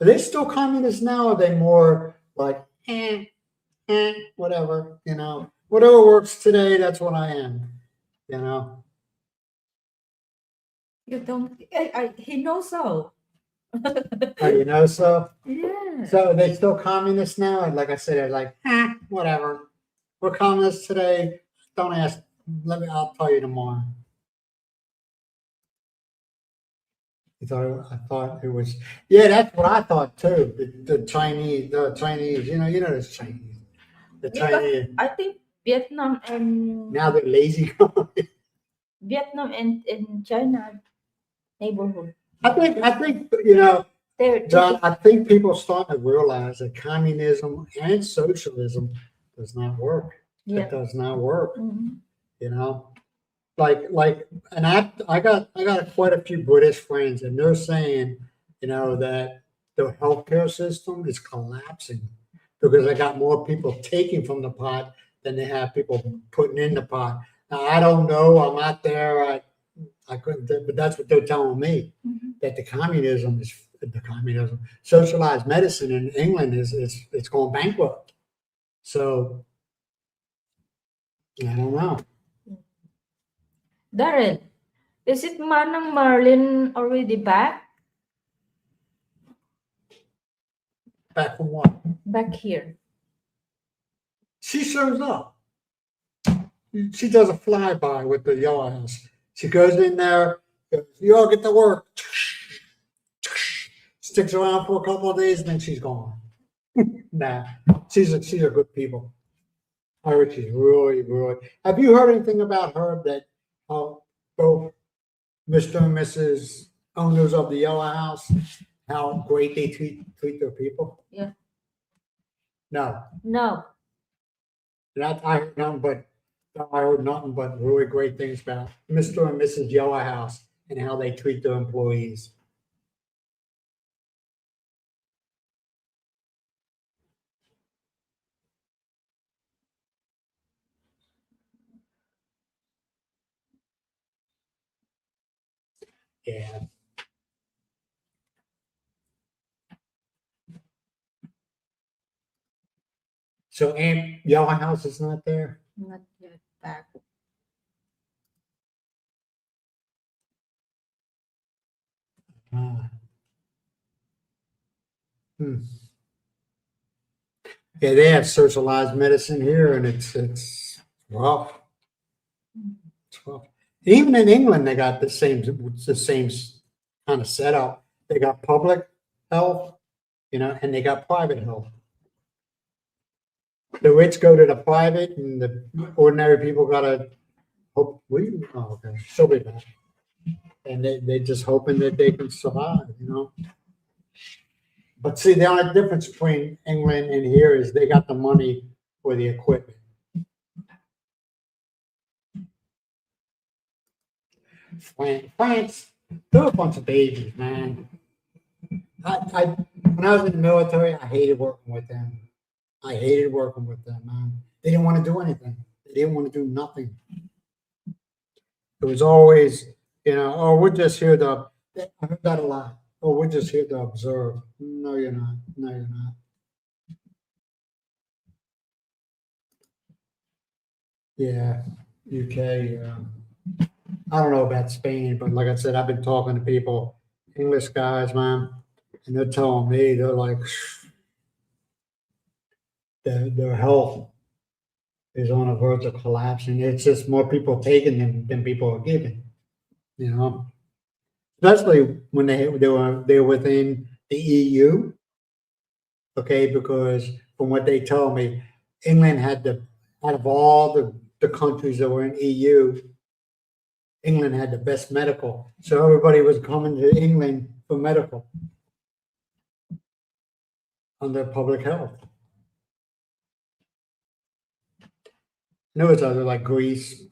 Are they still communists now? Or are they more like, whatever, whatever works today, that's what I am, you know? You don't. He knows so. Oh, so? Yeah. So are they still communists now? And like I said, they're like, whatever. We're communists today. Don't ask. I'll tell you tomorrow. I thought it was, yeah, that's what I thought too. The Chinese, this Chinese, the Yeah, but Chinese. I think Vietnam and Now they're lazy. and China neighborhood. I think, They're John, I think people are starting to realize that communism and socialism does not work. yeah. It does not work, Mhm. and I got quite a few British friends, and they're saying, that the healthcare system is collapsing because they got more people taking from the pot than they have people putting in the pot. Now I don't know. I'm not there. I couldn't, but that's what they're telling me, that the communism, socialized medicine in England is it's going bankrupt. So I don't know. Darren, is it Manang Marlin already back? Back from what? Back here. She shows up. She does a flyby with the Yellow House. She goes in there, goes, you all get to work. Sticks around for a couple of days, and then she's gone. Nah, she's a good people. I heard she's really, really. Have you heard anything about her that how both Mr. and Mrs. owners of the Yellow House, how great they treat their people? Yeah. No, No. I heard nothing but really great things about Mr. and Mrs. Yellow House and how they treat their employees. Yeah. So Aunt Yellow House is not there? Not yet back. Ah. Hmm. Yeah, they have socialized medicine here, and it's rough. It's rough. Even in England, they got the same kind of setup. They got public health, and they got private health. The rich go to the private, and the ordinary people gotta hope okay, she'll be back. And they just hoping that they can survive. But see, the only difference between England and here is they got the money for the equipment. France, they're a bunch of babies, man. When I was in the military, I hated working with them. I hated working with them, man. They didn't want to do anything. They didn't want to do nothing. It was always, oh, we're just here to. I heard that a lot. oh, we're just here to observe. No, you're not. No, you're not. Yeah, UK. I don't know about Spain, but like I said, I've been talking to people, English guys, man, and they're telling me they're like their health is on the verge of collapsing. It's just more people taking than people are giving. You know, especially when they're within the EU. Okay, because from what they told me, England had out of all the countries that were in EU, England had the best medical. So everybody was coming to England for medical under public health. And there was other like Greece.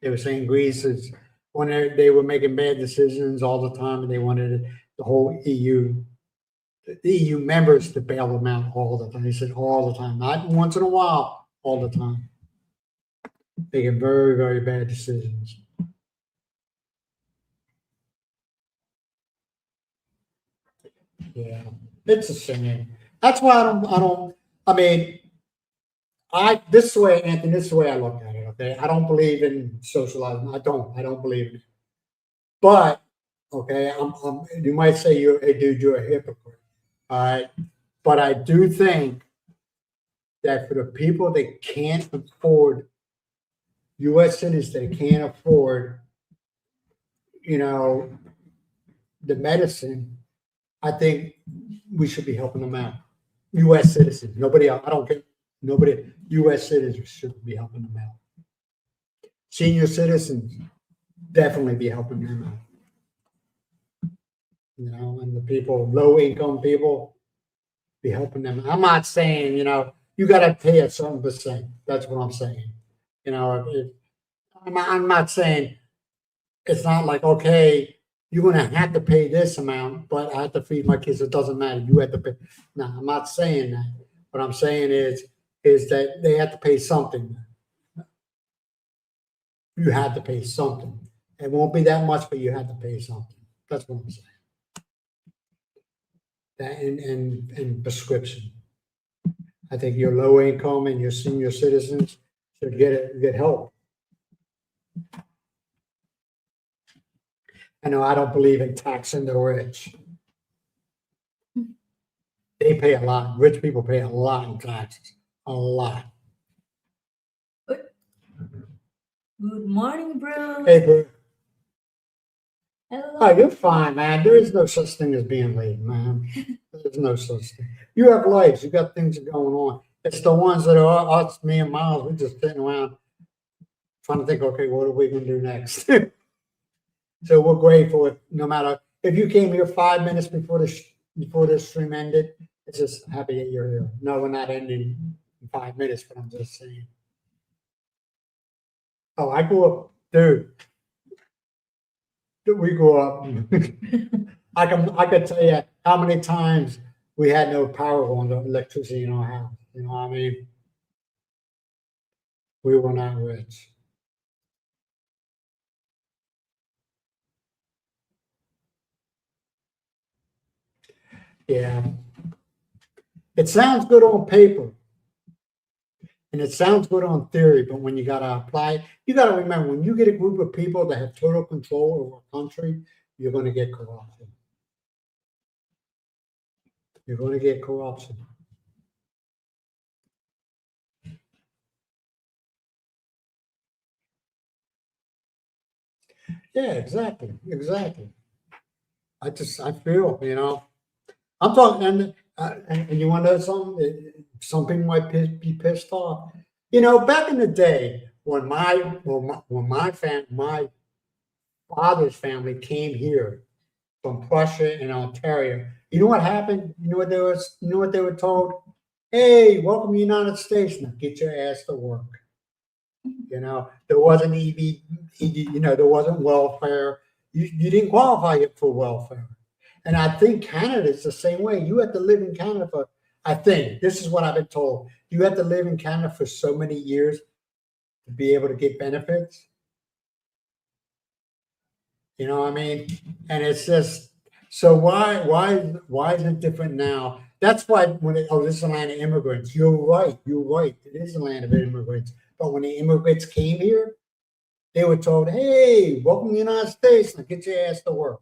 They were saying Greece is when they were making bad decisions all the time, and they wanted the whole EU, the EU members to bail them out all the time. They said all the time, not once in a while, all the time. Making very, very bad decisions. Yeah, it's a shame. That's why I mean, this is the way, Anthony, this is the way I look at it, okay? I don't believe in socializing. I don't believe in it. But, okay, you might say you're a hypocrite. All right. But I do think that for the people that can't afford US citizens that can't afford, the medicine, I think we should be helping them out. US citizens, nobody else. I don't care. Nobody, US citizens should be helping them out. Senior citizens, definitely be helping them out. And the people, low income people, be helping them. I'm not saying, you got to pay a certain percent. That's what I'm saying. I'm not saying it's not like, okay, you're going to have to pay this amount, but I have to feed my kids. It doesn't matter. You have to pay. No, I'm not saying that. What I'm saying is that they have to pay something. You have to pay something. It won't be that much, but you have to pay something. That's what I'm saying. That and prescription. I think your low income and your senior citizens should get help. I know I don't believe in taxing the rich. They pay a lot. Rich people pay a lot in taxes. A lot. Good morning, bro. Hey, bro. Hello. Oh, you're fine, man. There is no such thing as being late, man. There's no such thing. You have lives. You got things going on. It's the ones that are us, me and Miles. We're just sitting around trying to think, okay, what are we going to do next? So we're grateful no matter if you came here 5 minutes before this stream ended. It's just happy that you're here. No, we're not ending in 5 minutes, but I'm just saying. Oh, I grew up, dude. We grew up. I can tell you how many times we had no power on the electricity in our house. You know what I mean? We were not rich. Yeah. It sounds good on paper. And it sounds good on theory, but when you got to apply it, you got to remember when you get a group of people that have total control over a country, you're going to get corruption. You're going to get corruption. Yeah, exactly. I feel, I'm talking, and you want to know something? Some people might be pissed off. Back in the day when my father's family came here from Prussia and Ontario, you know what happened? You know what they were told? Hey, welcome to the United States. Now get your ass to work. There wasn't there wasn't welfare. You didn't qualify for welfare. And I think Canada is the same way. You have to live in Canada for, I think, this is what I've been told. You have to live in Canada for so many years to be able to get benefits. You know what I mean? And it's just, so why is it different now? That's why when it, oh, this is a land of immigrants. You're right. You're right. It is a land of immigrants. But when the immigrants came here, they were told, "Hey, welcome to the United States. Now get your ass to work."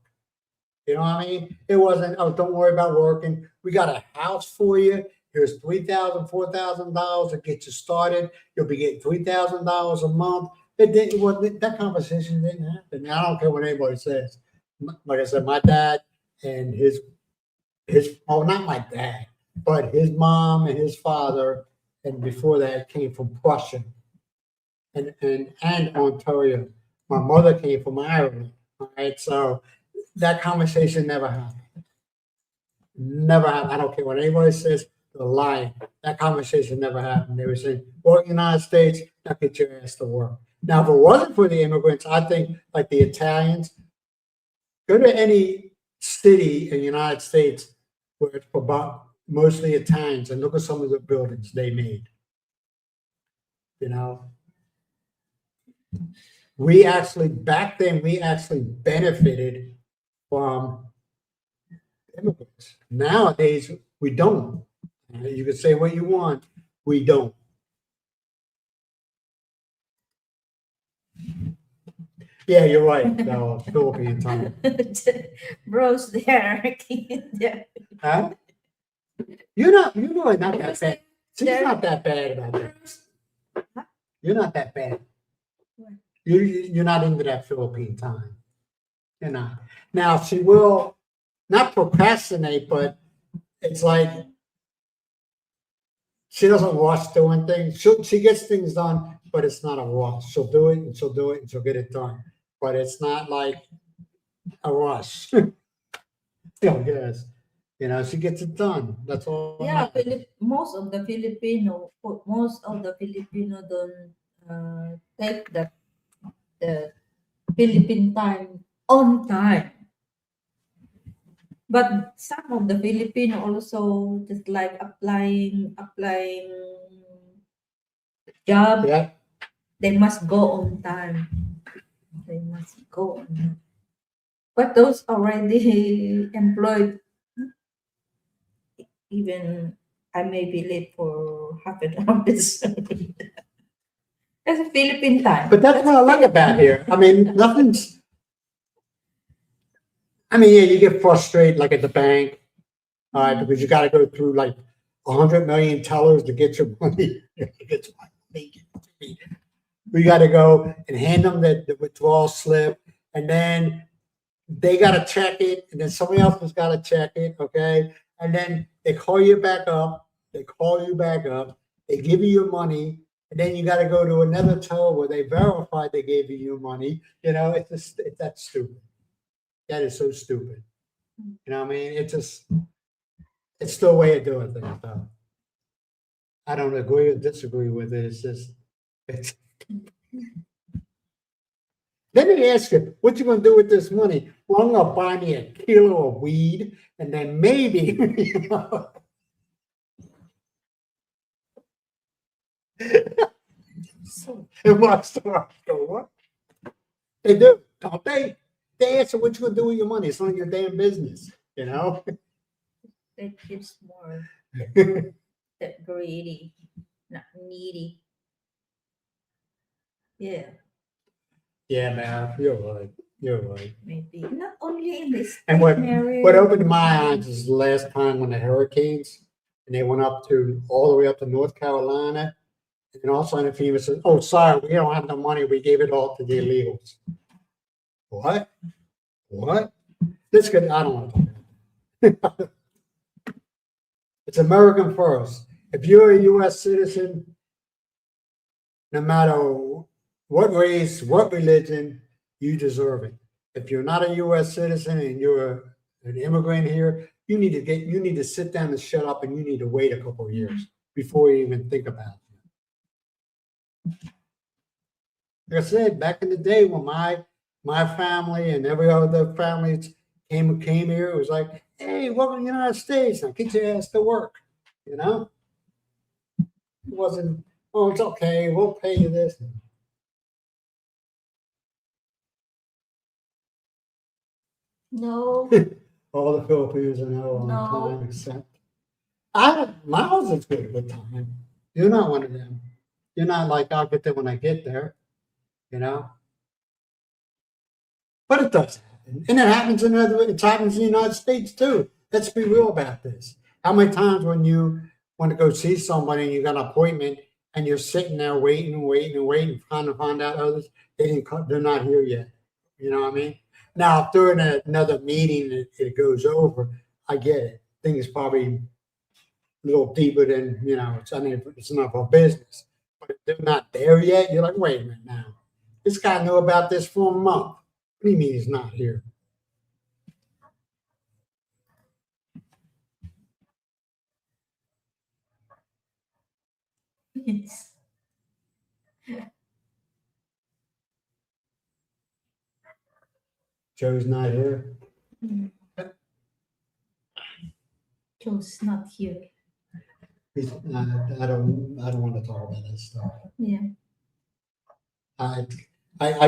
You know what I mean? It wasn't, "Oh, don't worry about working. We got a house for you. Here's $3,000, $4,000 to get you started. You'll be getting $3,000 a month." It didn't. Well, that conversation didn't happen. I don't care what anybody says. Like I said, my dad and his oh, not my dad, but his mom and his father, and before that came from Prussia and Ontario. My mother came from Ireland. All right, so that conversation never happened. Never happened. I don't care what anybody says, they're lying. That conversation never happened. They were saying, "Well, in the United States, now get your ass to work." Now, if it wasn't for the immigrants, I think like the Italians, go to any city in the United States where it's about mostly Italians and look at some of the buildings they made. You know, we actually, back then, we actually benefited from immigrants. Nowadays, we don't. You can say what you want, we don't. Yeah, you're right. No, Philippine time. Bros there. Yeah. Huh? You're really not that bad. She's There- not that bad about that. Huh? You're not that bad. What? You're not into that Philippine time. You're not. Now she will not procrastinate, but it's like she doesn't rush doing things. She gets things done, but it's not a rush. She'll do it and she'll do it and she'll get it done. But it's not like a rush. Yes. You know, she gets it done. That's all. Yeah, most of the Filipino don't take the Philippine time on time. But some of the Filipino also just like applying job, Yeah. they must go on time. They must go on time. But those already employed, even I may be late for half an hour. That's a Philippine time. But that's what I like about here. I mean, nothing's. I mean, yeah, you get frustrated like at the bank, all right, because you got to go through like 100 million tellers to get your money. Get your money. We got to go and hand them the withdrawal slip, and then they got to check it, and then somebody else has got to check it, okay? And then they call you back up. They call you back up. They give you your money, and then you got to go to another teller where they verified they gave you your money. You know, that's stupid. That is so stupid. You know what I mean? It's the way of doing things, though. I don't agree or disagree with it. It's just, it's. Let me ask you, what you gonna do with this money? Well, I'm gonna buy me a kilo of weed, and then maybe, you know. And my store go, what? They do, don't they? They answer what you gonna do with your money. It's none of your damn business, you know? That gives more that greedy, not needy. Yeah, Yeah, man, you're right. You're right. maybe not only in this And what area. opened my eyes is the last time when the hurricanes, and they went up to all the way up to North Carolina, and then all of a sudden FEMA said, "Oh, sorry, we don't have the money. We gave it all to the illegals." What? What? This could, I don't want to talk about it. It's American first. If you're a U.S. citizen, no matter what race, what religion, you deserve it. If you're not a U.S. citizen and you're an immigrant here, you need to sit down and shut up, and you need to wait a couple of years before you even think about it. Like I said, back in the day when my family and every other family came here, it was like, "Hey, welcome to the United States. Now get your ass to work." You know, it wasn't. "Oh, it's okay. We'll pay you this." No, All the Filipinos I know on No. time except Miles is good with time. You're not one of them. You're not like I'll get there when I get there, you know. But it does happen, and it happens it happens in the United States too. Let's be real about this. How many times when you want to go see somebody and you got an appointment and you're sitting there waiting and waiting and waiting, trying to find out others they didn't come, they're not here yet. You know what I mean? Now, if during another meeting it goes over, I get it. Things probably a little deeper than I mean, it's not our business. But if they're not there yet, you're like, wait a minute now. This guy knew about this for a month. What do you mean he's not here? yes. Joe's not here. Joe's not here. I don't want to talk about that stuff. Yeah. I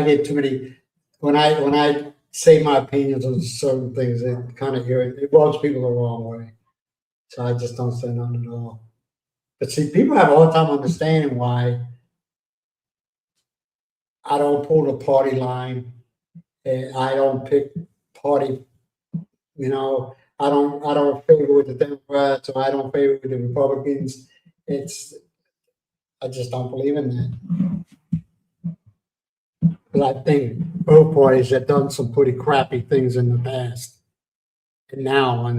get too many when I say my opinions on certain things. It kind of it rubs people the wrong way. So I just don't say nothing at all. But see, people have a hard time understanding why I don't pull the party line, and I don't pick party. I don't favor with the Democrats or I don't favor with the Republicans. I just don't believe in that. But I think both parties have done some pretty crappy things in the past. And now, and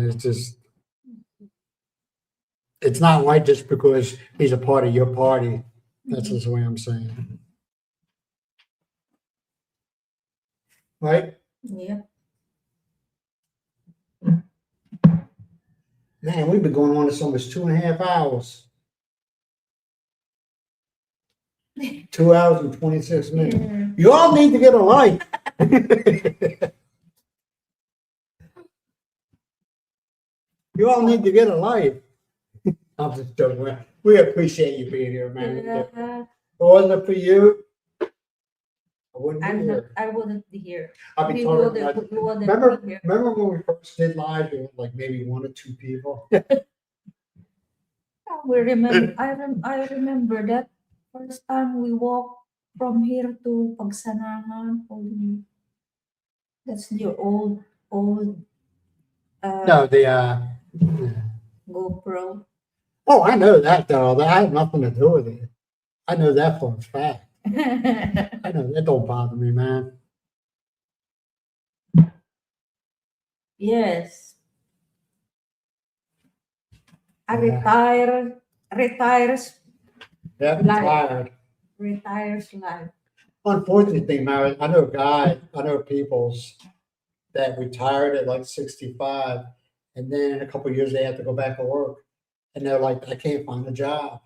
it's not right just because he's a part of your party. That's just the way I'm saying. Right? Yeah. Man, we've been going on this almost 2.5 hours. 2 hours and 26 minutes. Yeah. You all need to get a life. You all need to get a life. I'm just joking. We appreciate you being here, man. If it wasn't it for you, I wouldn't be here. I wouldn't be here. I'd be We talking wouldn't, about, we wouldn't remember, be here. remember when we first did live, we had like maybe 1 or 2 people? We remember. I remember that first time we walked from here to Pagsanahan. That's your old No, GoPro. oh, I know that though. That had nothing to do with it. I know that for a fact. I know that don't bother me, man. Yes. I Yeah. retires Yeah, I'm tired. life. Unfortunate thing, Mary, I know people's that retired at like 65, and then in a couple of years they have to go back to work, and they're like, I can't find a job,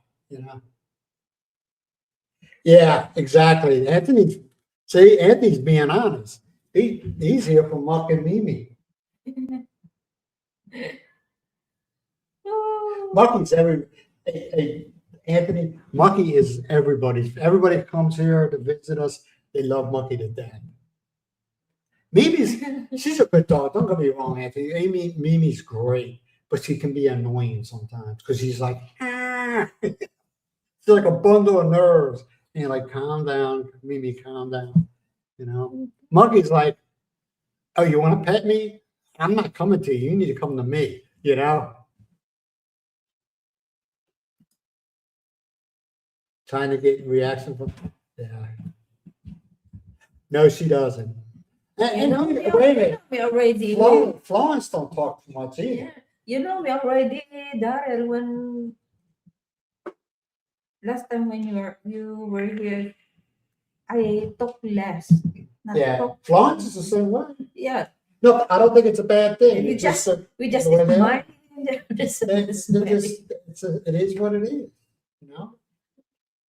Yeah, exactly. Anthony's being honest. He's here for Muck and Mimi. Mucky's Anthony, Mucky is everybody. Everybody comes here to visit us. They love Mucky to death. She's a good dog. Don't get me wrong, Anthony. Mimi's great, but she can be annoying sometimes because she's like, she's like a bundle of nerves. And you're like, calm down, Mimi, calm down. Mucky's like, oh, you want to pet me? I'm not coming to you. You need to come to me. Trying to get reaction from, yeah. No, she doesn't. And wait a minute. We already. Florence don't talk too much either. Yeah. We already, Daryl, when last time when you were here, I talk less. Florence is the same way. Yeah. No, I don't think it's a bad thing. We just it is what it is,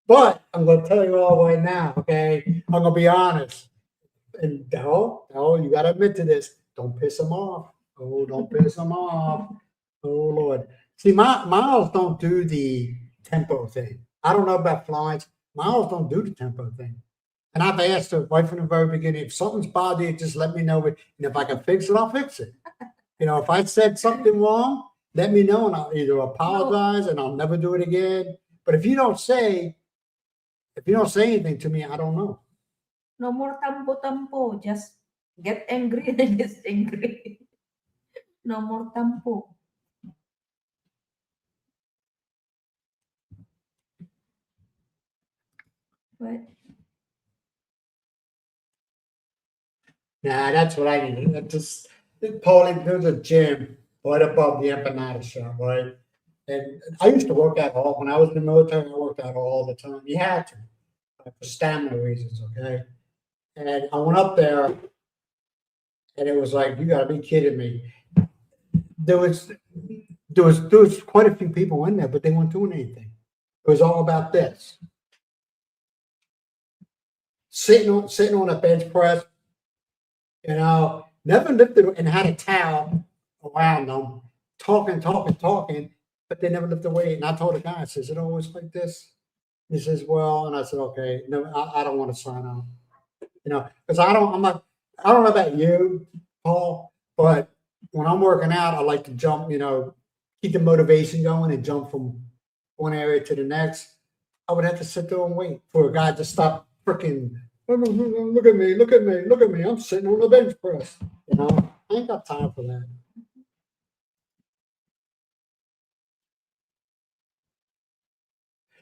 But I'm going to tell you all right now, okay? I'm going to be honest. And Dell, you got to admit to this. Don't piss them off. Oh, don't piss them off. Oh, Lord. See, Miles don't do the tempo thing. I don't know about Florence. Miles don't do the tempo thing. And I've asked her right from the very beginning, if something's bothering you, just let me know. And if I can fix it, I'll fix it. If I said something wrong, let me know and I'll either apologize and I'll never do it again. But if you don't say anything to me, I don't know. No more tampo. Just get angry and get angry. No more tampo. What? Nah, that's what I need. Just Paulie, there's a gym right above the empanada shop, right? And I used to work out all when I was in the military. I worked out all the time. You had to, for stamina reasons, okay? And I went up there, and it was like, you got to be kidding me. There was quite a few people in there, but they weren't doing anything. It was all about this. Sitting on a bench press, never lifted and had a towel around them, talking, but they never lifted weight. And I told the guy, I says, is it always like this? He says, well, and I said, okay, no, I don't want to sign on. Because I don't know about you, Paul, but when I'm working out, I like to jump, keep the motivation going and jump from one area to the next. I would have to sit there and wait for a guy to stop freaking, look at me. I'm sitting on the bench press. I ain't got time for that.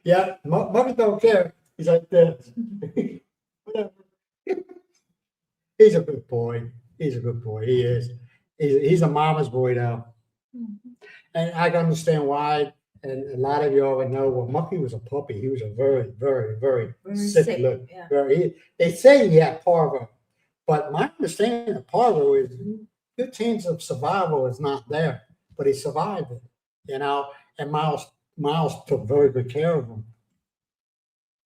Yeah, Mother don't care. He's like this. Whatever. He's a good boy. He is. He's a mama's boy though. Mm-hmm. And I can understand why. And a lot of y'all would know, well, Mucky was a puppy. He was a very, very, very sick look. Yeah. They say he had parvo, but my understanding of parvo is good chance of survival is not there, but he survived it, and Miles took very good care of him.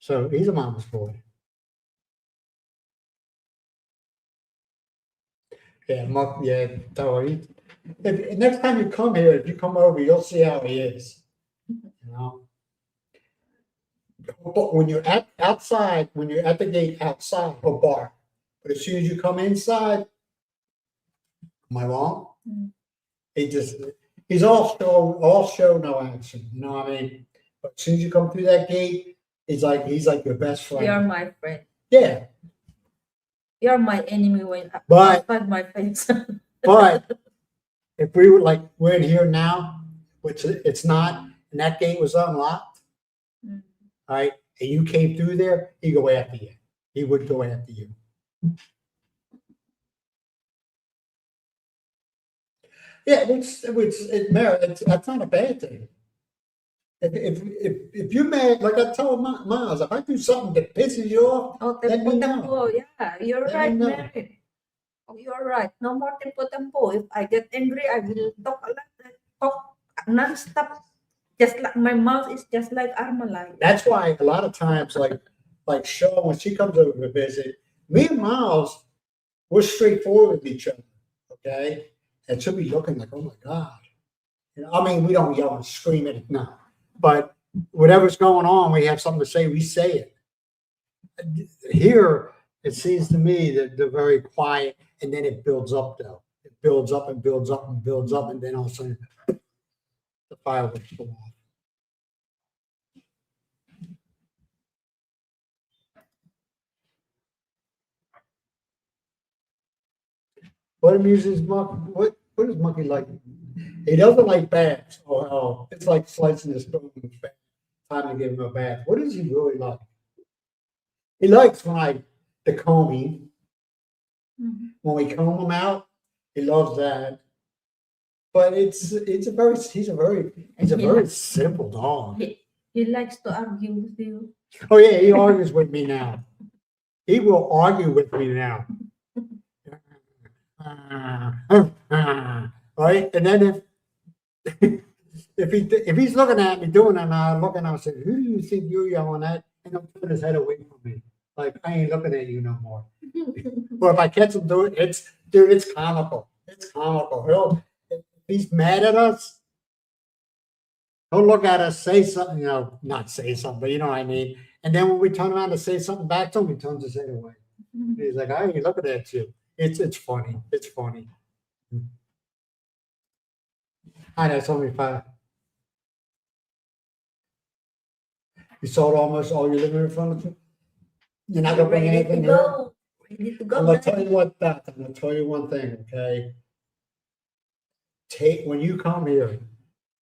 So he's a mama's boy. Yeah, Muck, yeah, next time you come here, if you come over, you'll see how he is. But when you're outside, when you're at the gate outside, he'll bark. But as soon as you come inside, am I wrong? Mm-hmm. He's all show, no action. You know what I mean? But as soon as you come through that gate, he's like your best friend. You're my friend. Yeah. You're my enemy when outside my face. But if we were like we're in here now, which it's not, and that gate was unlocked, right? And you came through there, he'd go after you. He would go after you. Yeah, that's not a bad thing. If you're mad, like I told Miles, if I do something that pisses you off, let me know. Yeah, you're right, Mary. Oh, you're right. No more tempo. If I get angry, I will talk a lot, talk non-stop. Just like my mouth is just like Armalite. That's why a lot of times, like Shaw, when she comes over to visit, me and Miles, we're straightforward with each other, okay? And she'll be looking like, oh my God. I mean, we don't yell and scream at it, no. But whatever's going on, we have something to say, we say it. Here, it seems to me that they're very quiet, and then it builds up, though. It builds up, and then all of a sudden, the fireworks go off. What amuses Muck? What does Mucky like? He doesn't like baths. Oh, it's like slicing his throat in his bath. Time to give him a bath. What does he really like? He likes the combing. Mm-hmm. When we comb him out, he loves that. But he's a very simple dog. He likes to argue with you. Oh yeah, he argues with me now. He will argue with me now. Right, and then if he's looking at me doing it, and I look and I say, "Who do you think you're yelling at?" And he'll turn his head away from me, like I ain't looking at you no more. Or if I catch him doing it, it's comical. It's comical. If he's mad at us, he'll look at us, say something, not say something, but you know what I mean. And then when we turn around to say something back to him, he turns his head away. He's like, I ain't looking at you. It's funny. It's funny. I know, it's only 5. You sold almost all your living room furniture? You're not gonna bring Ready to anything here? go. Ready to go. I'm gonna tell you what, Beth, I'm gonna tell you one thing, okay? When you come here,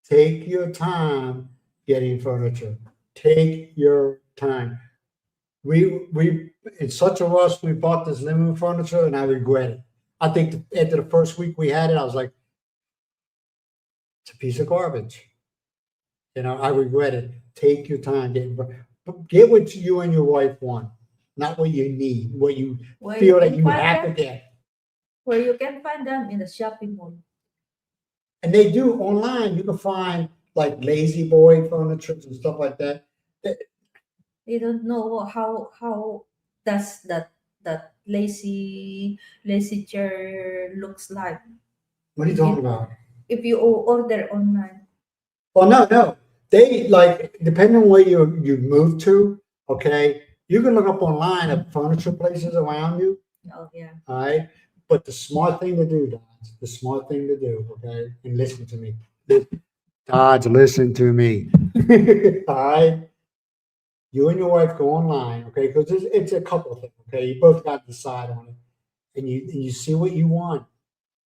take your time getting furniture. Take your time. We in such a rush, we bought this living room furniture and I regret it. I think after the first week we had it, I was like, it's a piece of garbage. You know, I regret it. Take your time. Get what you and your wife want, not what you need, what you Where feel that can you find have to them? get. Where you can find them in the shopping mall. And they do online. You can find like lazy boy furniture and stuff like that. They don't know how does that lazy chair looks like What are you talking about? if you order online. Oh no. They like depending on where you move to, okay, you can look up online at furniture places around you. Oh yeah. All right. But the smart thing to do, Dodge, the smart thing to do, okay, and listen to me. Dodge, listen to me. All right. You and your wife go online, okay, because it's a couple of things, okay. You both got to decide on it. And you see what you want.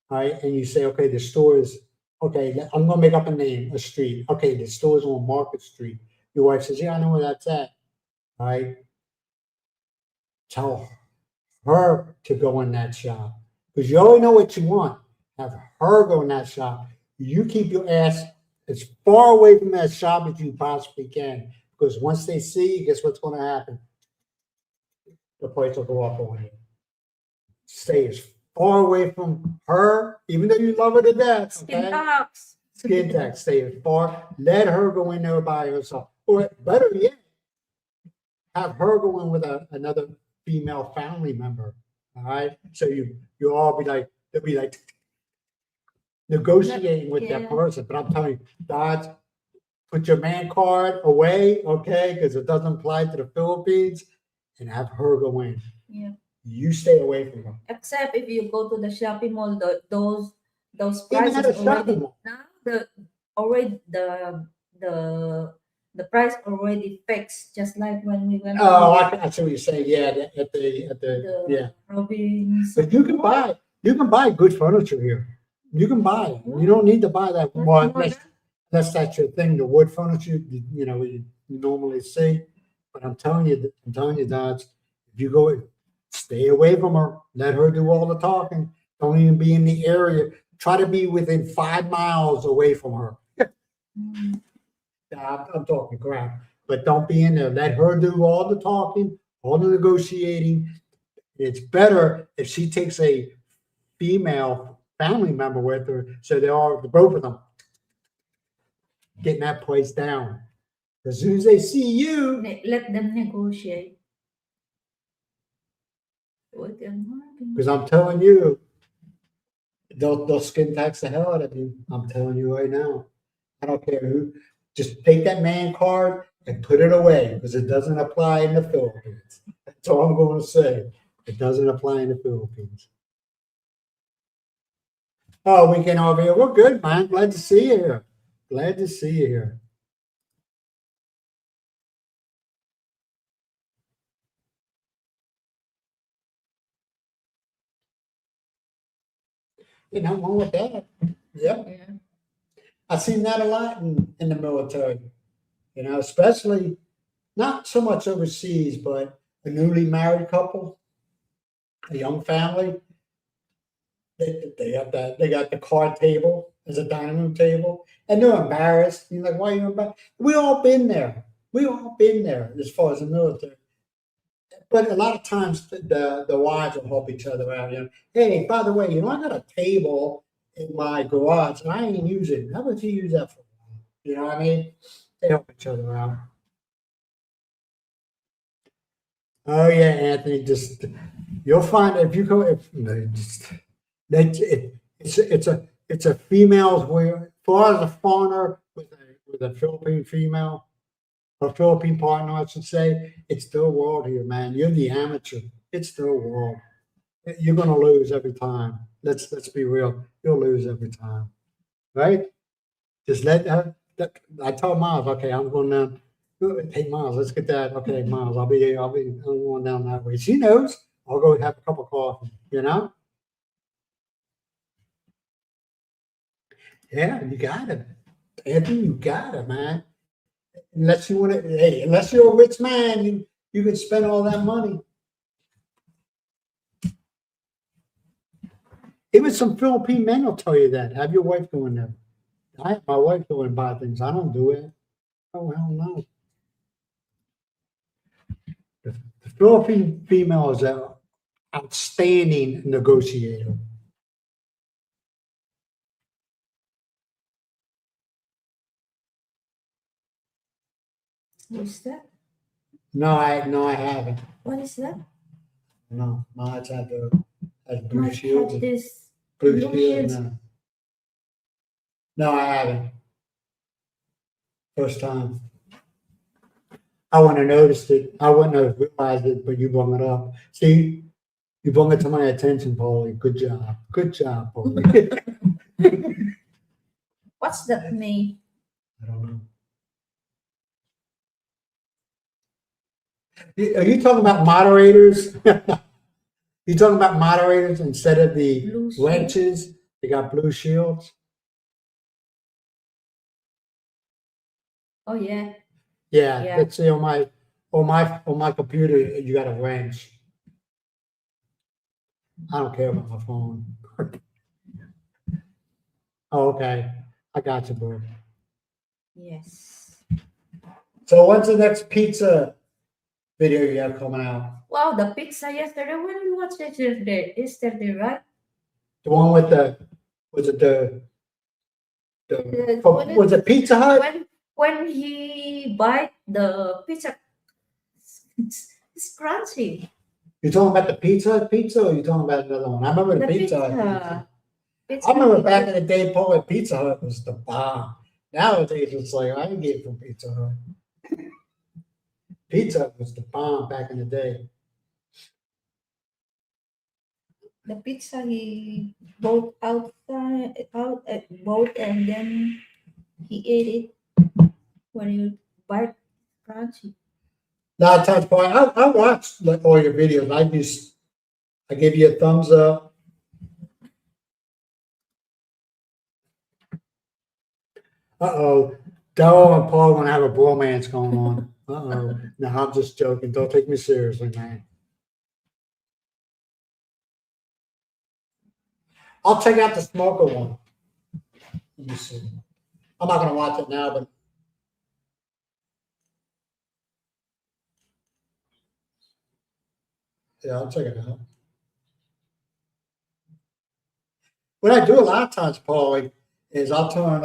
All right. And you say, okay, the store is okay, I'm gonna make up a name, a street. Okay, the store's on Market Street. Your wife says, yeah, I know where that's at. All right. Tell her to go in that shop. Because you already know what you want. Have her go in that shop. You keep your ass as far away from that shop as you possibly can. Because once they see you, guess what's going to happen? The price will go up on you. Stay as far away from her, even though you love her to death. Skin Okay? tax. Skin tax. Stay as far. Let her go in there by herself. Or better yet, have her go in with another female family member. All right. So you all be like, they'll be like negotiating with that Yeah. person. But I'm telling you, Dodge, put your man card away, okay? Because it doesn't apply to the Philippines, and have her go in. Yeah. You stay away from her. Except if you go to the shopping mall, those Even prices at a shopping already mall. now the price already fixed, just like when we went Oh, to I see what you're saying. Yeah, at the the yeah. Robinson. But you can buy good furniture here. You can buy it. You don't need to buy that one unless that's your thing, the wood furniture, you normally see. But I'm telling you, Dodge, if you go, stay away from her. Let her do all the talking. Don't even be in the area. Try to be within 5 miles away from her. Mm. I'm talking crap, but don't be in there. Let her do all the talking, all the negotiating. It's better if she takes a female family member with her, so they are both of them getting that place down. As soon as they see you, Let them negotiate. because I'm telling you, they'll skin tax the hell out of you. I'm telling you right now. I don't care who. Just take that man card and put it away because it doesn't apply in the Philippines. That's all I'm going to say. It doesn't apply in the Philippines. Oh, weekend over here. We're good, man. Glad to see you here. Glad to see you here. Nothing wrong with that. Yep. Yeah. I've seen that a lot in the military, especially not so much overseas, but a newly married couple, a young family. They got the card table as a dining room table, and they're embarrassed. You're like, why are you embarrassed? We all been there. We all been there as far as the military. But a lot of times the wives will help each other out. Hey, by the way, I got a table in my garage and I ain't using it. How about you use that for? You know what I mean? They help each other out. Oh yeah, Anthony. Just you'll find if you go if no, just that it's a female's way. As far as a foreigner with a Philippine female, or Philippine partner, I should say, it's their world here, man. You're the amateur. It's their world. You're gonna lose every time. Let's be real. You'll lose every time, right? Just let her. I told Miles, okay, I'm going down. Hey, Miles, let's get that. Okay, Miles, I'm going down that way. She knows. I'll go have a cup of coffee. You know? Yeah, you got it, Anthony. You got it, man. Unless you want to, hey, unless you're a rich man, you can spend all that money. Even some Philippine men will tell you that. Have your wife go in there. I have my wife go and buy things. I don't do it. Oh hell no. The Philippine female is an outstanding negotiator. Who's that? No, I haven't. What is that? No, mine's had Blue My Shields. cat is Blue Blue Shields. Shields. No, I haven't. First time. I wouldn't have noticed it. I wouldn't have realized it, but you brought it up. See, you brought it to my attention, Paulie. Good job. Good job, Paulie. What's that mean? I don't know. Are you talking about moderators? You talking about moderators instead of the Blue shield? wrenches? They got blue shields. Oh yeah. Yeah, Yeah. let's see on my computer you got a wrench. I don't care about my phone. Oh, okay. I got you, bro. Yes. So when's the next pizza video you have coming out? Wow, the pizza yesterday. When we watched it yesterday, right? The one with was it the When was it Pizza Hut? when he bite the pizza, it's crunchy. You talking about the pizza, or you talking about another one? I remember the The Pizza Hut. pizza. Pizza I remember Hut back is- in the day, Paul, Pizza Hut was the bomb. Nowadays, it's like I can get it from Pizza Hut. Pizza Hut was the bomb back in the day. the pizza he bought bought and then he ate it when you bite crunchy. Now, times, Paul, I watched like all your videos. I give you a thumbs up. Uh-oh. Daryl and Paul gonna have a bromance going on. Uh-oh. No, I'm just joking. Don't take me seriously, man. I'll check out the smoker one. Let me see. I'm not gonna watch it now, but yeah, I'll check it out. What I do a lot of times, Paulie, is I'll turn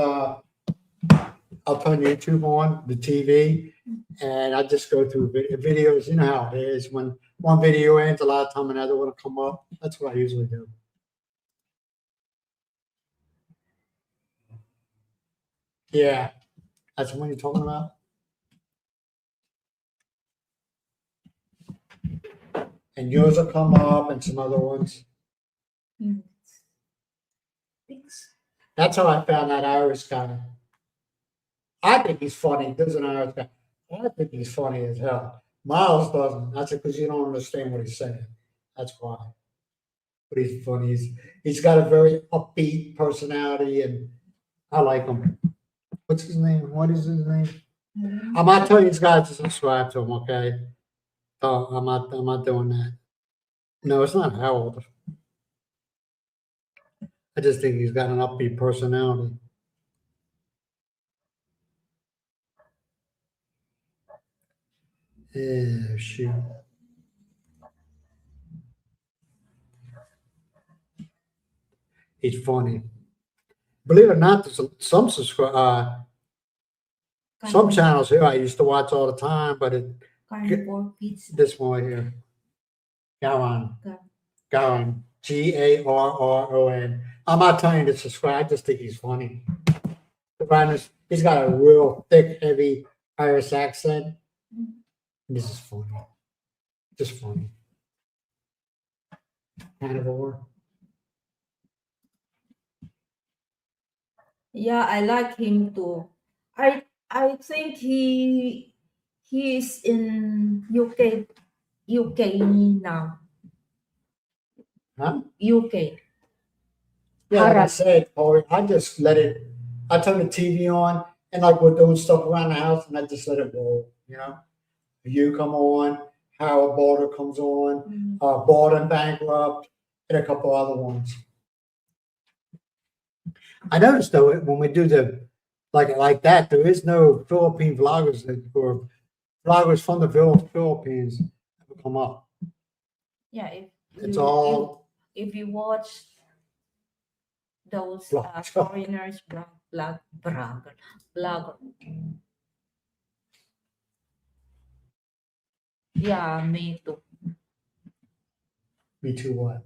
YouTube on the TV, and I just go through videos. You know how it is. When one video ends, a lot of time another one will come up. That's what I usually do. Yeah, that's the one you're talking about. And yours will come up, and some other ones. Thanks. That's how I found that Irish guy. I think he's funny. There's an Irish guy. I think he's funny as hell. Miles doesn't. That's because you don't understand what he's saying. That's why. But he's funny. He's got a very upbeat personality, and I like him. What's his name? What is his name? I'm not telling you guys to subscribe to him, okay? Oh, I'm not doing that. No, it's not Harold. I just think he's got an upbeat personality. Yeah, shoot. He's funny. Believe it or not, there's some channels here I used to watch all the time, but Carnivore pizza. this one right here, Garon, Gar- Garron. I'm not telling you to subscribe. I just think he's funny. He's got a real thick, heavy Irish accent. Mm. This is funny. Just funny. Hannibal. Yeah, I like him too. I think he is in UK now. Huh? UK. Yeah, like I Harald. said, Corey, I just let it. I turn the TV on, and like we're doing stuff around the house, and I just let it roll. You know, you come on, Howard Border comes on, Mm. Borden Bankrupt, and a couple other ones. I noticed though when we do the like that, there is no Philippine vloggers or vloggers from the Philippines that will come up. Yeah, if It's you all if you watch those Blog. foreigners blogger. Yeah, me too. me too. What?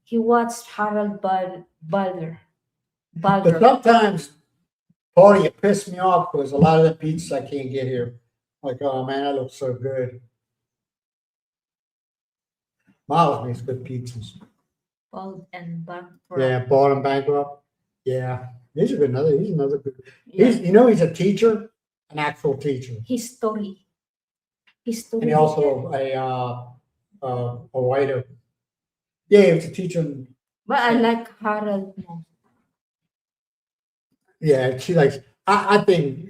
He watched Harold Balder. But Balder. sometimes, Paul, you piss me off because a lot of the pizzas I can't get here. Like, oh man, that looks so good. Miles makes good pizzas. Bald and bankrupt. Yeah, Borden Bankrupt. Yeah, he's a good another. He's another good. Yeah. He's a teacher, an actual teacher, History. and he also a writer. Yeah, he was a teacher. But I like Harold more. Yeah, she likes. I think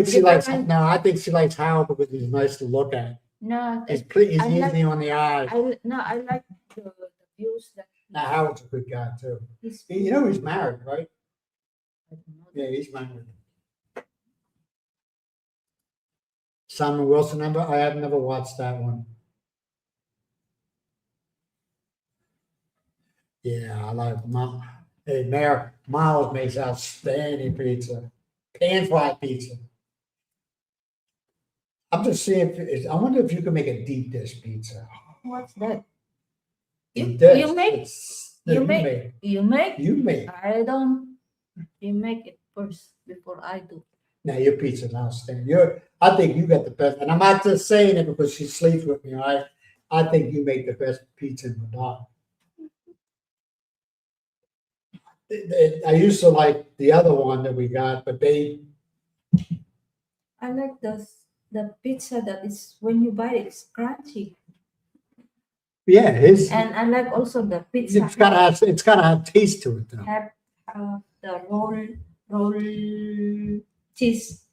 she likes. No, I think she likes Howard because he's nice to look at. No, He's I easy like- on the eyes. I like the views that Now Howard's a good guy too. he's. You know he's married, right? I don't know. Yeah, he's married. Simon Wilson, I have never watched that one. Yeah, I like Miles. Hey, Mayor Miles makes outstanding pizza, pan fried pizza. I'm just seeing. I wonder if you can make a deep dish pizza. What's that? You, Deep dish. you make You you make You make. I don't. You make it first before I do. Now your pizza's outstanding. I think you got the best, and I'm not just saying it because she sleeps with me. All right, I think you make the best pizza in Madonna. I used to like the other one that we got, but I like the pizza that is when you buy it, it's crunchy. yeah, And I like also the pizza it's gotta have taste to it though. have the roll cheese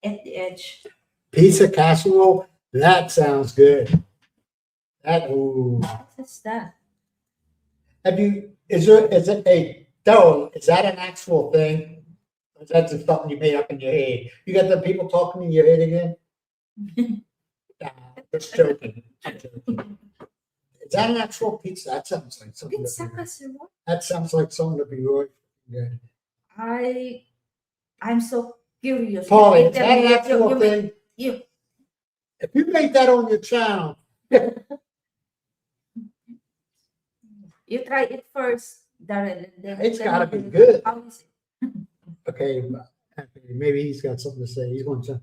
at the edge. Pizza casserole, that sounds good. Ooh. What's that? Is it a Daryl, is that an actual thing? Or is that just something you made up in your head? You got the people talking in your head again? Nah, just joking. I'm joking. Is that an actual pizza? That sounds like something. Pizza casserole? That sounds like something to be really good. I'm so curious. Paulie, You is tell that an me, actual you thing? you If you make that on your channel, you try it first, Darren. And then It's tell gotta me be good. How is it? okay, maybe he's got something to say. He's going to.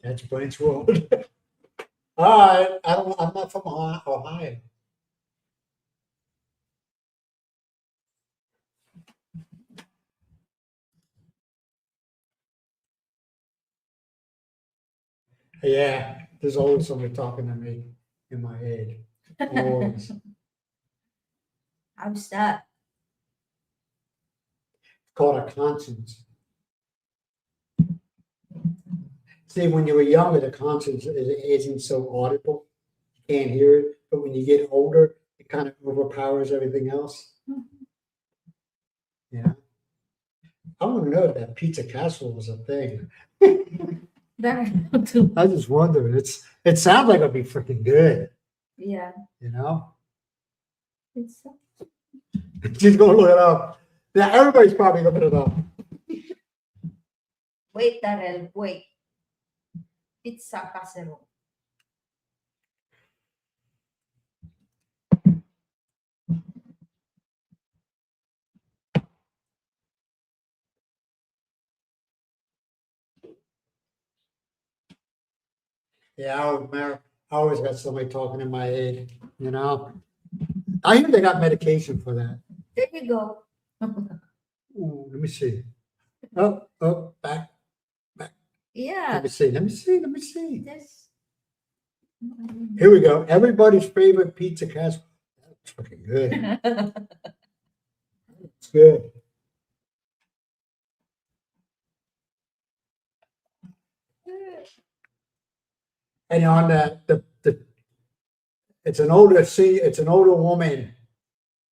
That's Branch Road. All right, I'm not from Ohio. Yeah, there's always somebody talking to me in my head. Always. How's that? Called a conscience. See, when you were younger, the conscience isn't so audible. You can't hear it. But when you get older, it kind of overpowers everything else. Yeah. I want to know if that pizza casserole was a thing. Darren, too. I just wonder. It sounds like it'd be freaking good, Yeah. you know? Pizza. She's gonna look it up. Now everybody's probably looking it up. Wait, Darrell, wait. pizza casserole. Yeah, I always got somebody talking in my head, you know? I hear they got medication for that. There you go. Ooh, let me see. Oh, back. Yeah, Let me see. this. Here we go. Everybody's favorite pizza casserole. That's fucking good. It's good. And on the it's an older woman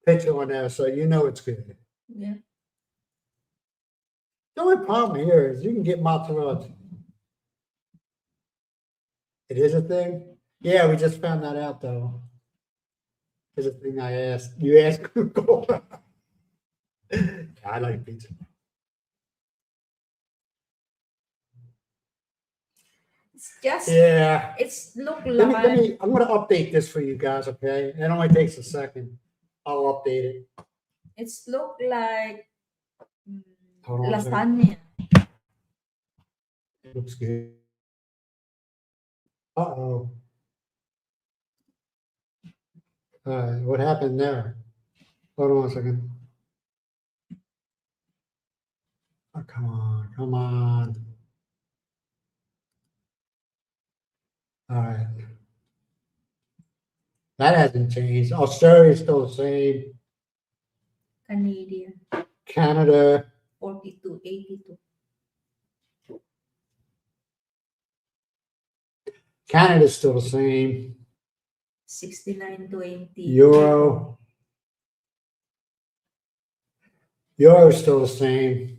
picture on there, so you know it's good. Yeah. The only problem here is you can get mozzarella. It is a thing? Yeah, we just found that out though. It's a thing I asked. You asked Google. I like pizza. It's just, Yeah. it's look Let like, me, I'm gonna update this for you guys, okay? It only takes a second. I'll update it. it's look like Hold on a second. lasagna. It looks good. Uh-oh. All right, what happened there? Hold on a second. Oh, come on. All right. That hasn't changed. Australia's still the same. Canadian, Canada, 42.82. Canada's still the same. 69.20. Euro's still the same.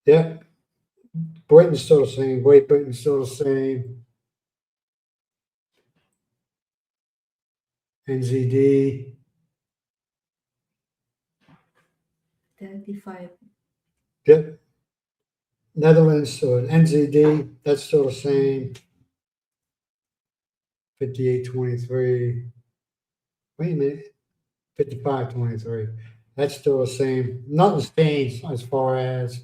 Yeah. Britain's still the same. Great Britain's still the same. NZD. 35. Yep. Netherlands or NZD, that's still the same. 58.23. Wait a minute. 55.23. That's still the same. Nothing's changed as far as.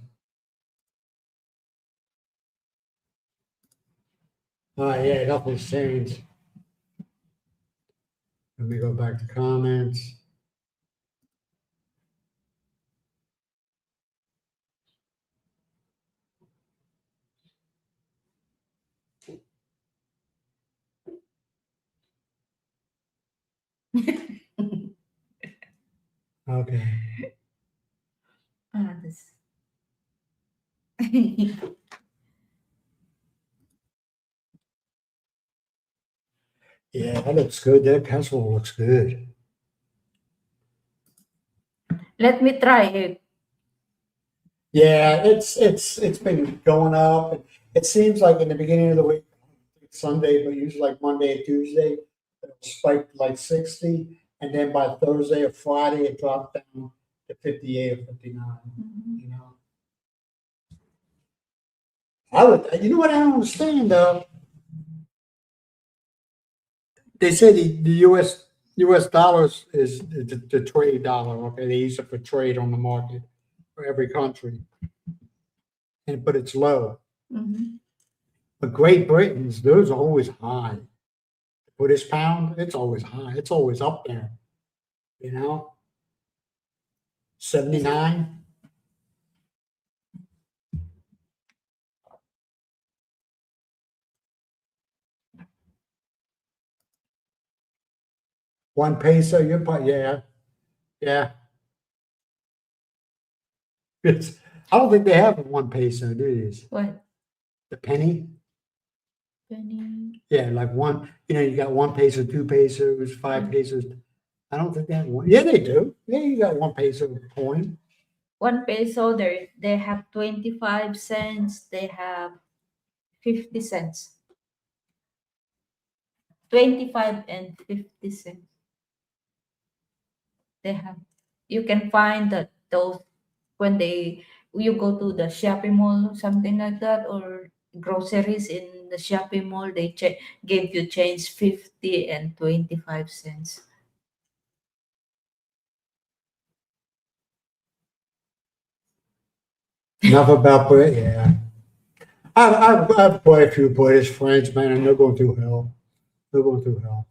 Yeah, nothing's changed. Let me go back to comments. Okay. This. Yeah, that looks good. That casserole looks good. Let me try it. Yeah, it's been going up. It seems like in the beginning of the week, Sunday, but usually like Monday and Tuesday, it'll spike to like 60, and then by Thursday or Friday, it dropped down to 58 or 59. You know, you know what I don't understand though? They say the US dollars is the trade dollar. Okay, they use it for trade on the market for every country, but it's low. Mhm. But Great Britain's, those are always high. British pound, it's always high. It's always up there. You know, 79. One peso, yeah. It's, I don't think they have one peso, do they? What? The penny? Penny. Yeah, like one, you got 1 peso, 2 pesos, 5 pesos. I don't think they have one. Yeah, they do. Yeah, you got 1 peso coin. 1 peso, they have 25 cents, they have 50 cents. 25 and 50 cents. They have, you can find those when you go to the shopping mall, something like that, or groceries in the shopping mall, they give you change 50 and 25 cents. Enough about Brit. Yeah, I've quite a few British friends, man, and they're going through hell. They're going through hell.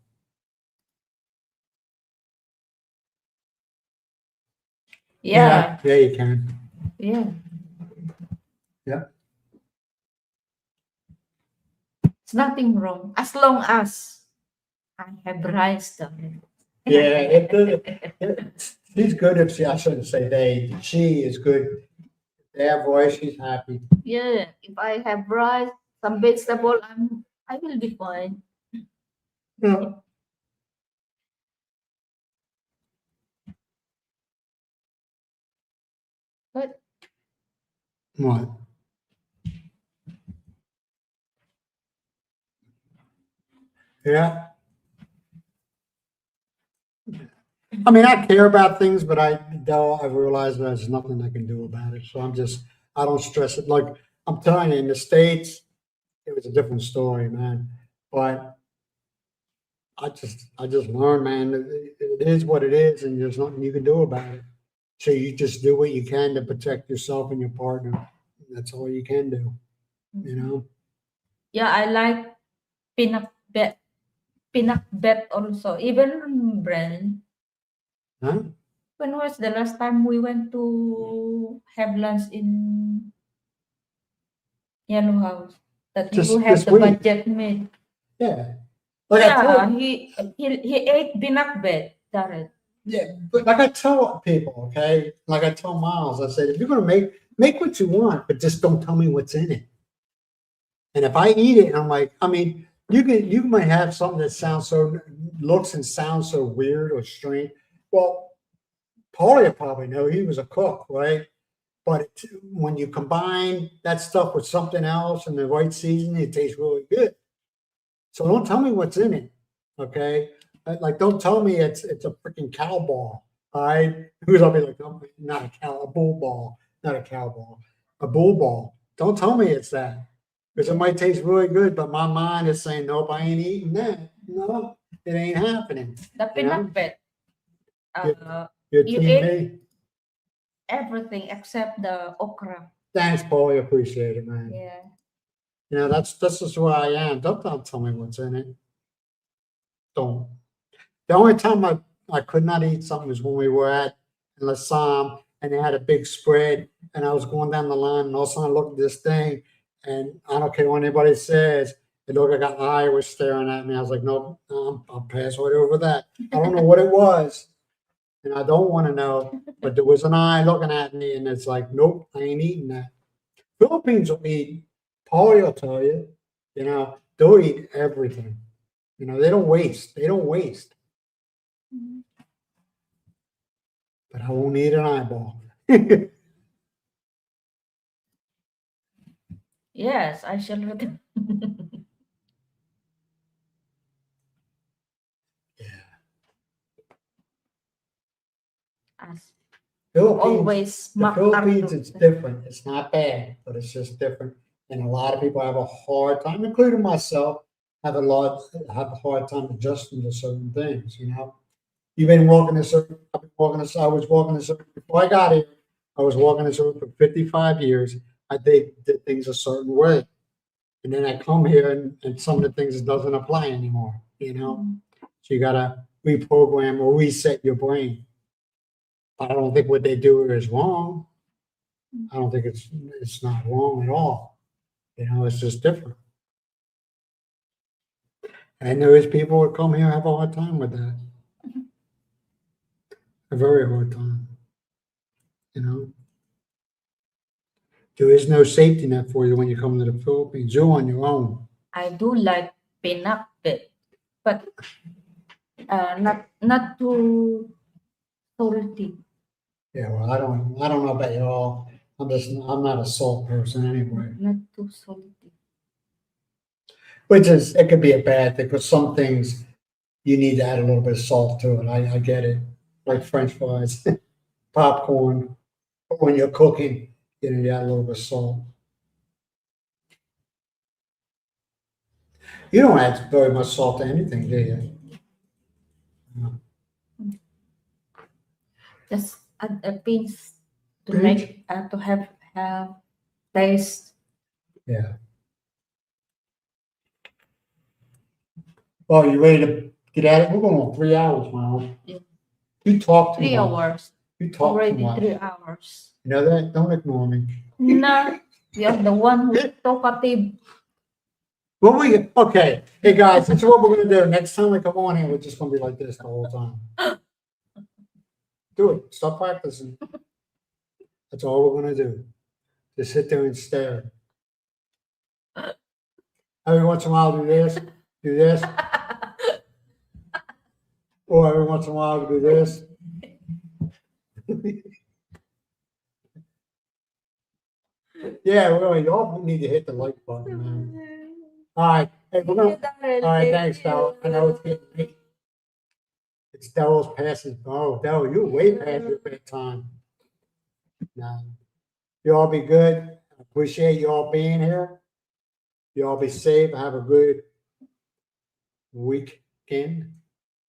Yeah, Yeah, you can. yeah. Yeah. It's nothing wrong as long as I have rice done. Yeah, she's good if she, I shouldn't say they, she is good. They have voice, she's happy. Yeah, if I have rice, some vegetable, I will be fine. Yeah. But What? Yeah. I mean, I care about things, but I realize there's nothing I can do about it. So I don't stress it. Like I'm telling you, in the States, it was a different story, man. But I just learned, man, it is what it is, and there's nothing you can do about it. So you just do what you can to protect yourself and your partner. That's all you can do, you know? yeah, I like peanut bet also. Even Bren, Huh? when was the last time we went to have lunch in Yellow House? That you Just have this the week. budget meal. Yeah. Like I Yeah, told, he ate pinakbet, Jared. yeah, but like I tell people, okay? Like I tell Miles, I said, if you're gonna make what you want, but just don't tell me what's in it. And if I eat it, I'm like, I mean, you might have something that looks and sounds so weird or strange. Well, Paulie probably know he was a cook, right? But when you combine that stuff with something else in the right seasoning, it tastes really good. So don't tell me what's in it, okay? Like, don't tell me it's a freaking cow ball, all right? Who's I'll be like, oh, not a cow, a bull ball, not a cow ball, a bull ball. Don't tell me it's that because it might taste really good, but my mind is saying, nope, I ain't eating that. No, it ain't happening. The You know? pinakbet. You're You team ate me. everything except the okra. Thanks, Paulie. Appreciate it, man. Yeah. You know, that's just where I am. Don't tell me what's in it. Don't. The only time I could not eat something was when we were at Lassam and they had a big spread and I was going down the line and all of a sudden I looked at this thing and I don't care what anybody says. It looked like an eye was staring at me. I was like, nope, I'll pass right over that. I don't know what it was and I don't want to know, but there was an eye looking at me and it's like, nope, I ain't eating that. Philippines will eat, Paulie will tell you, you know, they'll eat everything. You know, they don't waste. They don't waste. But I won't eat an eyeball. Yeah. Yes, I shall return. As Philippines, always, the Philippines, MacArthur. it's different. It's not bad, but it's just different. And a lot of people have a hard time, including myself, have a hard time adjusting to certain things, you know. You've been walking this earth, I was walking this earth before I got here. I was walking this earth for 55 years. I did things a certain way. And then I come here and some of the things it doesn't apply anymore, you know. So you gotta reprogram or reset your brain. I don't think what they do is wrong. I don't think it's not wrong at all. You know, it's just different. And there is people that come here have a hard time with that. A very hard time. You know. There is no safety net for you when you come to the Philippines. You're on your own. I do like pinakbet, but not too salty. Yeah, well, I don't know about y'all. I'm not a salt person anyway. Not too salty. Which is it could be a bad thing because some things you need to add a little bit of salt to it. I get it. Like French fries, popcorn, When you're cooking, you know, you add a little bit of salt. You don't add very much salt to anything, do you? No. Just add a pinch to Pinch? make to have taste. Yeah. Well, you ready to get at it? We're going on 3 hours, Miles. Yeah. You talk too 3 much. hours. You talk too Already much. 3 hours. You know that? Don't ignore me. Nah, you're the one who's talkative. Well, okay. Hey guys, this is what we're gonna do. Next time we come on here, we're just gonna be like this the whole time. Do it. Stop practicing. That's all we're gonna do. Just sit there and stare. Every once in a while, do this, or every once in a while, do this. Yeah, really. Y'all need to hit the like button, man. All right. Hey, we're gonna. All right, thanks, Del. I know it's getting late. It's Del's passing. Oh, Del, you're way past your bedtime. No. You all be good. Appreciate you all being here. You all be safe. Have a good weekend.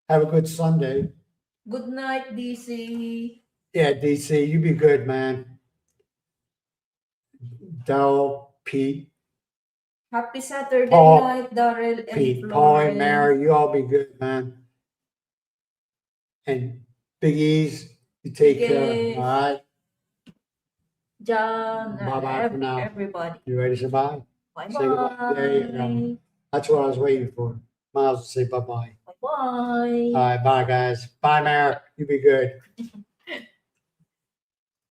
Have a good Sunday. Good night, DC. Yeah, DC, you be good, man. Del, Pete, Happy Saturday Paul, night, Daryl and Pete, Paul, and Florence. Mary, you all be good, man. And Big E's, you take care. Yes. All right. John, Bye-bye for now. everybody. You ready to say bye? Bye Say goodbye. There you go. bye. That's what I was waiting for. Miles to say bye-bye. Bye bye. All right, bye, guys. Bye, Mary. You be good.